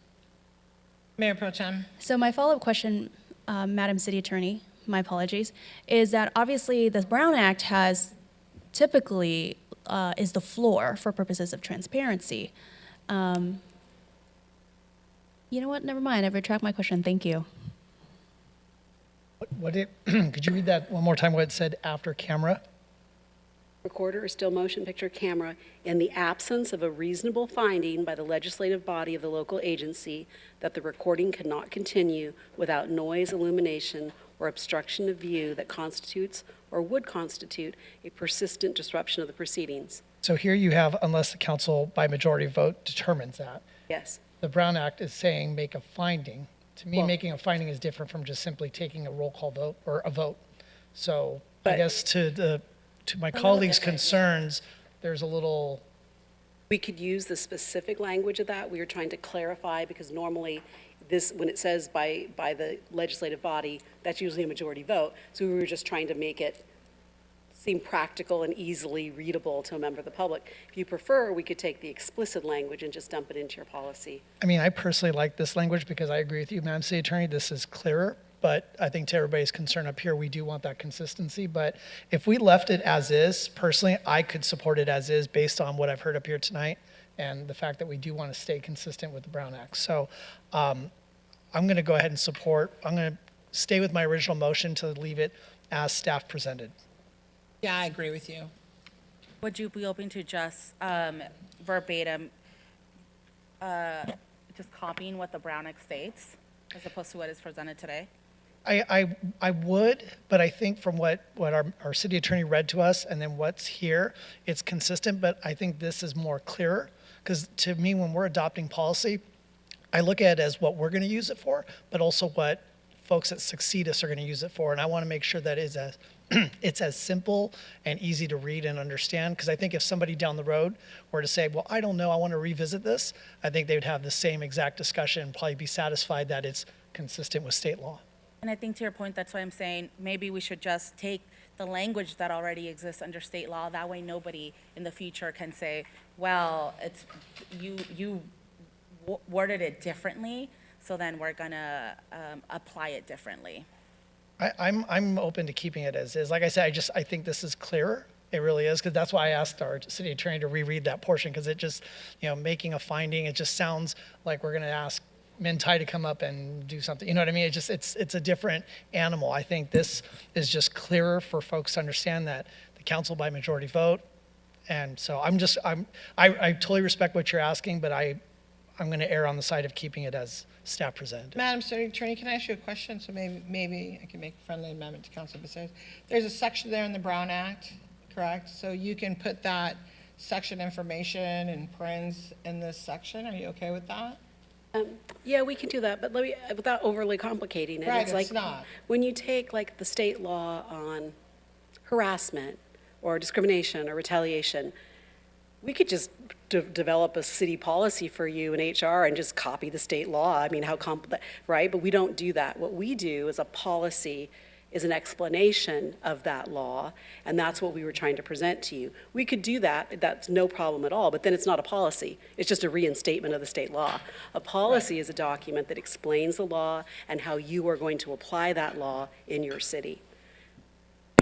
Mayor Pro Tem. So my follow-up question, Madam City Attorney, my apologies, is that obviously the Brown Act has typically is the floor for purposes of transparency. You know what? Never mind. I retract my question. Thank you. Could you read that one more time, what it said after camera? Recorder or still motion picture camera in the absence of a reasonable finding by the legislative body of the local agency that the recording cannot continue without noise, illumination, or obstruction of view that constitutes or would constitute a persistent disruption of the proceedings. So here you have, unless the council by majority vote determines that. Yes. The Brown Act is saying make a finding. To me, Well- making a finding is different from just simply taking a roll call vote or a vote. So I But- guess to my colleagues' concerns, there's a little, We could use the specific language of that. We are trying to clarify because normally this, when it says by the legislative body, that's usually a majority vote. So we were just trying to make it seem practical and easily readable to a member of the public. If you prefer, we could take the explicit language and just dump it into your policy. I mean, I personally like this language because I agree with you, Madam City Attorney, this is clearer. But I think to everybody's concern up here, we do want that consistency. But if we left it as is, personally, I could support it as is based on what I've heard up here tonight and the fact that we do want to stay consistent with the Brown Act. So I'm going to go ahead and support, I'm going to stay with my original motion to leave it as staff presented. Yeah, I agree with you. Would you be open to just verbatim, just copying what the Brown Act states as opposed to what is presented today? I would, but I think from what our city attorney read to us and then what's here, it's consistent, but I think this is more clearer. Because to me, when we're adopting policy, I look at it as what we're going to use it for, but also what folks that succeed us are going to use it for. And I want to make sure that it's as simple and easy to read and understand. Because I think if somebody down the road were to say, well, I don't know, I want to revisit this, I think they would have the same exact discussion and probably be satisfied that it's consistent with state law. And I think to your point, that's why I'm saying maybe we should just take the language that already exists under state law. That way nobody in the future can say, well, it's you worded it differently, so then we're gonna apply it differently. I'm open to keeping it as is. Like I said, I think this is clearer. It really is, because that's why I asked our city attorney to reread that portion, because it just, making a finding, it just sounds like we're going to ask Mintai to come up and do something. You know what I mean? It's a different animal. I think this is just clearer for folks to understand that the council by majority vote. And so I totally respect what you're asking, but I'm going to err on the side of keeping it as staff presented. Madam City Attorney, can I ask you a question? So maybe I can make a friendly amendment to Council Becerra. There's a section there in the Brown Act, correct? So you can put that section information and parens in this section. Are you okay with that? Yeah, we can do that, but let me, without overly complicating it. Right, like it's not. When you take like the state law on harassment or discrimination or retaliation, we could just develop a city policy for you in HR and just copy the state law. I mean, right? But we don't do that. What we do is a policy is an explanation of that law, and that's what we were trying to present to you. We could do that, that's no problem at all, but then it's not a policy. It's just a reinstatement of the state law. A policy is a document that explains the law and how you are going to apply that law in your city.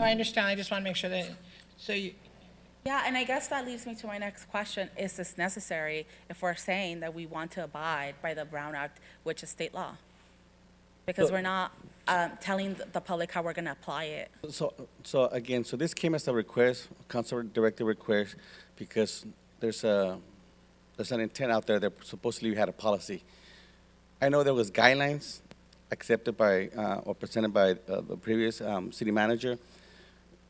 I understand, I just want to make sure that, Yeah, and I guess that leads me to my next question. Is this necessary if we're saying that we want to abide by the Brown Act, which is state law? Because we're not telling the public how we're going to apply it. So again, so this came as a request, council directed request, because there's an intent out there that supposedly we had a policy. I know there was guidelines accepted by or presented by the previous city manager.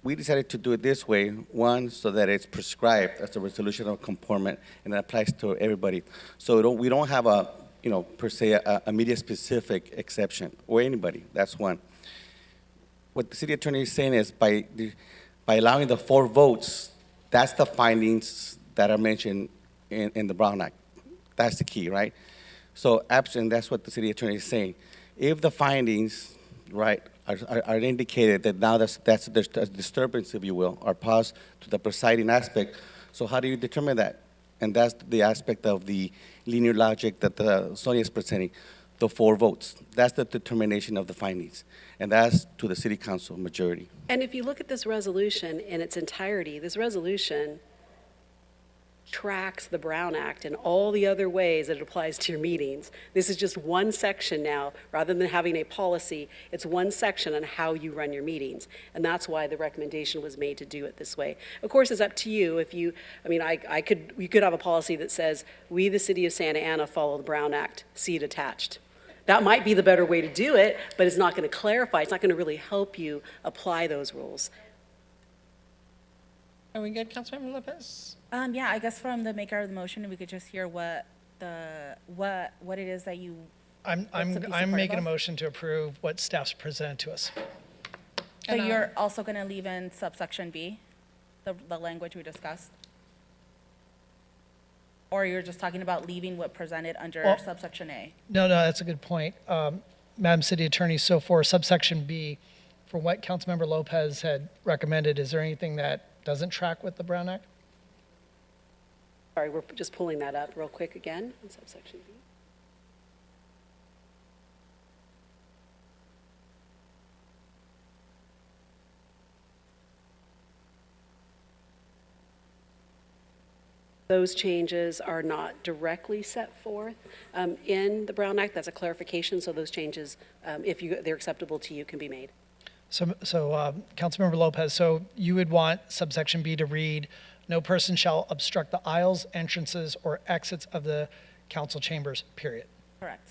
We decided to do it this way, one, so that it's prescribed as a resolution of conformment and it applies to everybody. So we don't have a, per se, a media-specific exception, or anybody, that's one. What the city attorney is saying is by allowing the 4 votes, that's the findings that are mentioned in the Brown Act. That's the key, right? So, and that's what the city attorney is saying. If the findings, right, are indicated that now that's a disturbance, if you will, or pause to the presiding aspect, so how do you determine that? And that's the aspect of the linear logic that Sonia is presenting, the 4 votes. That's the determination of the findings, and that's to the city council majority. And if you look at this resolution in its entirety, this resolution tracks the Brown Act in all the other ways that it applies to your meetings. This is just one section now, rather than having a policy, it's one section on how you run your meetings. And that's why the recommendation was made to do it this way. Of course, it's up to you. If you, we could have a policy that says, we, the city of Santa Ana, follow the Brown Act, see it attached. That might be the better way to do it, but it's not going to clarify, it's not going to really help you apply those rules. Are we good, Councilmember Lopez? Yeah, I guess from the maker of the motion, we could just hear what it is that you. I'm making a motion to approve what staff's presented to us. But you're also going to leave in subsection B, the language we discussed? Or you're just talking about leaving what presented under subsection A? No, that's a good point. Madam City Attorney, so for subsection B, from what Councilmember Lopez had recommended, is there anything that doesn't track with the Brown Act? Sorry, we're just pulling that up real quick again in subsection B. Those changes are not directly set forth in the Brown Act. That's a clarification, so those changes, if they're acceptable to you, can be made. So Councilmember Lopez, so you would want subsection B to read, "No person shall obstruct the aisles, entrances, or exits of the council chambers," period. Correct.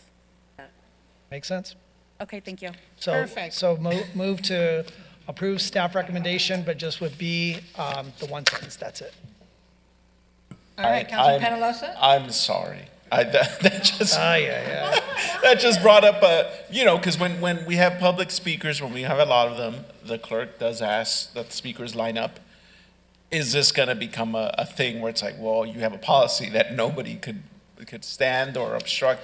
Make sense? Okay, thank you. So, Perfect. So move to approve staff recommendation, but just with B, the one sentence, that's it. All right, Councilman Penalosa? I'm sorry. That just yeah. that just brought up because when we have public speakers, when we have a lot of them, the clerk does ask that the speakers line up. Is this going to become a thing where it's like, well, you have a policy that nobody could stand or obstruct?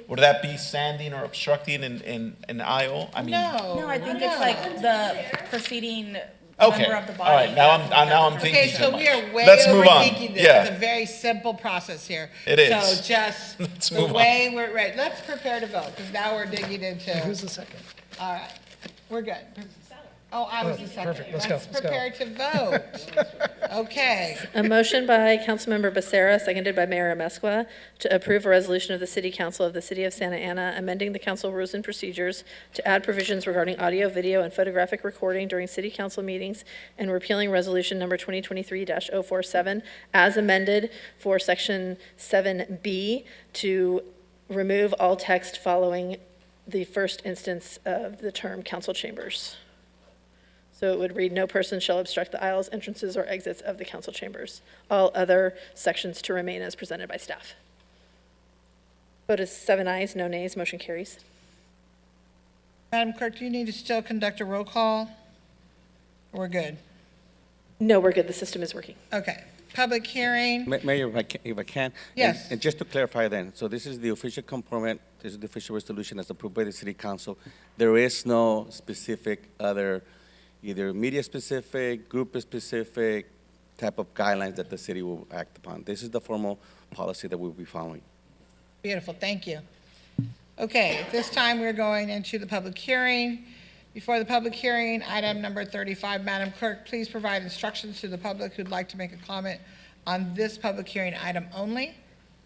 Would that be standing or obstructing in an aisle? I mean, No, I think it's like the preceding okay, member of the body. all right. Now I'm thinking. Okay, so too we much. are way Let's move on. overthinking this. Yeah. It's a very simple process here. It is. So just Let's the move on. way we're ready. Let's prepare to vote, because now we're digging into. Who's the second? All right, we're good. Oh, I was the second. Perfect. Let's go. Let's go. prepare to vote. Okay. A motion by Councilmember Becerra, seconded by Mayor Amezcua, to approve a resolution of the City Council of the City of Santa Ana amending the council rules and procedures to add provisions regarding audio, video, and photographic recording during city council meetings and repealing resolution number 2023-047 as amended for section 7B to remove all text following the first instance of the term council chambers. So it would read, "No person shall obstruct the aisles, entrances, or exits of the council chambers." All other sections to remain as presented by staff. Vote is 7 ayes, no nays, motion carries. Madam Clerk, do you need to still conduct a roll call? We're good. No, we're good, the system is working. Okay. Public hearing. Mayor, if I can. Yes. And just to clarify then, so this is the official component, this is the official resolution as approved by the city council. There is no specific other, either media-specific, group-specific type of guidelines that the city will act upon. This is the formal policy that we'll be following. Beautiful, thank you. Okay, at this time, we're going into the public hearing. Before the public hearing, item number 35, Madam Clerk, please provide instructions to the public who'd like to make a comment on this public hearing item only.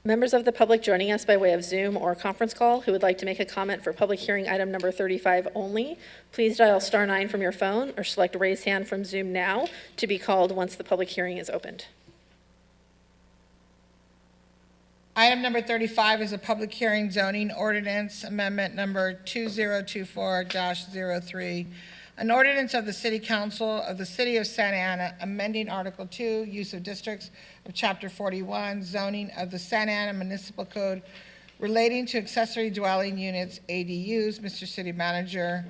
Members of the public joining us by way of Zoom or conference call who would like to make a comment for public hearing item number 35 only, please dial *9 from your phone or select raise hand from Zoom now to be called once the public hearing is opened. Item number 35 is a public hearing zoning ordinance amendment number 2024-03. An ordinance of the City Council of the City of Santa Ana amending Article 2, Use of Districts of Chapter 41, zoning of the Santa Ana Municipal Code relating to accessory dwelling units, ADUs. Mr. City Manager,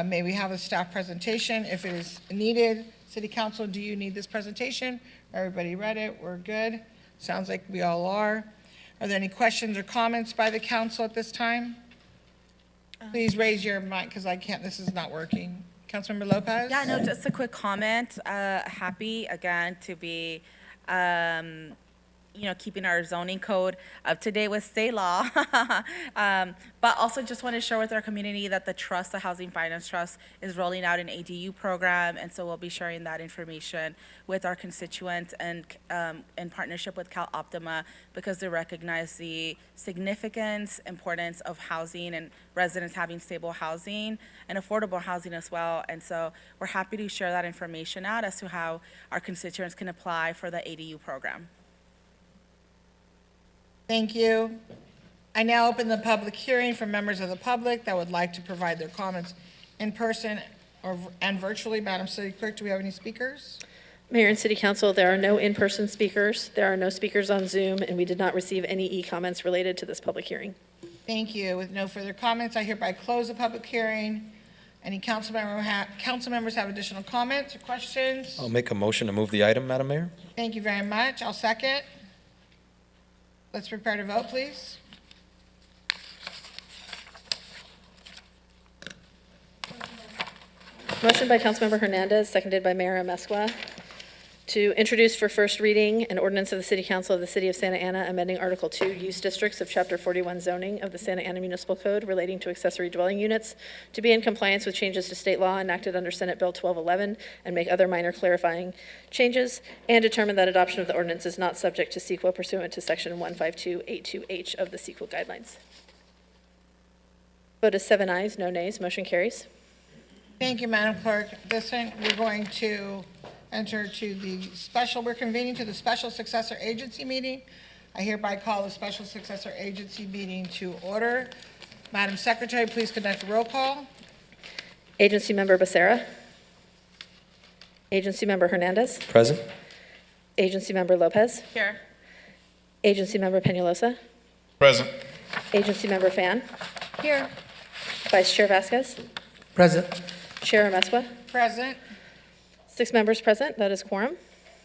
may we have a staff presentation if it is needed? City Council, do you need this presentation? Everybody read it? We're good? Sounds like we all are. Are there any questions or comments by the council at this time? Please raise your mic, because I can't, this is not working. Councilmember Lopez? Yeah, no, just a quick comment. Happy again to be, keeping our zoning code up to date with state law. But also just want to share with our community that the trust, the Housing Finance Trust, is rolling out an ADU program. And so we'll be sharing that information with our constituents and in partnership with Cal Optima, because they recognize the significance, importance of housing and residents having stable housing and affordable housing as well. And so we're happy to share that information out as to how our constituents can apply for the ADU program. Thank you. I now open the public hearing for members of the public that would like to provide their comments in person and virtually. Madam City Clerk, do we have any speakers? Mayor and City Council, there are no in-person speakers, there are no speakers on Zoom, and we did not receive any e-comments related to this public hearing. Thank you. With no further comments, I hereby close the public hearing. Any council members have additional comments or questions? I'll make a motion to move the item, Madam Mayor. Thank you very much. I'll second. Let's prepare to vote, please. Motion by Councilmember Hernandez, seconded by Mayor Amesqua, to introduce for first reading an ordinance of the City Council of the City of Santa Ana amending Article 2 Use Districts of Chapter 41 Zoning of the Santa Ana Municipal Code relating to accessory dwelling units to be in compliance with changes to state law enacted under Senate Bill 1211 and make other minor clarifying changes, and determine that adoption of the ordinance is not subject to CEQA pursuant to Section 15282H of the CEQA guidelines. Vote is 7 ayes, no nays. Motion carries. Thank you, Madam Clerk. This one, we're going to enter to we're convening to the special successor agency meeting. I hereby call the special successor agency meeting to order. Madam Secretary, please conduct a roll call. Agency Member Becerra. Agency Member Hernandez. Present? Agency Member Lopez. Here. Agency Member Peñalosa. Present. Agency Member Fan. Here. Vice Chair Vasquez. Present. Chair Amesqua. Present. 6 members present, that is quorum.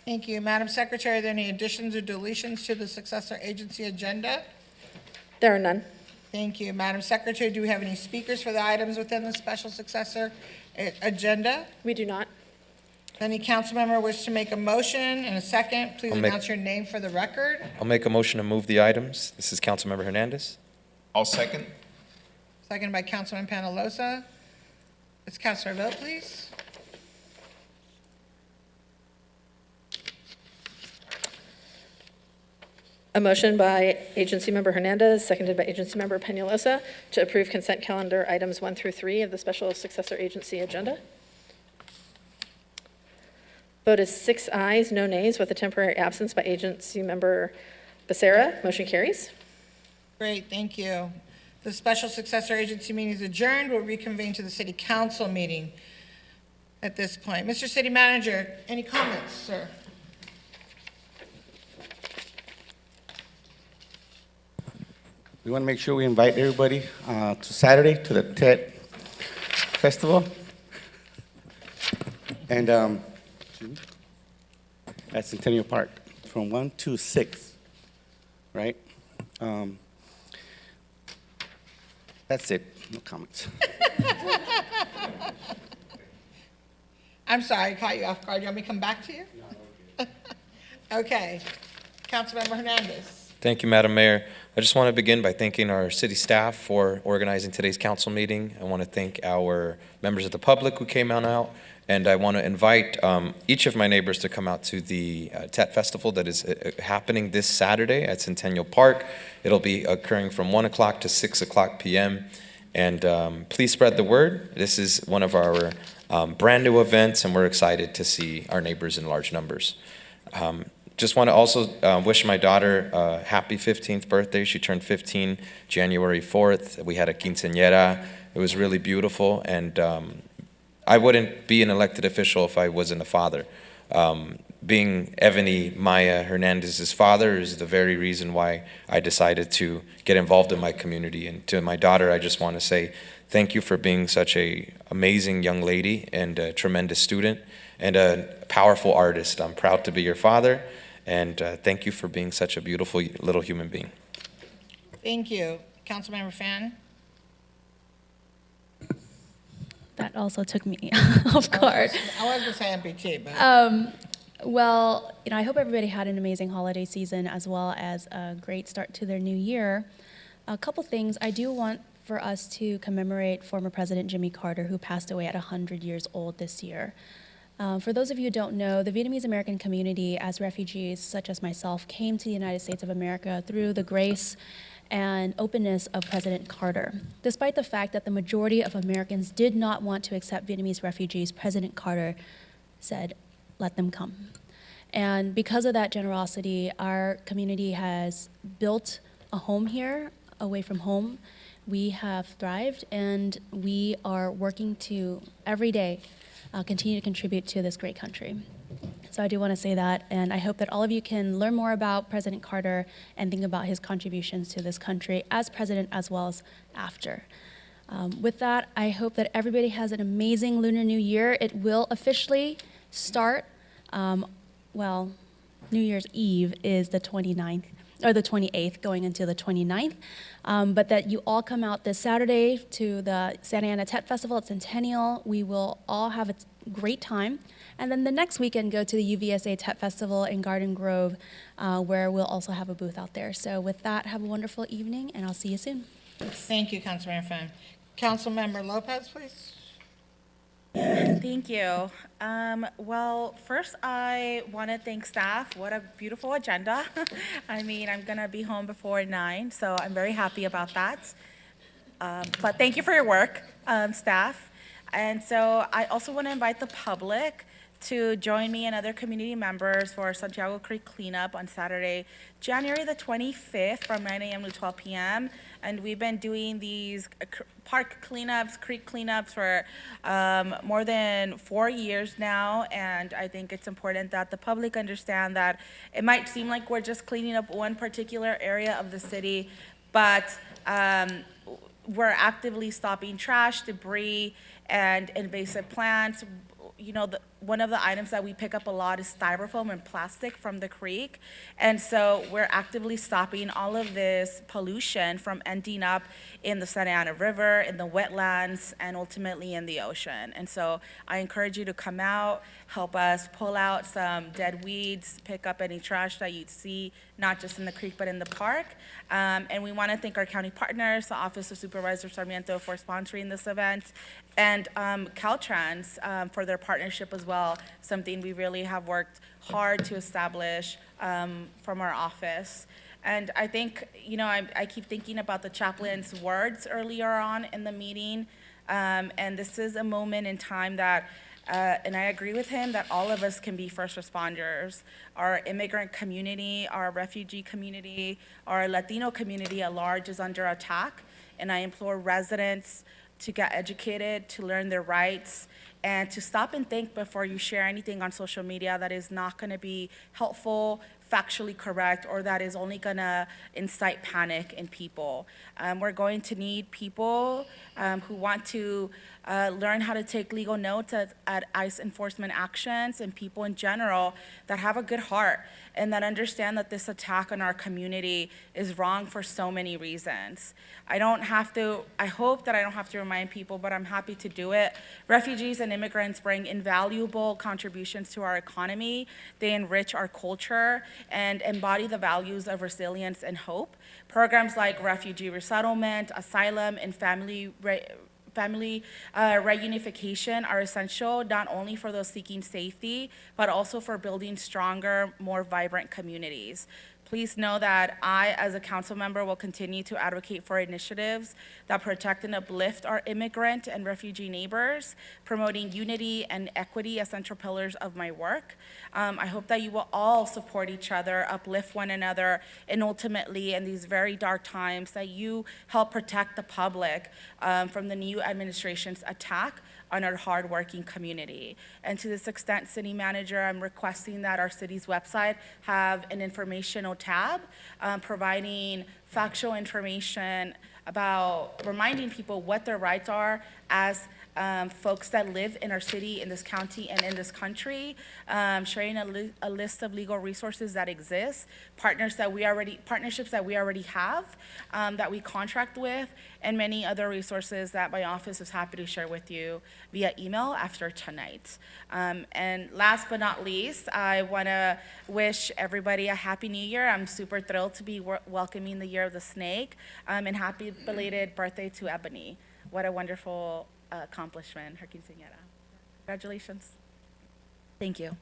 Thank you. Madam Secretary, are there any additions or deletions to the successor agency agenda? There are none. Thank you. Madam Secretary, do we have any speakers for the items within the special successor agenda? We do not. Any council member wish to make a motion and a second? Please I'll make- announce your name for the record. I'll make a motion to move the items. This is Councilmember Hernandez. I'll second. Second by Councilman Peñalosa. Let's cast our vote, please. A motion by Agency Member Hernandez, seconded by Agency Member Peñalosa, to approve consent calendar items 1 through 3 of the special successor agency agenda. Vote is 6 ayes, no nays, with a temporary absence by Agency Member Becerra. Motion carries. Great, thank you. The special successor agency meeting is adjourned. We'll reconvene to the city council meeting at this point. Mr. City Manager, any comments, sir? We want to make sure we invite everybody to Saturday to the TED Festival. And at Centennial Park from 1 to 6, right? That's it. No comments. I'm sorry, I caught you off guard. You want me to come back to you? Okay. Councilmember Hernandez. Thank you, Madam Mayor. I just want to begin by thanking our city staff for organizing today's council meeting. I want to thank our members of the public who came on out, and I want to invite each of my neighbors to come out to the TET Festival that is happening this Saturday at Centennial Park. It'll be occurring from 1 o'clock to 6 o'clock p.m., and please spread the word. This is one of our brand new events, and we're excited to see our neighbors in large numbers. Just want to also wish my daughter a happy 15th birthday. She turned 15 January 4th. We had a quinceañera. It was really beautiful, and I wouldn't be an elected official if I wasn't a father. Being Evany Maya Hernandez's father is the very reason why I decided to get involved in my community. And to my daughter, I just want to say thank you for being such an amazing young lady and a tremendous student and a powerful artist. I'm proud to be your father. And thank you for being such a beautiful little human being. Thank you. Councilmember Fan? That also took me off guard. I was going to say MPT, but... Well, I hope everybody had an amazing holiday season as well as a great start to their new year. A couple things. I do want for us to commemorate former President Jimmy Carter, who passed away at 100 years old this year. For those of you who don't know, the Vietnamese American community, as refugees such as myself, came to the United States of America through the grace and openness of President Carter. Despite the fact that the majority of Americans did not want to accept Vietnamese refugees, President Carter said, let them come. And because of that generosity, our community has built a home here, away from home. We have thrived, and we are working to, every day, continue to contribute to this great country. So I do want to say that, and I hope that all of you can learn more about President Carter and think about his contributions to this country as president as well as after. With that, I hope that everybody has an amazing Lunar New Year. It will officially start, New Year's Eve is the 29th, or the 28th going into the 29th. But that you all come out this Saturday to the Santa Ana Tet Festival at Centennial. We will all have a great time. And then the next weekend, go to the UVSA Tet Festival in Garden Grove, where we'll also have a booth out there. So with that, have a wonderful evening, and I'll see you soon. Thank you, Councilmember Fan. Councilmember Lopez, please. Thank you. Well, first I want to thank staff. What a beautiful agenda. I mean, I'm going to be home before 9, so I'm very happy about that. But thank you for your work, staff. And so I also want to invite the public to join me and other community members for Santiago Creek cleanup on Saturday, January the 25th from 9 a.m. to 12 p.m. And we've been doing these park cleanups, creek cleanups for more than 4 years now. And I think it's important that the public understand that it might seem like we're just cleaning up one particular area of the city, but we're actively stopping trash, debris, and invasive plants. You know, one of the items that we pick up a lot is styrofoam and plastic from the creek. And so we're actively stopping all of this pollution from ending up in the Santa Ana River, in the wetlands, and ultimately in the ocean. And so I encourage you to come out, help us pull out some dead weeds, pick up any trash that you'd see, not just in the creek, but in the park. And we want to thank our county partners, the Office of Supervisor Sarmiento, for sponsoring this event, and Caltrans for their partnership as well, something we really have worked hard to establish from our office. And I think, you know, I keep thinking about the chaplain's words earlier on in the meeting, and this is a moment in time that, and I agree with him, that all of us can be first responders. Our immigrant community, our refugee community, our Latino community at large is under attack, and I implore residents to get educated, to learn their rights, and to stop and think before you share anything on social media that is not going to be helpful, factually correct, or that is only going to incite panic in people. We're going to need people who want to learn how to take legal notes at ICE enforcement actions, and people in general that have a good heart and that understand that this attack on our community is wrong for so many reasons. I hope that I don't have to remind people, but I'm happy to do it. Refugees and immigrants bring invaluable contributions to our economy. They enrich our culture and embody the values of resilience and hope. Programs like refugee resettlement, asylum, and family reunification are essential not only for those seeking safety, but also for building stronger, more vibrant communities. Please know that I, as a council member, will continue to advocate for initiatives that protect and uplift our immigrant and refugee neighbors, promoting unity and equity as central pillars of my work. I hope that you will all support each other, uplift one another, and ultimately, in these very dark times, that you help protect the public from the new administration's attack on our hardworking community. And to this extent, City Manager, I'm requesting that our city's website have an informational tab providing factual information about reminding people what their rights are as folks that live in our city, in this county, and in this country, sharing a list of legal resources that exist, partnerships that we already have, that we contract with, and many other resources that my office is happy to share with you via email after tonight. And last but not least, I want to wish everybody a Happy New Year. I'm super thrilled to be welcoming the Year of the Snake, and happy belated birthday to Ebony. What a wonderful accomplishment, her quinceañera. Congratulations. Thank you.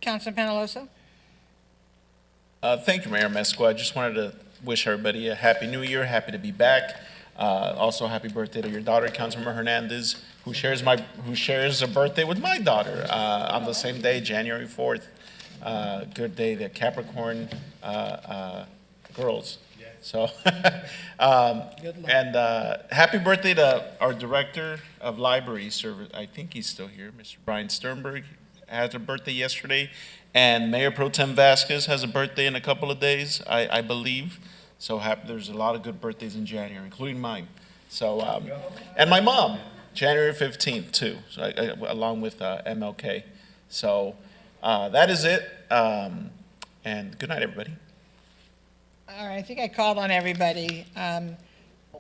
Councilman Penalosa? Thank you, Mayor Mesco. I just wanted to wish everybody a Happy New Year, happy to be back. Also, happy birthday to your daughter, Councilmember Hernandez, who shares a birthday with my daughter on the same day, January 4th. Good day, the Capricorn girls. So, and happy birthday to our Director of Library Service. I think he's still here, Mr. Brian Sternberg had a birthday yesterday. And Mayor Pro Tem Vasquez has a birthday in a couple of days, I believe. So there's a lot of good birthdays in January, including mine. So, and my mom, January 15th too, so along with MLK. So that is it. And good night, everybody. All right, I think I called on everybody.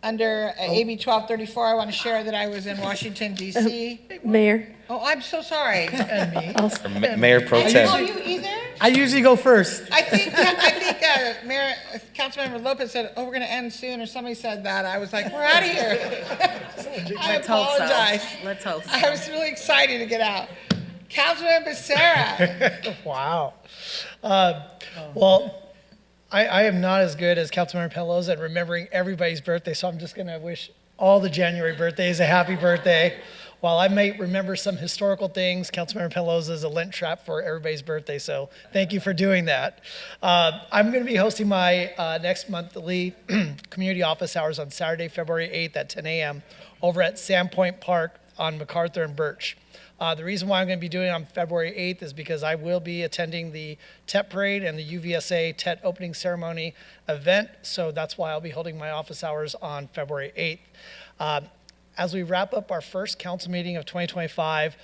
Under AB 1234, I want to share that I was in Washington DC. Mayor. Oh, I'm so sorry. And me. Or Mayor Pro I didn't know Tem. you either. I usually go first. I think Mayor, Councilmember Lopez said, "Oh, we're going to end soon," or somebody said that. I was like, "We're out of here." I apologize. Let's hope so. I was really excited to get out. Councilmember Becerra. Wow. Well, I am not as good as Councilmember Pelosi at remembering everybody's birthday, so I'm just going to wish all the January birthdays a happy birthday. While I may remember some historical things, Councilmember Pelosi is a Lent trap for everybody's birthday, so thank you for doing that. I'm going to be hosting my next monthly community office hours on Saturday, February 8th at 10 a.m. over at Sandpoint Park on MacArthur and Birch. The reason why I'm going to be doing it on February 8th is because I will be attending the TET Parade and the UVSA TET opening ceremony event, so that's why I'll be holding my office hours on February 8th. As we wrap up our first council meeting of 2025,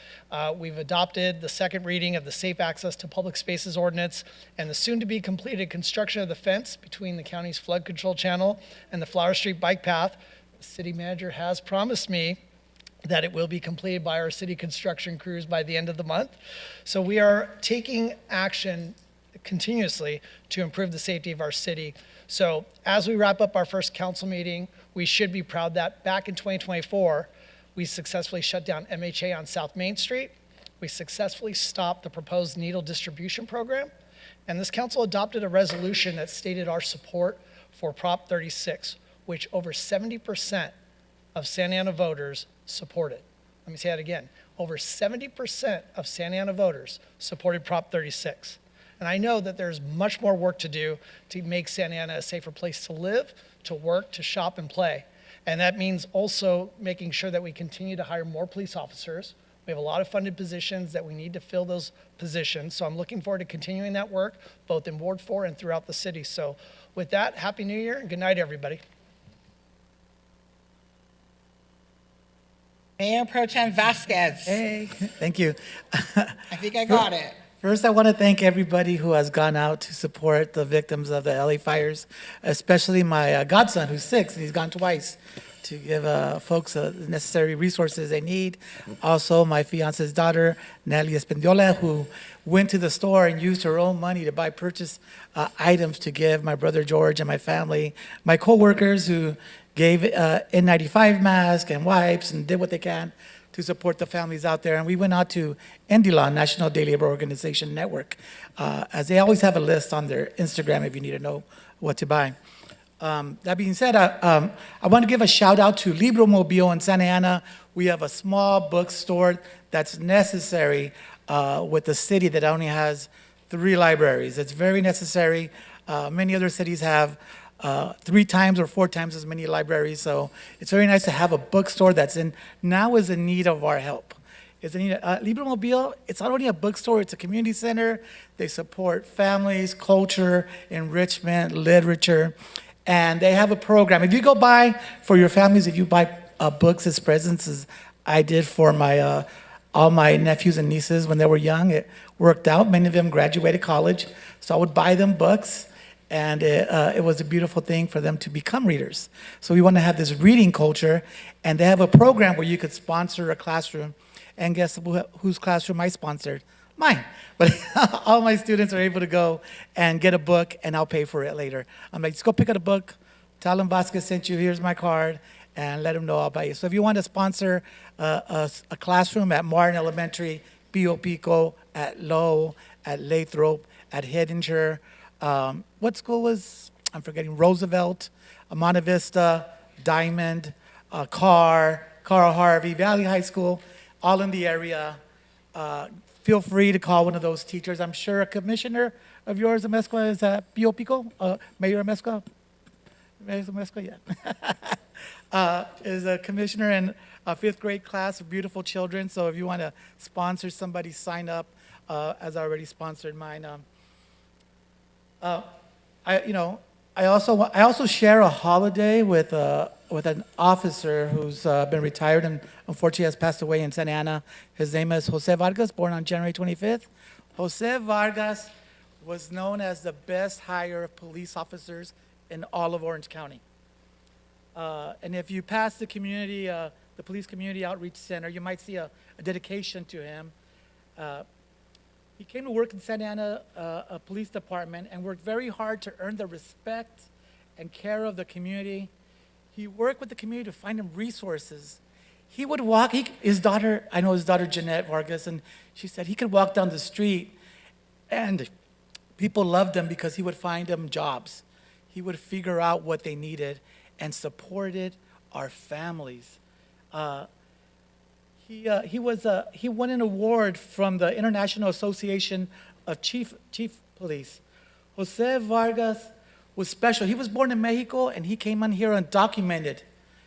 we've adopted the second reading of the Safe Access to Public Spaces Ordinance and the soon-to-be completed construction of the fence between the county's flood control channel and the Flower Street bike path. The city manager has promised me that it will be completed by our city construction crews by the end of the month. So we are taking action continuously to improve the safety of our city. So as we wrap up our first council meeting, we should be proud that back in 2024, we successfully shut down MHA on South Main Street. We successfully stopped the proposed needle distribution program. And this council adopted a resolution that stated our support for Prop 36, which over 70% of Santa Ana voters supported. Let me say that again. Over 70% of Santa Ana voters supported Prop 36. And I know that there's much more work to do to make Santa Ana a safer place to live, to work, to shop, and play. And that means also making sure that we continue to hire more police officers. We have a lot of funded positions that we need to fill those positions. So I'm looking forward to continuing that work, both in Ward 4 and throughout the city. So with that, Happy New Year and good night, everybody. Mayor Pro Tem Vasquez. Hey, thank you. I think I got it. First, I want to thank everybody who has gone out to support the victims of the LA fires, especially my godson, who's 6, and he's gone twice to give folks the necessary resources they need. Also, my fiance's daughter, Natalie Espendiola, who went to the store and used her own money to buy purchase items to give my brother George and my family. My coworkers who gave N95 masks and wipes and did what they can to support the families out there. And we went out to NDLAW, National Day Labor Organization Network, as they always have a list on their Instagram if you need to know what to buy. That being said, I want to give a shout out to Libro Mobile in Santa Ana. We have a small bookstore that's necessary with the city that only has 3 libraries. It's very necessary. Many other cities have 3 times or 4 times as many libraries. So it's very nice to have a bookstore that's now is in need of our help. It's in need Libro Mobile, it's not only a bookstore, it's a community center. They support families, culture, enrichment, literature. And they have a program. If you go buy for your families, if you buy books as presents, as I did for my all my nephews and nieces when they were young, it worked out. Many of them graduated college. So I would buy them books. And it was a beautiful thing for them to become readers. So we want to have this reading culture, and they have a program where you could sponsor a classroom. And guess whose classroom I sponsored? Mine. But all my students are able to go and get a book, and I'll pay for it later. I'm like, just go pick up a book, tell them Vasquez sent you, here's my card, and let them know I'll buy you. So if you want to sponsor a classroom at Martin Elementary, Pio Pico, at Lowe, at Lathrop, at Hedinger, what school was, I'm forgetting, Roosevelt, Monte Vista, Diamond, Carr, Carl Harvey, Valley High School, all in the area. Feel free to call one of those teachers. I'm sure a commissioner of yours, Amesqua, is at Pio Pico, Mayor Amesqua? Mayor Amesqua, yeah. Is a commissioner in a 5th grade class of beautiful children. So if you want to sponsor somebody, sign up, as I already sponsored mine. I also share a holiday with an officer who's been retired and unfortunately has passed away in Santa Ana. His name is Jose Vargas, born on January 25th. Jose Vargas was known as the best hire of police officers in all of Orange County. And if you pass the community, the Police Community Outreach Center, you might see a dedication to him. He came to work in Santa Ana Police Department and worked very hard to earn the respect and care of the community. He worked with the community to find him resources. He would walk, his daughter, I know his daughter Jeanette Vargas, and she said he could walk down the street and people loved him because he would find them jobs. He would figure out what they needed and supported our families. He won an award from the International Association of Chief Police. Jose Vargas was special. He was born in Mexico and he came on here undocumented.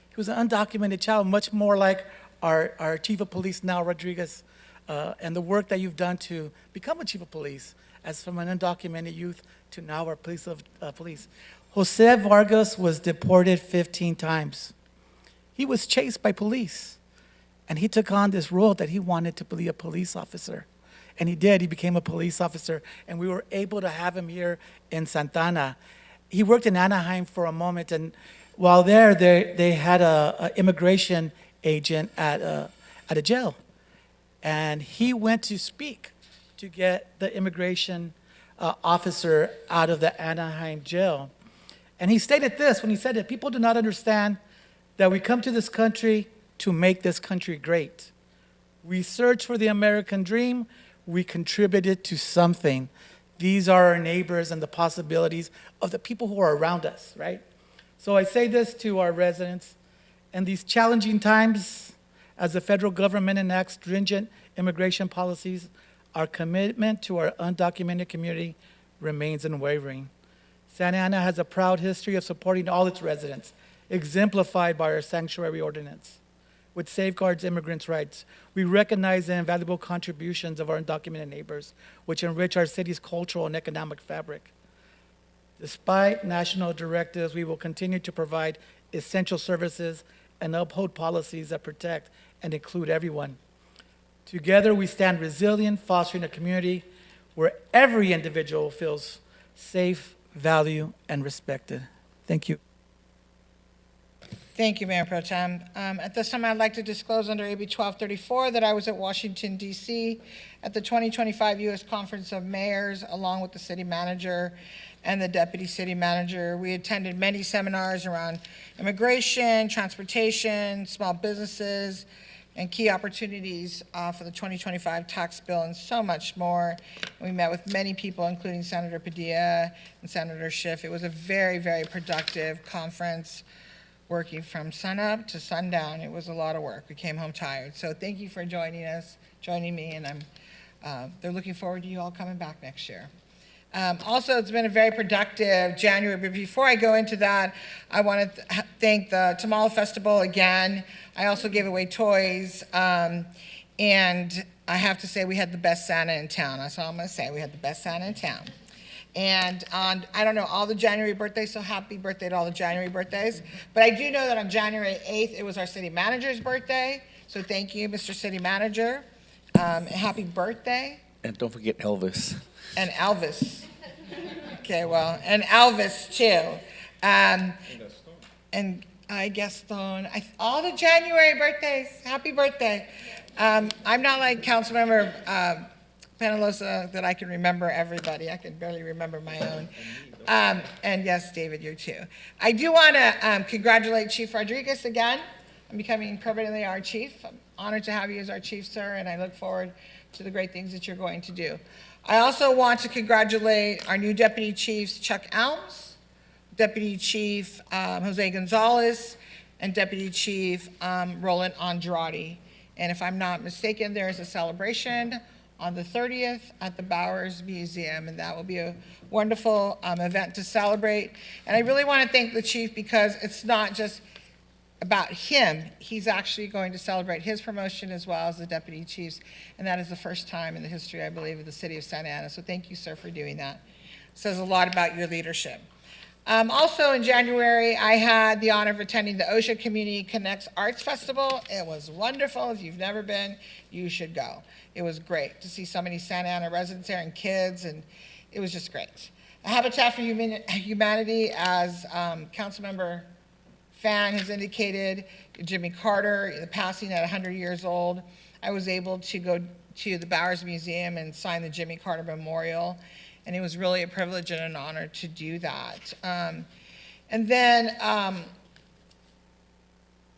He was an undocumented child, much more like our Chief of Police now, Rodriguez, and the work that you've done to become a Chief of Police, as from an undocumented youth to now our Police. Jose Vargas was deported 15 times. He was chased by police, and he took on this role that he wanted to be a police officer. And he did. He became a police officer, and we were able to have him here in Santa Ana. He worked in Anaheim for a moment, and while there, they had an immigration agent at a jail. And he went to speak to get the immigration officer out of the Anaheim jail. And he stated this when he said that people do not understand that we come to this country to make this country great. We search for the American dream. We contributed to something. These are our neighbors and the possibilities of the people who are around us, right? So I say this to our residents. In these challenging times, as the federal government enacts stringent immigration policies, our commitment to our undocumented community remains unwavering. Santa Ana has a proud history of supporting all its residents, exemplified by our sanctuary ordinance, which safeguards immigrants' rights. We recognize the invaluable contributions of our undocumented neighbors, which enrich our city's cultural and economic fabric. Despite national directives, we will continue to provide essential services and uphold policies that protect and include everyone. Together, we stand resilient, fostering a community where every individual feels safe, valued, and respected. Thank you. Thank you, Mayor Pro Tem. At this time, I'd like to disclose under AB 1234 that I was at Washington, D.C. at the 2025 U.S. Conference of Mayors, along with the city manager and the deputy city manager. We attended many seminars around immigration, transportation, small businesses, and key opportunities for the 2025 tax bill and so much more. We met with many people, including Senator Padilla and Senator Schiff. It was a very, very productive conference, working from sunup to sundown. It was a lot of work. We came home tired. So thank you for joining me, and they're looking forward to you all coming back next year. Also, it's been a very productive January, but before I go into that, I want to thank the Tamale Festival again. I also gave away toys, and I have to say we had the best Santa in town. That's all I'm going to say. We had the best Santa in town. And on, I don't know, all the January birthdays, so happy birthday to all the January birthdays. But I do know that on January 8th, it was our city manager's birthday. So thank you, Mr. City Manager. Happy birthday. And don't forget Elvis. And Elvis. Okay, well, and Elvis too. And I guess all the January birthdays, happy birthday. I'm not like Councilmember Penalosa that I can remember everybody. I can barely remember my own. And yes, David, you too. I do want to congratulate Chief Rodriguez again on becoming permanently our chief. I'm honored to have you as our chief, sir, and I look forward to the great things that you're going to do. I also want to congratulate our new deputy chiefs, Chuck Elms, Deputy Chief Jose Gonzalez, and Deputy Chief Roland Andrade. And if I'm not mistaken, there is a celebration on the 30th at the Bowers Museum, and that will be a wonderful event to celebrate. And I really want to thank the chief because it's not just about him. He's actually going to celebrate his promotion as well as the deputy chiefs, and that is the first time in the history, I believe, of the city of Santa Ana. So thank you, sir, for doing that. It says a lot about your leadership. Also in January, I had the honor of attending the OSHA Community Connects Arts Festival. It was wonderful. If you've never been, you should go. It was great to see so many Santa Ana residents there and kids, and it was just great. Habitat for Humanity, as Councilmember Fan has indicated, Jimmy Carter, the passing at 100 years old. I was able to go to the Bowers Museum and sign the Jimmy Carter Memorial, and it was really a privilege and an honor to do that. And then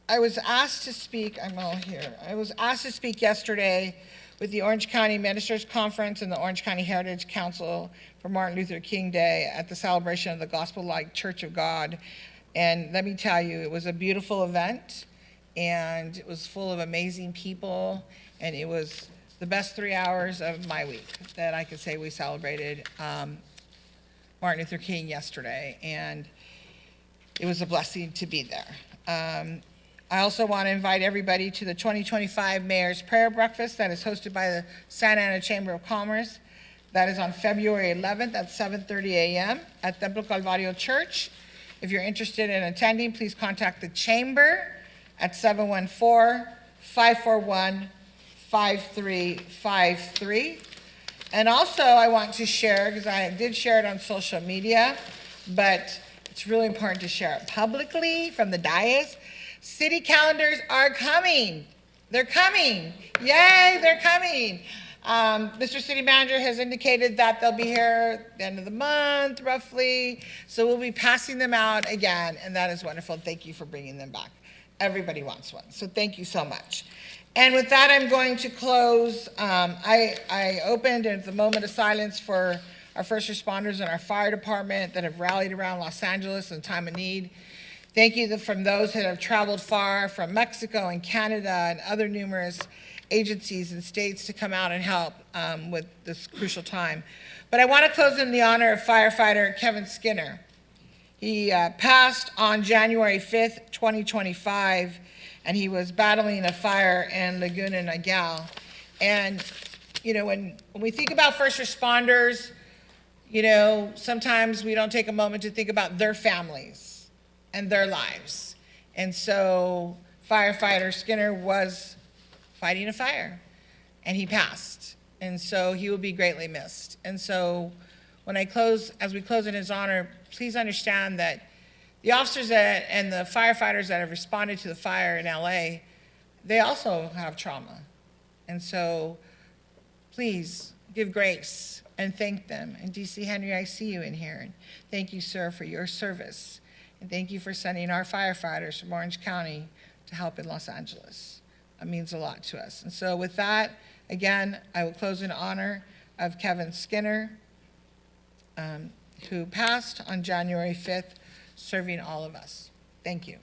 I was asked to speak, I'm all here. I was asked to speak yesterday with the Orange County Ministers Conference and the Orange County Heritage Council for Martin Luther King Day at the celebration of the Gospel-like Church of God. And let me tell you, it was a beautiful event, and it was full of amazing people, and it was the best 3 hours of my week that I could say we celebrated Martin Luther King yesterday, and it was a blessing to be there. I also want to invite everybody to the 2025 Mayor's Prayer Breakfast that is hosted by the Santa Ana Chamber of Commerce. That is on February 11th at 7:30 a.m. at Templo Calvario Church. If you're interested in attending, please contact the Chamber at 714-541-5353. And also, I want to share, because I did share it on social media, but it's really important to share it publicly from the dais. City calendars are coming. They're coming. Yay, they're coming. Mr. City Manager has indicated that they'll be here at the end of the month, roughly. So we'll be passing them out again, and that is wonderful. Thank you for bringing them back. Everybody wants one, so thank you so much. And with that, I'm going to close. I opened at the moment of silence for our first responders and our fire department that have rallied around Los Angeles in time of need. Thank you from those that have traveled far from Mexico and Canada and other numerous agencies and states to come out and help with this crucial time. But I want to close in the honor of firefighter Kevin Skinner. He passed on January 5th, 2025, and he was battling a fire in Laguna Niguel. And, you know, when we think about first responders, you know, sometimes we don't take a moment to think about their families and their lives. And so firefighter Skinner was fighting a fire, and he passed. And so he will be greatly missed. And so when as we close in his honor, please understand that the officers and the firefighters that have responded to the fire in LA, they also have trauma. And so please give grace and thank them. And DC Henry, I see you in here. And thank you, sir, for your service. And thank you for sending our firefighters from Orange County to help in Los Angeles. That means a lot to us. And so with that, again, I will close in honor of Kevin Skinner, who passed on January 5th, serving all of us. Thank you.